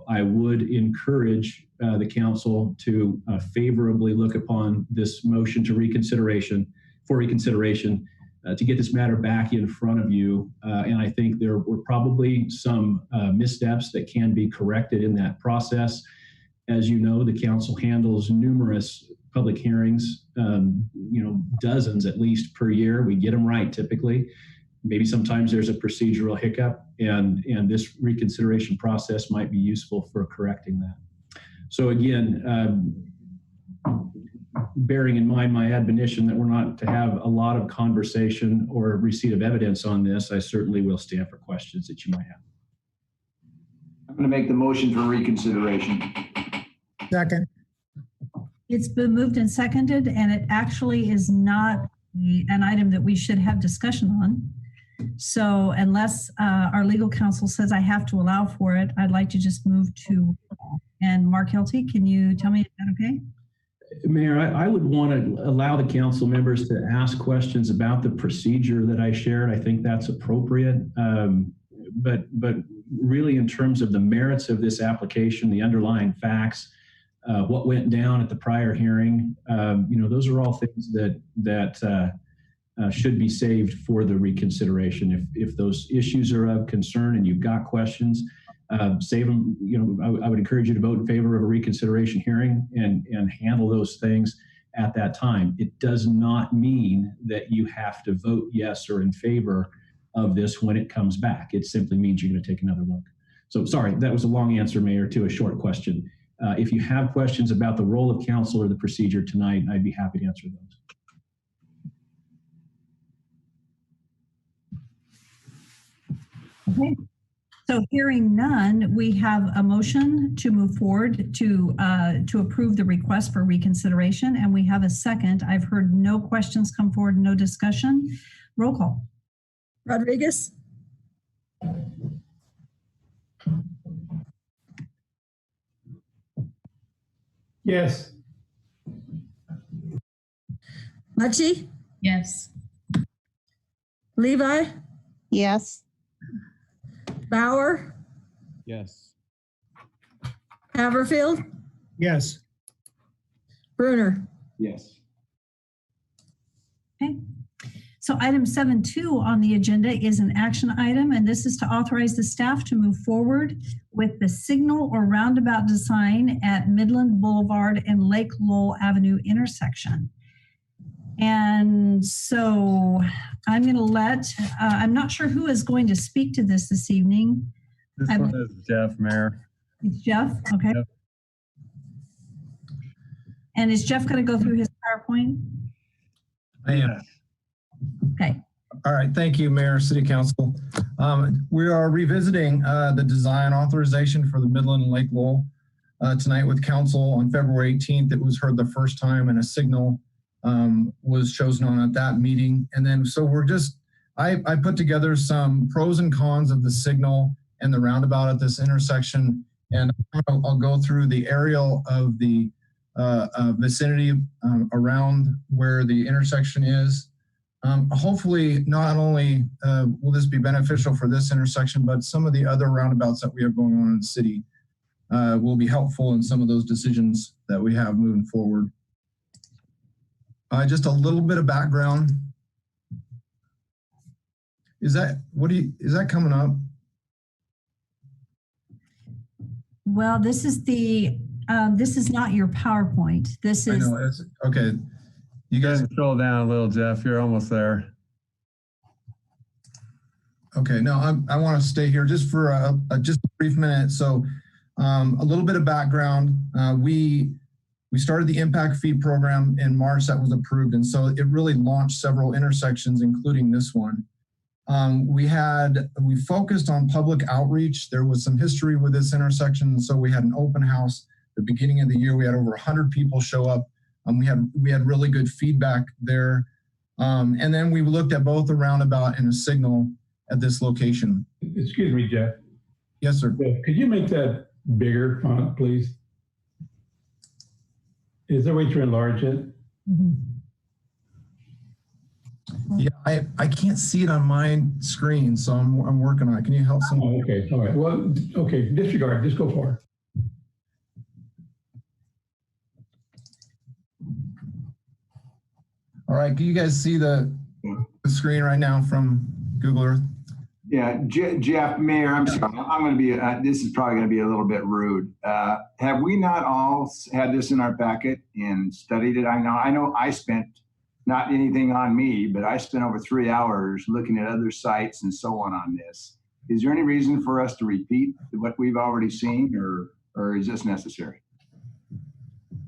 [SPEAKER 2] I would encourage the council to favorably look upon this motion to reconsideration, to get this matter back in front of you. And I think there were probably some missteps that can be corrected in that process. As you know, the council handles numerous public hearings, dozens at least per year. We get them right typically. Maybe sometimes there's a procedural hiccup, and this reconsideration process might be useful for correcting that. So again, bearing in mind my admonition that we're not to have a lot of conversation or receipt of evidence on this, I certainly will stand for questions that you might have.
[SPEAKER 10] I'm going to make the motion for reconsideration.
[SPEAKER 5] Second.
[SPEAKER 17] It's been moved and seconded, and it actually is not an item that we should have discussion on. So unless our legal counsel says I have to allow for it, I'd like to just move to, and Mark Hilty, can you tell me, is that okay?
[SPEAKER 2] Mayor, I would want to allow the council members to ask questions about the procedure that I shared. I think that's appropriate. But really in terms of the merits of this application, the underlying facts, what went down at the prior hearing, those are all things that should be saved for the reconsideration. If those issues are of concern and you've got questions, save them. I would encourage you to vote in favor of a reconsideration hearing and handle those things at that time. It does not mean that you have to vote yes or in favor of this when it comes back. It simply means you're going to take another look. So sorry, that was a long answer, Mayor, to a short question. If you have questions about the role of council or the procedure tonight, I'd be happy to answer those.
[SPEAKER 17] Okay. So hearing none, we have a motion to move forward to approve the request for reconsideration, and we have a second. I've heard no questions come forward, no discussion. Roll call.
[SPEAKER 4] Rodriguez?
[SPEAKER 8] Yes.
[SPEAKER 4] Mucci?
[SPEAKER 11] Yes.
[SPEAKER 4] Levi?
[SPEAKER 13] Yes.
[SPEAKER 4] Bauer?
[SPEAKER 7] Yes.
[SPEAKER 4] Haverfield?
[SPEAKER 5] Yes.
[SPEAKER 4] Bruner?
[SPEAKER 10] Yes.
[SPEAKER 17] Okay. So item 7.2 on the agenda is an action item, and this is to authorize the staff to move forward with the signal or roundabout design at Midland Boulevard and Lake Lowell Avenue intersection. And so I'm going to let, I'm not sure who is going to speak to this evening.
[SPEAKER 16] This one is Jeff, Mayor.
[SPEAKER 17] It's Jeff, okay.
[SPEAKER 16] Yep.
[SPEAKER 17] And is Jeff going to go through his PowerPoint?
[SPEAKER 19] I am.
[SPEAKER 17] Okay.
[SPEAKER 19] All right. Thank you, Mayor, City Council. We are revisiting the design authorization for the Midland and Lake Lowell tonight with council on February 18th. It was heard the first time and a signal was chosen on at that meeting. And then, so we're just, I put together some pros and cons of the signal and the roundabout at this intersection. And I'll go through the aerial of the vicinity around where the intersection is. Hopefully, not only will this be beneficial for this intersection, but some of the other roundabouts that we have going on in the city will be helpful in some of those decisions that we have moving forward. Just a little bit of background. Is that coming up?
[SPEAKER 17] Well, this is not your PowerPoint. This is.
[SPEAKER 19] I know, okay.
[SPEAKER 16] You guys scroll down a little, Jeff. You're almost there.
[SPEAKER 19] Okay, no, I want to stay here just for just a brief minute. So a little bit of background. We started the impact fee program in March. That was approved. And so it really launched several intersections, including this one. We focused on public outreach. There was some history with this intersection. And so we had an open house at the beginning of the year. We had over 100 people show up. We had really good feedback there. And then we looked at both a roundabout and a signal at this location.
[SPEAKER 8] Excuse me, Jeff.
[SPEAKER 19] Yes, sir.
[SPEAKER 8] Could you make that bigger font, please? Is there a way to enlarge it?
[SPEAKER 19] Yeah, I can't see it on my screen, so I'm working on it. Can you help someone?
[SPEAKER 8] Oh, okay, all right. Well, okay, disregard, just go for it.
[SPEAKER 19] All right, can you guys see the screen right now from Google Earth?
[SPEAKER 10] Yeah, Jeff, Mayor, I'm sorry. I'm going to be, this is probably going to be a little bit rude. Have we not all had this in our packet and studied it? I know I spent, not anything on me, but I spent over 3 hours looking at other sites and so on this. Is there any reason for us to repeat what we've already seen, or is this necessary?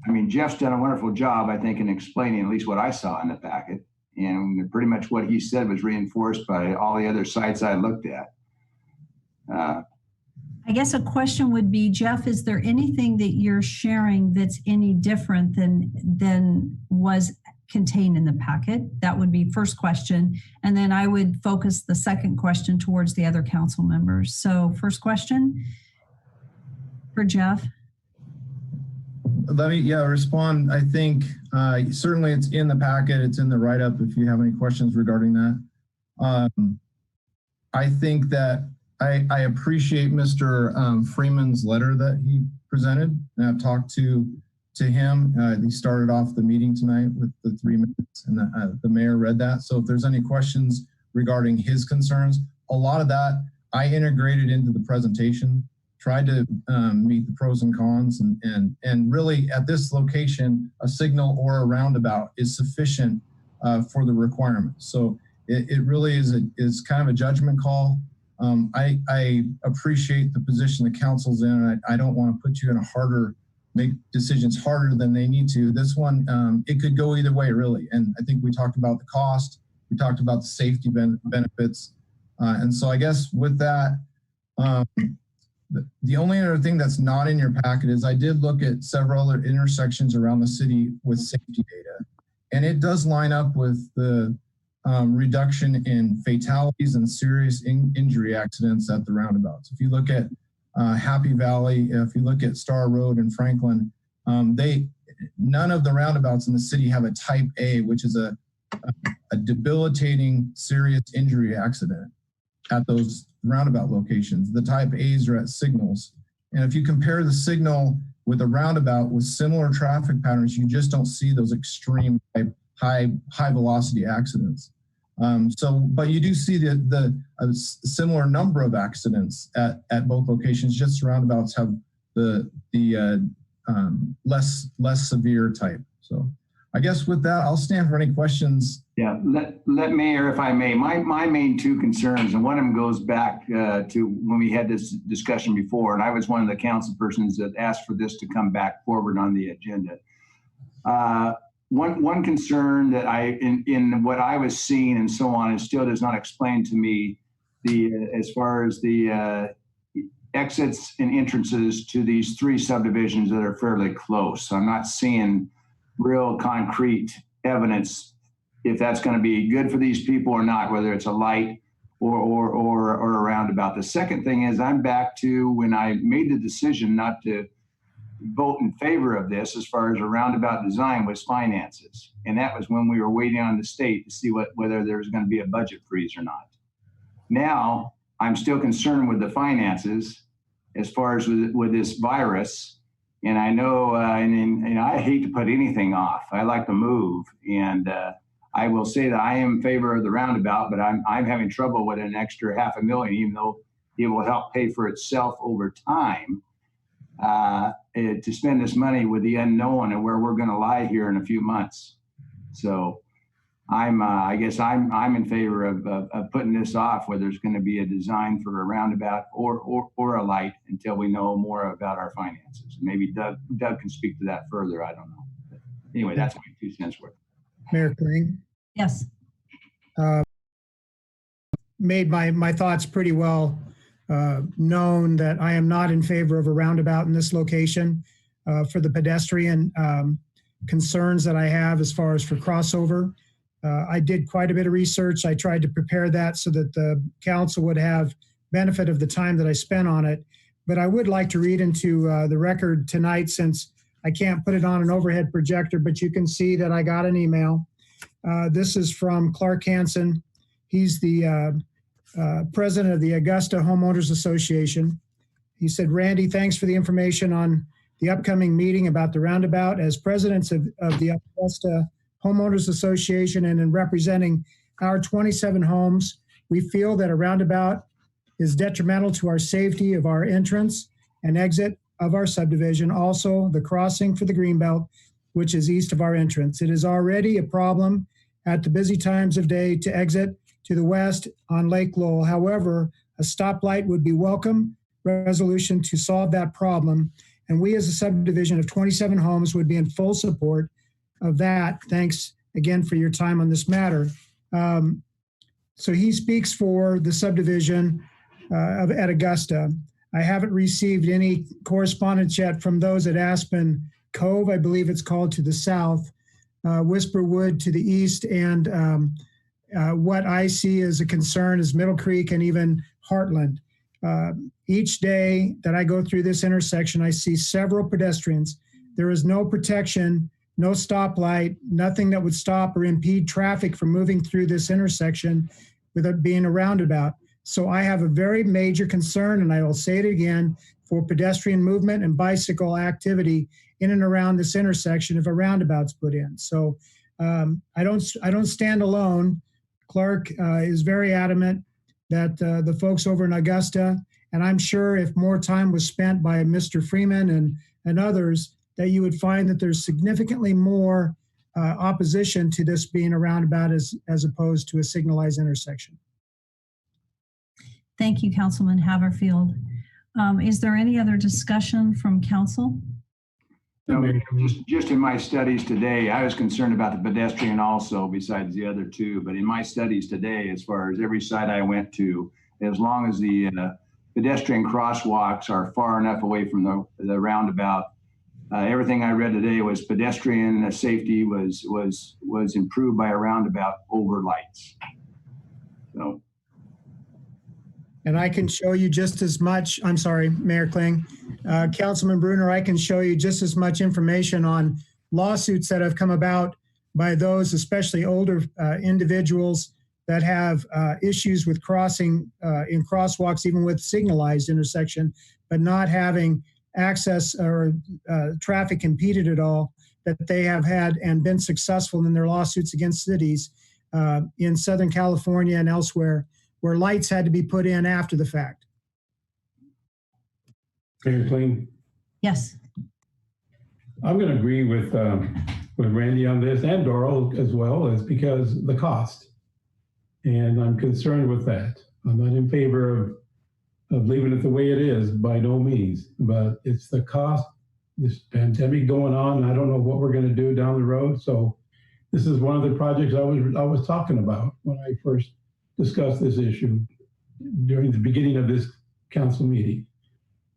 [SPEAKER 10] I mean, Jeff's done a wonderful job, I think, in explaining at least what I saw in the packet. And pretty much what he said was reinforced by all the other sites I looked at.
[SPEAKER 17] I guess a question would be, Jeff, is there anything that you're sharing that's any different than was contained in the packet? That would be first question. And then I would focus the second question towards the other council members. So first question for Jeff.
[SPEAKER 19] Let me, respond. I think certainly it's in the packet. It's in the write-up if you have any questions regarding that. I think that I appreciate Mr. Freeman's letter that he presented. And I've talked to to him. He started off the meeting tonight with the 3 minutes, and the mayor read that. So if there's any questions regarding his concerns, a lot of that I integrated into the presentation, tried to meet the pros and cons, and really at this location, a signal or a roundabout is sufficient for the requirements. So it really is kind of a judgment call. I appreciate the position the council's in, and I don't want to put you in make decisions harder than they need to. This one, it could go either way, really. And I think we talked about the cost, we talked about the safety benefits. And so I guess with that, the only other thing that's not in your packet is I did look at several other intersections around the city with safety data. And it does line up with the reduction in fatalities and serious injury accidents at the roundabouts. If you look at Happy Valley, if you look at Star Road and Franklin, none of the roundabouts in the city have a type A, which is a debilitating serious injury accident at those roundabout locations. The type A's are at signals. And if you compare the signal with a roundabout with similar traffic patterns, you just don't see those extreme high velocity accidents. But you do see a similar number of accidents at both locations. Just roundabouts have the less severe type. So I guess with that, I'll stand for any questions.
[SPEAKER 10] Yeah, let Mayor, if I may, my main two concerns, and one of them goes back to when we had this discussion before, and I was one of the council persons that asked for this to come back forward on the agenda. One concern that in what I was seeing and so on, it still does not explain to me as far as the exits and entrances to these 3 subdivisions that are fairly close. So I'm not seeing real concrete evidence if that's going to be good for these people or not, whether it's a light or a roundabout. The second thing is I'm back to when I made the decision not to vote in favor of this as far as a roundabout design was finances. And that was when we were waiting on the state to see whether there's going to be a budget freeze or not. Now I'm still concerned with the finances as far as with this virus. And I know, and I hate to put anything off. I like to move. And I will say that I am in favor of the roundabout, but I'm having trouble with an extra $500,000, even though it will help pay for itself over time, to spend this money with the unknown and where we're going to lie here in a few months. So I guess I'm in favor of putting this off, whether it's going to be a design for a roundabout or a light until we know more about our finances. Maybe Doug can speak to that further. I don't know. But anyway, that's my 2 cents worth.
[SPEAKER 5] Mayor Kling?
[SPEAKER 17] Yes.
[SPEAKER 5] Made my thoughts pretty well known that I am not in favor of a roundabout in this location for the pedestrian concerns that I have as far as for crossover. I did quite a bit of research. I tried to prepare that so that the council would have benefit of the time that I spent on it. But I would like to read into the record tonight, since I can't put it on an overhead projector, but you can see that I got an email. This is from Clark Hansen. He's the president of the Augusta Homeowners Association. He said, Randy, thanks for the information on the upcoming meeting about the roundabout. As presidents of the Augusta Homeowners Association and in representing our 27 homes, we feel that a roundabout is detrimental to our safety of our entrance and exit of our subdivision. Also, the crossing for the Greenbelt, which is east of our entrance. It is already a problem at the busy times of day to exit to the west on Lake Lowell. However, a stoplight would be welcome resolution to solve that problem. And we as a subdivision of 27 homes would be in full support of that. Thanks again for your time on this matter. So he speaks for the subdivision at Augusta. I haven't received any correspondence yet from those at Aspen Cove, I believe it's called, to the south, Whisperwood to the east, and what I see as a concern is Middle Creek and even Heartland. Each day that I go through this intersection, I see several pedestrians. There is no protection, no stoplight, nothing that would stop or impede traffic from moving through this intersection with it being a roundabout. So I have a very major concern, and I will say it again, for pedestrian movement and bicycle activity in and around this intersection if a roundabout's put in. So I don't stand alone. Clark is very adamant that the folks over in Augusta, and I'm sure if more time was spent by Mr. Freeman and others, that you would find that there's significantly more opposition to this being a roundabout as opposed to a signalized intersection.
[SPEAKER 17] Thank you, Councilman Haverfield. Is there any other discussion from council?
[SPEAKER 10] No, just in my studies today, I was concerned about the pedestrian also, besides the other two. But in my studies today, as far as every site I went to, as long as the pedestrian crosswalks are far enough away from the roundabout, everything I read today was pedestrian safety was improved by a roundabout over lights. So.
[SPEAKER 5] And I can show you just as much, I'm sorry, Mayor Kling, Councilman Bruner, I can show you just as much information on lawsuits that have come about by those, especially older individuals that have issues with crossing in crosswalks, even with signalized intersection, but not having access or traffic impeded at all, that they have had and been successful in their lawsuits against cities in Southern California and elsewhere, where lights had to be put in after the fact.
[SPEAKER 8] Mayor Kling?
[SPEAKER 17] Yes.
[SPEAKER 8] I'm going to agree with Randy on this, and Doral as well, is because the cost. And I'm concerned with that. I'm not in favor of leaving it the way it is, by no means, but it's the cost, this pandemic going on. I don't know what we're going to do down the road. So this is one of the projects I was talking about when I first discussed this issue during the beginning of this council meeting.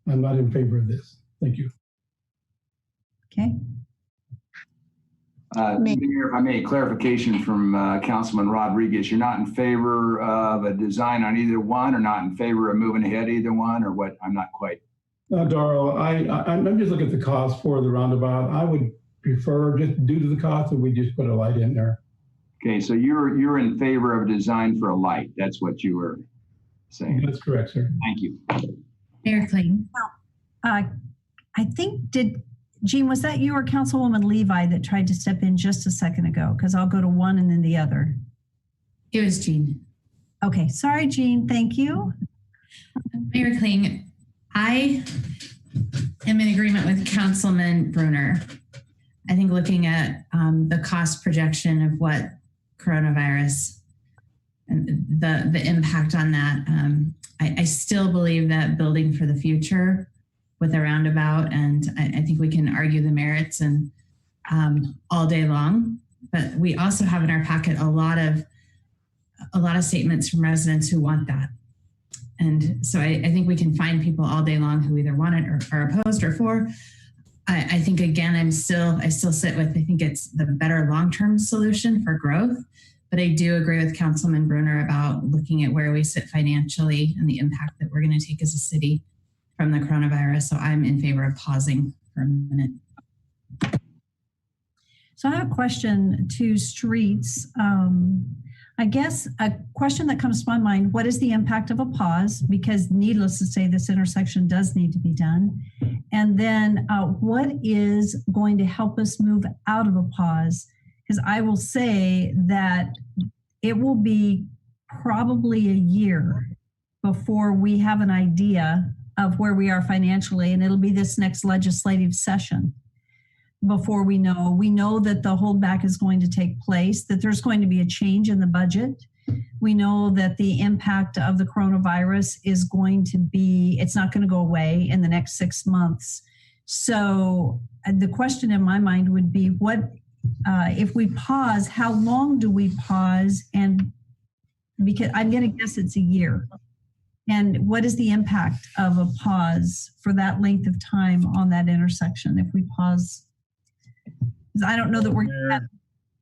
[SPEAKER 8] I'm not in favor of this. Thank you.
[SPEAKER 17] Okay.
[SPEAKER 10] Mayor, if I may, clarification from Councilman Rodriguez. You're not in favor of a design on either one, or not in favor of moving ahead either one, or what? I'm not quite.
[SPEAKER 8] Darrell, I'm just looking at the cost for the roundabout. I would prefer, just due to the cost, that we just put a light in there.
[SPEAKER 10] Okay, so you're in favor of a design for a light. That's what you were saying.
[SPEAKER 8] That's correct, sir.
[SPEAKER 10] Thank you.
[SPEAKER 11] Mayor Kling.
[SPEAKER 17] I think, Jean, was that you or Councilwoman Levi that tried to step in just a second ago? Because I'll go to one and then the other.
[SPEAKER 11] It was Jean.
[SPEAKER 17] Okay, sorry, Jean. Thank you.
[SPEAKER 11] Mayor Kling, I am in agreement with Councilman Bruner. I think looking at the cost projection of what coronavirus and the impact on that, I still believe that building for the future with a roundabout, and I think we can argue the merits and all day long. But we also have in our packet a lot of statements from residents who want that. And so I think we can find people all day long who either want it or are opposed or for. I think, again, I still sit with, I think it's the better long-term solution for growth. But I do agree with Councilman Bruner about looking at where we sit financially and the impact that we're going to take as a city from the coronavirus. So I'm in favor of pausing for a minute.
[SPEAKER 17] So I have a question to streets. I guess a question that comes to my mind, what is the impact of a pause? Because needless to say, this intersection does need to be done. And then what is going to help us move out of a pause? Because I will say that it will be probably a year before we have an idea of where we are financially, and it'll be this next legislative session before we know that the holdback is going to take place, that there's going to be a change in the budget. We know that the impact of the coronavirus is going to be, it's not going to go away in the next 6 months. So the question in my mind would be, what if we pause, how long do we pause? And because I'm going to guess it's a year. And what is the impact of a pause for that length of time on that intersection if we pause? I don't know that we're going to have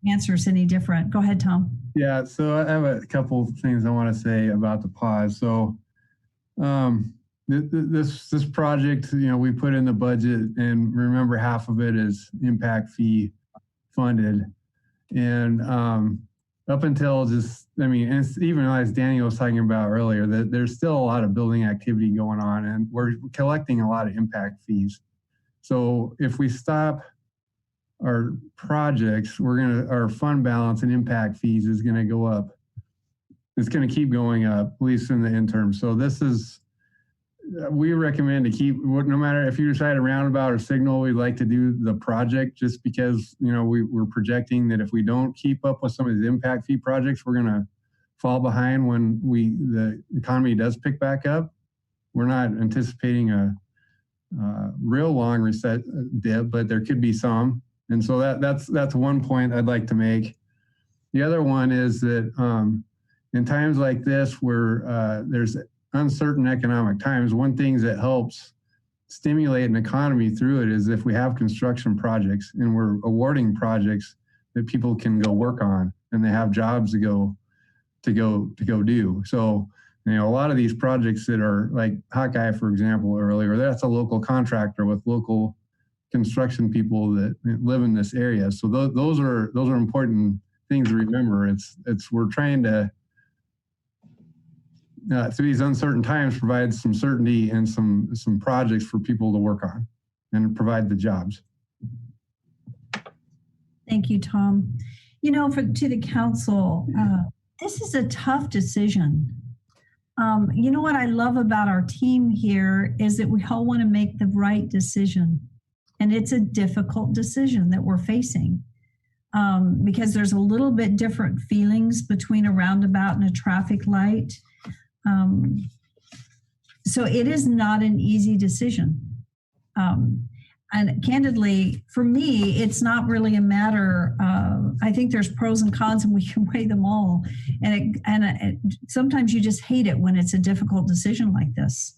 [SPEAKER 17] answers any different. Go ahead, Tom.
[SPEAKER 16] Yeah, so I have a couple of things I want to say about the pause. So this project, we put in the budget, and remember, half of it is impact fee funded. And up until and even as Daniel was talking about earlier, that there's still a lot of building activity going on, and we're collecting a lot of impact fees. So if we stop our projects, our fund balance and impact fees is gonna go up. It's gonna keep going up, at least in the interim. So this is, we recommend to keep, no matter if you decide a roundabout or signal, we'd like to do the project just because, we're projecting that if we don't keep up with some of these impact fee projects, we're gonna fall behind when the economy does pick back up. We're not anticipating a real long reset dip, but there could be some. And so that's one point I'd like to make. The other one is that in times like this where there's uncertain economic times, one thing that helps stimulate an economy through it is if we have construction projects and we're awarding projects that people can go work on and they have jobs to go do. So, a lot of these projects that are like Hawkeye, for example, earlier, that's a local contractor with local construction people that live in this area. So those are important things to remember. We're trying to through these uncertain times provide some certainty and some projects for people to work on and provide the jobs.
[SPEAKER 17] Thank you, Tom. To the council, this is a tough decision. What I love about our team here is that we all want to make the right decision. And it's a difficult decision that we're facing because there's a little bit different feelings between a roundabout and a traffic light. So it is not an easy decision. And candidly, for me, it's not really a matter. I think there's pros and cons, and we can weigh them all. And sometimes you just hate it when it's a difficult decision like this.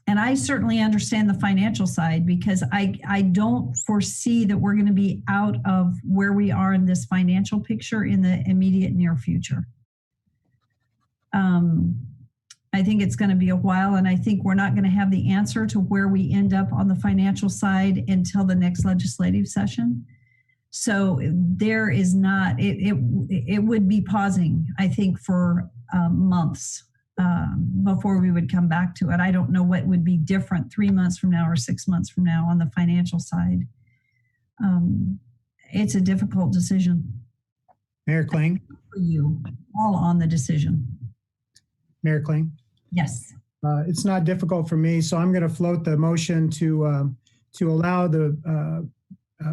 [SPEAKER 17] And I certainly understand the financial side because I don't foresee that we're going to be out of where we are in this financial picture in the immediate near future. I think it's going to be a while, and I think we're not going to have the answer to where we end up on the financial side until the next legislative session. So there is not, it would be pausing, I think, for months before we would come back to it. I don't know what would be different 3 months from now or 6 months from now on the financial side. It's a difficult decision.
[SPEAKER 5] Mayor Kling?
[SPEAKER 17] For you, all on the decision.
[SPEAKER 5] Mayor Kling?
[SPEAKER 17] Yes.
[SPEAKER 5] It's not difficult for me, so I'm going to float the motion to allow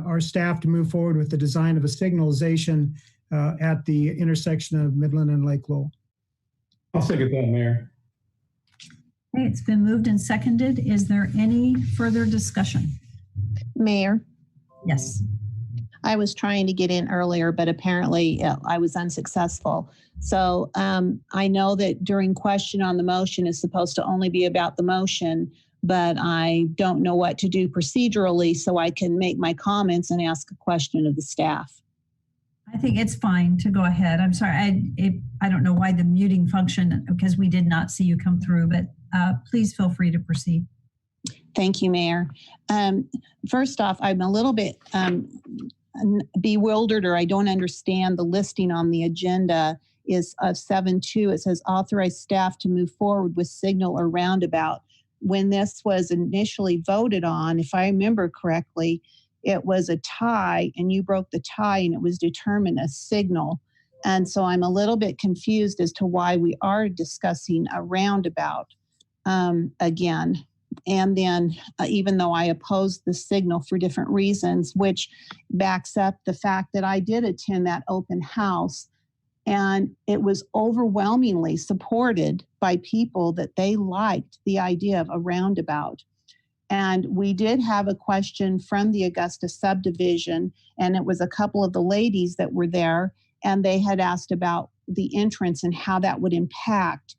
[SPEAKER 5] our staff to move forward with the design of a signalization at the intersection of Midland and Lake Lowell.
[SPEAKER 8] I'll second that, Mayor.
[SPEAKER 17] Okay, it's been moved and seconded. Is there any further discussion?
[SPEAKER 13] Mayor?
[SPEAKER 17] Yes.
[SPEAKER 13] I was trying to get in earlier, but apparently I was unsuccessful. So I know that during question on the motion is supposed to only be about the motion, but I don't know what to do procedurally so I can make my comments and ask a question of the staff.
[SPEAKER 17] I think it's fine to go ahead. I'm sorry, I don't know why the muting function, because we did not see you come through, but please feel free to proceed.
[SPEAKER 13] Thank you, Mayor. First off, I'm a little bit bewildered, or I don't understand the listing on the agenda is of 7.2. It says authorize staff to move forward with signal or roundabout. When this was initially voted on, if I remember correctly, it was a tie and you broke the tie and it was determined a signal. And so I'm a little bit confused as to why we are discussing a roundabout again. And then even though I opposed the signal for different reasons, which backs up the fact that I did attend that open house and it was overwhelmingly supported by people that they liked the idea of a roundabout. And we did have a question from the Augusta subdivision, and it was a couple of the ladies that were there, and they had asked about the entrance and how that would impact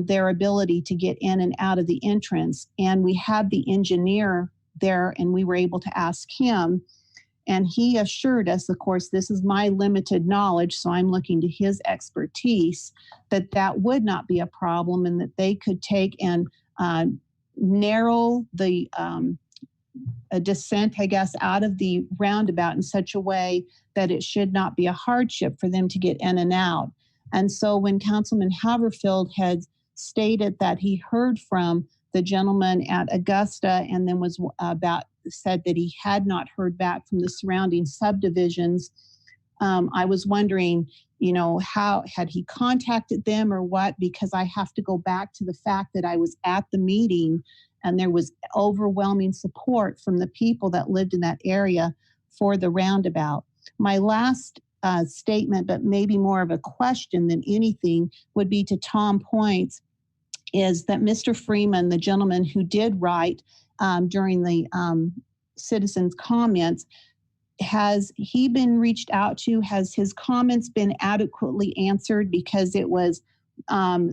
[SPEAKER 13] their ability to get in and out of the entrance. And we had the engineer there and we were able to ask him, and he assured us, of course, this is my limited knowledge, so I'm looking to his expertise, that that would not be a problem and that they could take and narrow the a descent, I guess, out of the roundabout in such a way that it should not be a hardship for them to get in and out. And so when Councilman Haverfield had stated that he heard from the gentleman at Augusta, and then was said that he had not heard back from the surrounding subdivisions. I was wondering, how had he contacted them or what? Because I have to go back to the fact that I was at the meeting and there was overwhelming support from the people that lived in that area for the roundabout. My last statement, but maybe more of a question than anything, would be to Tom Points, is that Mr. Freeman, the gentleman who did write during the citizens' comments, has he been reached out to? Has his comments been adequately answered? Because it was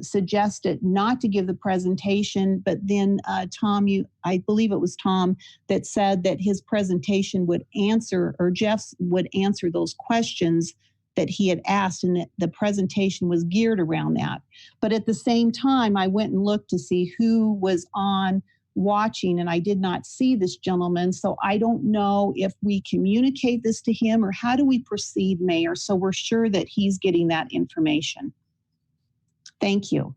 [SPEAKER 13] suggested not to give the presentation, but then Tom, I believe it was Tom that said that his presentation would answer, or Jeff's would answer those questions that he had asked, and that the presentation was geared around that. But at the same time, I went and looked to see who was on watching, and I did not see this gentleman. So I don't know if we communicate this to him, or how do we proceed, Mayor, so we're sure that he's getting that information. Thank you.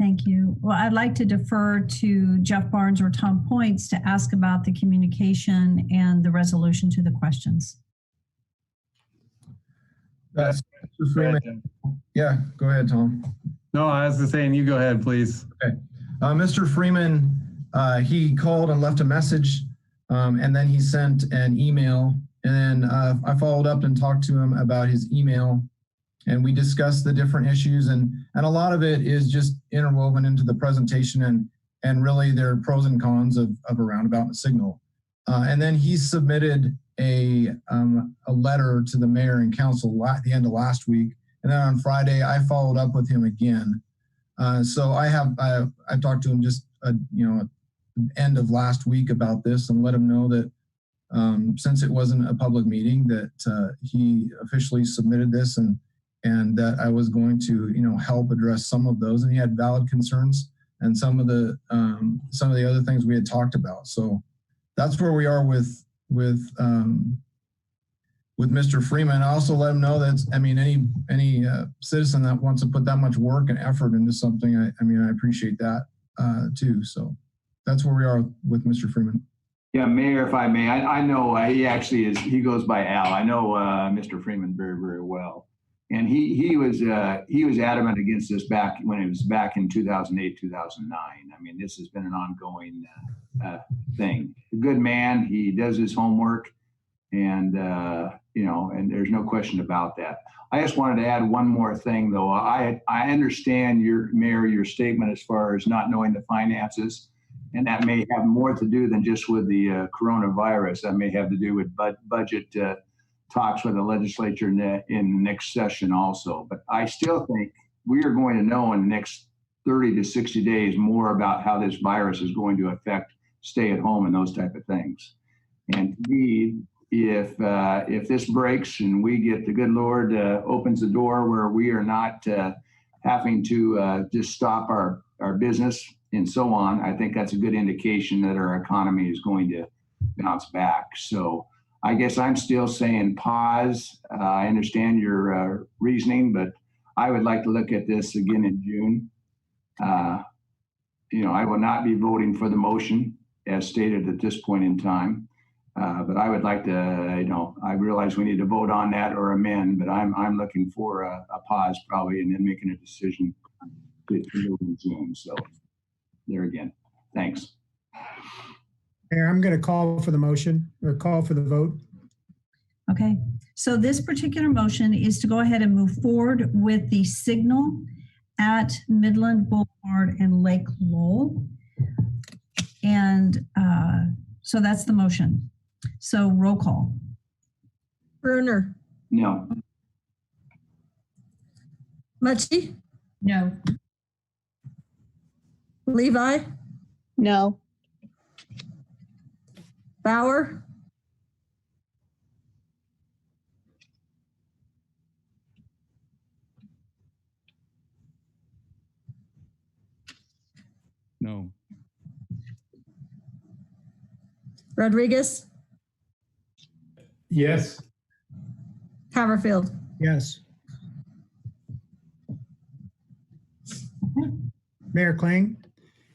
[SPEAKER 17] Thank you. Well, I'd like to defer to Jeff Barnes or Tom Points to ask about the communication and the resolution to the questions.
[SPEAKER 19] Mr. Freeman. Yeah, go ahead, Tom.
[SPEAKER 16] No, I was just saying, you go ahead, please.
[SPEAKER 19] Okay. Mr. Freeman, he called and left a message, and then he sent an email. And then I followed up and talked to him about his email, and we discussed the different issues. And a lot of it is just interwoven into the presentation, and really there are pros and cons of a roundabout and a signal. And then he submitted a letter to the mayor and council at the end of last week. And then on Friday, I followed up with him again. So I talked to him just, end of last week about this, and let him know that since it wasn't a public meeting, that he officially submitted this, and that I was going to, help address some of those. And he had valid concerns and some of the other things we had talked about. So that's where we are with Mr. Freeman. I also let him know that, any citizen that wants to put that much work and effort into something, I appreciate that too. So that's where we are with Mr. Freeman.
[SPEAKER 10] Yeah, Mayor, if I may, I know he goes by Al. I know Mr. Freeman very, very well. And he was adamant against this back when it was back in 2008, 2009. This has been an ongoing thing. A good man. He does his homework, and and there's no question about that. I just wanted to add one more thing, though. I understand your statement as far as not knowing the finances, and that may have more to do than just with the coronavirus. That may have to do with budget talks with the legislature in the next session also. But I still think we are going to know in the next 30 to 60 days more about how this virus is going to affect stay at home and those type of things. And indeed, if this breaks and we get, the good Lord opens the door where we are not having to just stop our business and so on, I think that's a good indication that our economy is going to bounce back. So I guess I'm still saying pause. I understand your reasoning, but I would like to look at this again in June. I will not be voting for the motion as stated at this point in time. But I would like to, I realize we need to vote on that or amend, but I'm looking for a pause probably, and then making a decision to move in June. So there again, thanks.
[SPEAKER 5] Mayor, I'm going to call for the motion, or call for the vote.
[SPEAKER 17] Okay, so this particular motion is to go ahead and move forward with the signal at Midland Boulevard and Lake Lowell. And so that's the motion. So roll call.
[SPEAKER 4] Bruner.
[SPEAKER 10] No.
[SPEAKER 4] Mucci.
[SPEAKER 11] No.
[SPEAKER 4] Levi.
[SPEAKER 13] No.
[SPEAKER 4] Bauer.
[SPEAKER 7] No.
[SPEAKER 4] Rodriguez.
[SPEAKER 8] Yes.
[SPEAKER 4] Haverfield.
[SPEAKER 5] Yes. Mayor Kling?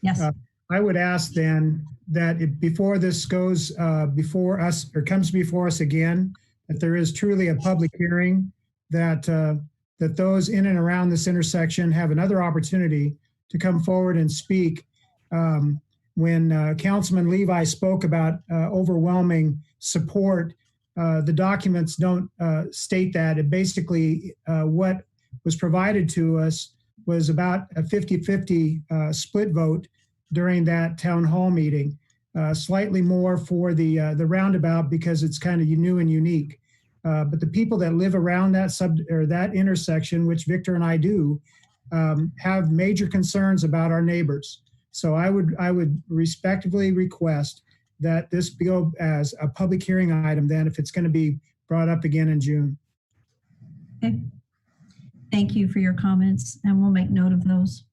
[SPEAKER 17] Yes.
[SPEAKER 5] I would ask then that before this goes before us or comes before us again, that there is truly a public hearing, that that those in and around this intersection have another opportunity to come forward and speak. When Councilman Levi spoke about overwhelming support, the documents don't state that. It basically, what was provided to us was about a 50-50 split vote during that town hall meeting. Slightly more for the roundabout because it's kind of new and unique. But the people that live around that that intersection, which Victor and I do, have major concerns about our neighbors. So I would respectfully request that this go as a public hearing item then if it's going to be brought up again in June.
[SPEAKER 17] Okay. Thank you for your comments, and we'll make note of those.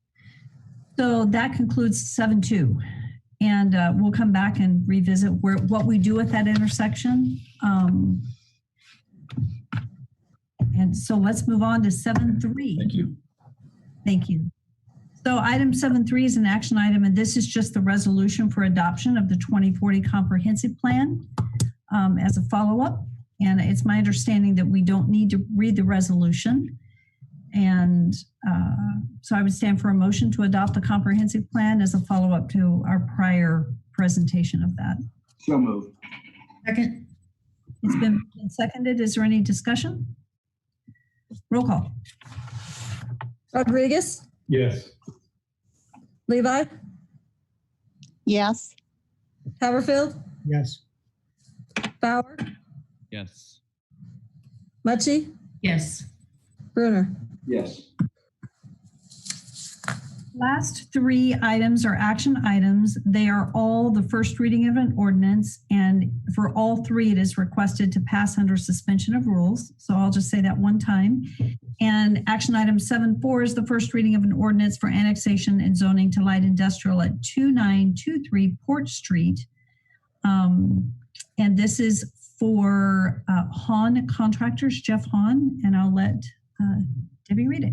[SPEAKER 17] So that concludes 7.2. And we'll come back and revisit what we do at that intersection. And so let's move on to 7.3.
[SPEAKER 20] Thank you.
[SPEAKER 17] Thank you. So item 7.3 is an action item, and this is just the resolution for adoption of the 2040 comprehensive plan as a follow-up. And it's my understanding that we don't need to read the resolution. And so I would stand for a motion to adopt the comprehensive plan as a follow-up to our prior presentation of that.
[SPEAKER 10] So moved.
[SPEAKER 17] Second. It's been seconded. Is there any discussion? Roll call.
[SPEAKER 4] Rodriguez,
[SPEAKER 8] Yes.
[SPEAKER 4] Levi,
[SPEAKER 13] Yes.
[SPEAKER 4] Haverfield,
[SPEAKER 5] Yes.
[SPEAKER 4] Bauer,
[SPEAKER 7] Yes.
[SPEAKER 4] Mucci,
[SPEAKER 11] Yes.
[SPEAKER 4] Bruner.
[SPEAKER 10] Yes.
[SPEAKER 17] Last three items are action items. They are all the first reading of an ordinance, and for all three, it is requested to pass under suspension of rules. So I'll just say that one time. And action item 7.4 is the first reading of an ordinance for annexation and zoning to light industrial at 2923 Port Street. And this is for Hahn Contractors, Jeff Hahn, and I'll let Debbie read it.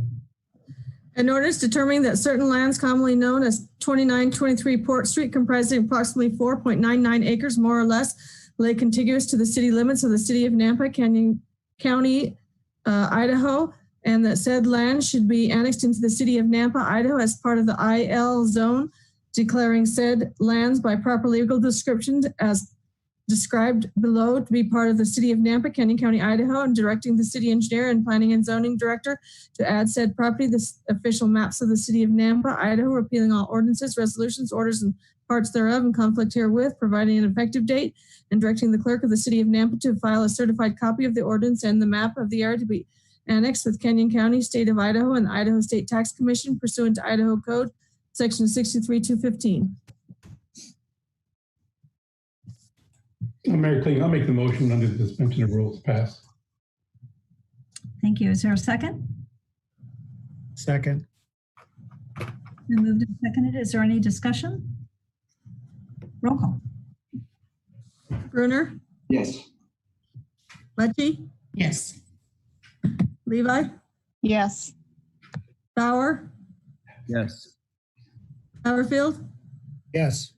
[SPEAKER 4] An ordinance determining that certain lands commonly known as 2923 Port Street comprising approximately 4.99 acres more or less lay contiguous to the city limits of the city of Nampa, Canyon County, Idaho, and that said land should be annexed into the city of Nampa, Idaho as part of the IL zone, declaring said lands by proper legal description as described below to be part of the city of Nampa, Canyon County, Idaho, and directing the city engineer and planning and zoning director to add said property the official maps of the city of Nampa, Idaho, repealing all ordinances, resolutions, orders, and parts thereof in conflict herewith, providing an effective date, and directing the clerk of the city of Nampa to file a certified copy of the ordinance and the map of the area to be annexed with Canyon County, state of Idaho, and the Idaho State Tax Commission pursuant to Idaho Code, section 63-215.
[SPEAKER 8] Mayor Kling, I'll make the motion under the suspension of rules pass.
[SPEAKER 17] Thank you. Is there a second?
[SPEAKER 5] Second.
[SPEAKER 17] We moved and seconded. Is there any discussion? Roll call.
[SPEAKER 4] Bruner,
[SPEAKER 10] Yes.
[SPEAKER 4] Mucci,
[SPEAKER 11] Yes.
[SPEAKER 4] Levi,
[SPEAKER 13] Yes.
[SPEAKER 4] Bauer,
[SPEAKER 7] Yes.
[SPEAKER 4] Haverfield,
[SPEAKER 5] Yes.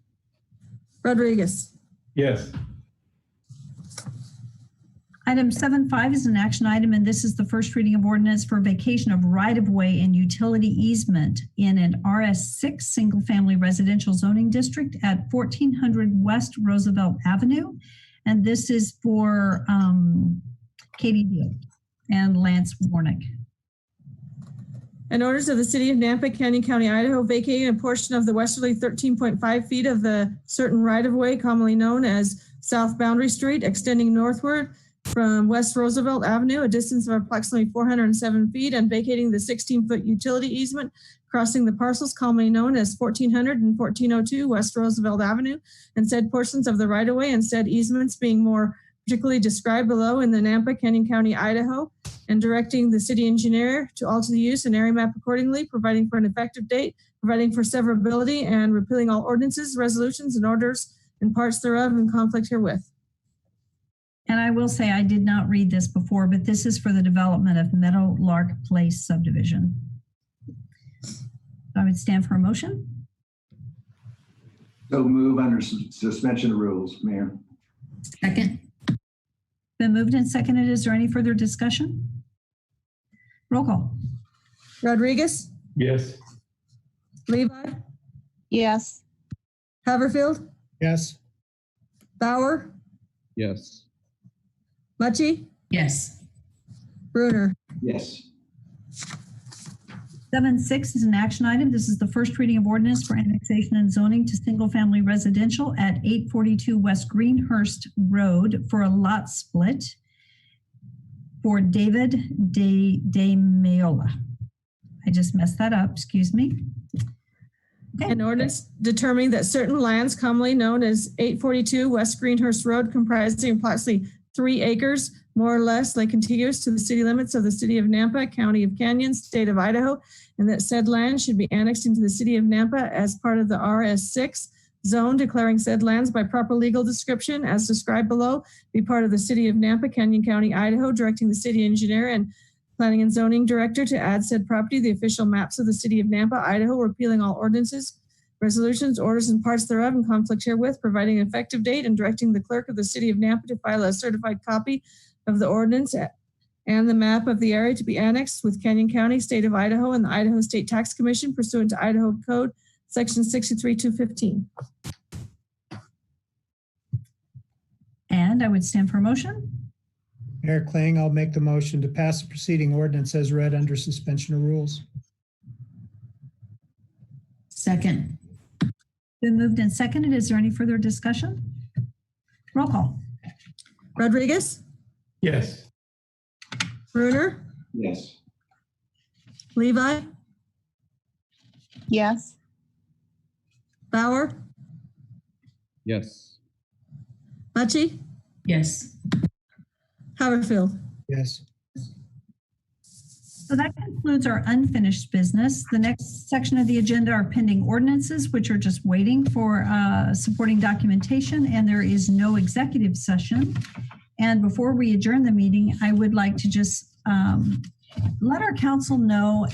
[SPEAKER 4] Rodriguez.
[SPEAKER 8] Yes.
[SPEAKER 17] Item 7.5 is an action item, and this is the first reading of ordinance for vacation of right-of-way and utility easement in an RS6 single-family residential zoning district at 1400 West Roosevelt Avenue. And this is for Katie Deal and Lance Warnick.
[SPEAKER 4] An orders of the city of Nampa, Canyon County, Idaho, vacating a portion of the westerly 13.5 feet of the certain right-of-way commonly known as South Boundary Street, extending northward from West Roosevelt Avenue, a distance of approximately 407 feet, and vacating the 16-foot utility easement crossing the parcels commonly known as 1400 and 1402 West Roosevelt Avenue, and said portions of the right-of-way and said easements being more particularly described below in the Nampa, Canyon County, Idaho, and directing the city engineer to alter the use and area map accordingly, providing for an effective date, providing for severability, and repealing all ordinances, resolutions, and orders and parts thereof in conflict herewith.
[SPEAKER 17] And I will say I did not read this before, but this is for the development of Meadowlark Place subdivision. I would stand for a motion.
[SPEAKER 10] So move under suspension of rules, Mayor.
[SPEAKER 11] Second.
[SPEAKER 17] Been moved and seconded. Is there any further discussion? Roll call.
[SPEAKER 4] Rodriguez,
[SPEAKER 8] Yes.
[SPEAKER 4] Levi,
[SPEAKER 13] Yes.
[SPEAKER 4] Haverfield,
[SPEAKER 5] Yes.
[SPEAKER 4] Bauer,
[SPEAKER 7] Yes.
[SPEAKER 4] Mucci,
[SPEAKER 11] Yes.
[SPEAKER 4] Bruner.
[SPEAKER 10] Yes.
[SPEAKER 17] 7.6 is an action item. This is the first reading of ordinance for annexation and zoning to single-family residential at 842 West Greenhurst Road for a lot split for David De Mayola. I just messed that up, excuse me.
[SPEAKER 4] An ordinance determining that certain lands commonly known as 842 West Greenhurst Road comprising approximately 3 acres, more or less, lay contiguous to the city limits of the city of Nampa, county of Canyon, state of Idaho, and that said land should be annexed into the city of Nampa as part of the RS6 zone, declaring said lands by proper legal description as described below, be part of the city of Nampa, Canyon County, Idaho, directing the city engineer and planning and zoning director to add said property, the official maps of the city of Nampa, Idaho, repealing all ordinances, resolutions, orders, and parts thereof in conflict herewith, providing an effective date, and directing the clerk of the city of Nampa to file a certified copy of the ordinance and the map of the area to be annexed with Canyon County, state of Idaho, and the Idaho State Tax Commission pursuant to Idaho Code Section 63215.
[SPEAKER 17] And I would stand for a motion.
[SPEAKER 5] Mayor Kling, I'll make the motion to pass the preceding ordinance as read under suspension of rules.
[SPEAKER 11] Second.
[SPEAKER 17] Been moved and seconded. Is there any further discussion? Roll call.
[SPEAKER 4] Rodriguez,
[SPEAKER 8] Yes.
[SPEAKER 4] Bruner,
[SPEAKER 10] Yes.
[SPEAKER 4] Levi,
[SPEAKER 13] Yes.
[SPEAKER 4] Bauer,
[SPEAKER 7] Yes.
[SPEAKER 4] Mucci,
[SPEAKER 11] Yes.
[SPEAKER 4] Haverfield.
[SPEAKER 5] Yes.
[SPEAKER 17] So that concludes our unfinished business. The next section of the agenda are pending ordinances, which are just waiting for supporting documentation, and there is no executive session. And before we adjourn the meeting, I would like to just let our council know,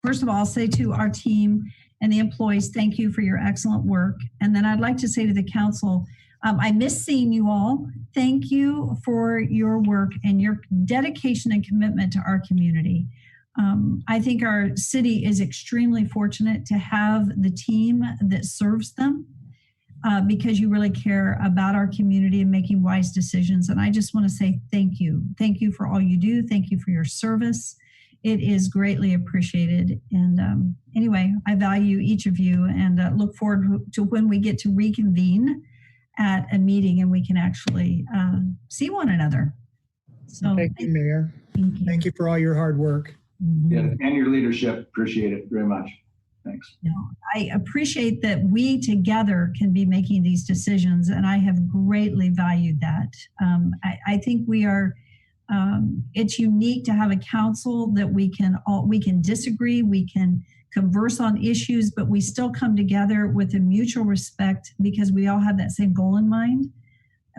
[SPEAKER 17] first of all, I'll say to our team and the employees, thank you for your excellent work. And then I'd like to say to the council, I miss seeing you all. Thank you for your work and your dedication and commitment to our community. I think our city is extremely fortunate to have the team that serves them because you really care about our community and making wise decisions. And I just want to say thank you. Thank you for all you do. Thank you for your service. It is greatly appreciated. And anyway, I value each of you and look forward to when we get to reconvene at a meeting and we can actually see one another. So
[SPEAKER 5] Thank you, Mayor. Thank you for all your hard work.
[SPEAKER 10] Yeah, and your leadership. Appreciate it very much. Thanks.
[SPEAKER 17] I appreciate that we together can be making these decisions, and I have greatly valued that. I think we are. It's unique to have a council that we can disagree, we can converse on issues, but we still come together with a mutual respect because we all have that same goal in mind,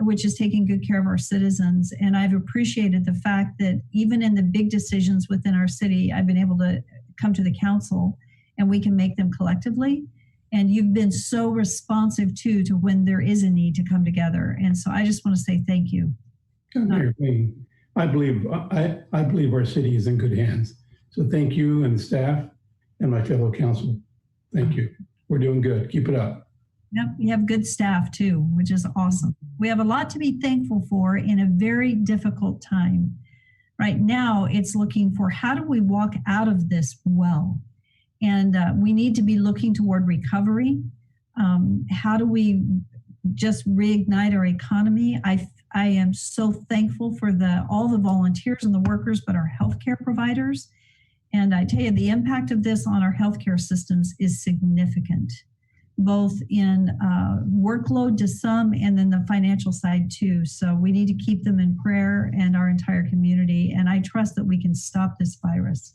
[SPEAKER 17] which is taking good care of our citizens. And I've appreciated the fact that even in the big decisions within our city, I've been able to come to the council and we can make them collectively. And you've been so responsive too to when there is a need to come together. And so I just want to say thank you.
[SPEAKER 8] Mayor Kling, I believe our city is in good hands. So thank you and the staff and my fellow council. Thank you. We're doing good. Keep it up.
[SPEAKER 17] Yep, we have good staff too, which is awesome. We have a lot to be thankful for in a very difficult time. Right now, it's looking for how do we walk out of this well? And we need to be looking toward recovery. How do we just reignite our economy? I am so thankful for all the volunteers and the workers, but our healthcare providers. And I tell you, the impact of this on our healthcare systems is significant, both in workload to some and then the financial side too. So we need to keep them in prayer and our entire community. And I trust that we can stop this virus.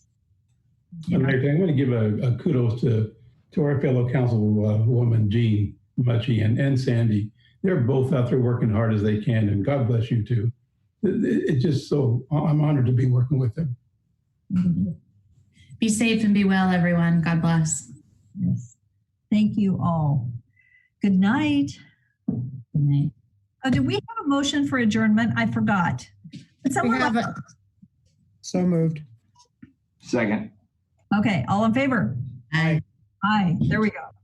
[SPEAKER 8] Mayor, I want to give a kudos to our fellow councilwoman, Jean Mucci and Sandy. They're both out there working hard as they can, and God bless you too. It's just so, I'm honored to be working with them.
[SPEAKER 11] Be safe and be well, everyone. God bless.
[SPEAKER 17] Yes. Thank you all. Good night.
[SPEAKER 11] Good night.
[SPEAKER 17] Oh, did we have a motion for adjournment? I forgot. Would someone
[SPEAKER 4] have
[SPEAKER 17] like-
[SPEAKER 5] So moved.
[SPEAKER 10] Second.
[SPEAKER 17] Okay, all in favor?
[SPEAKER 11] Aye.
[SPEAKER 17] Aye, there we go.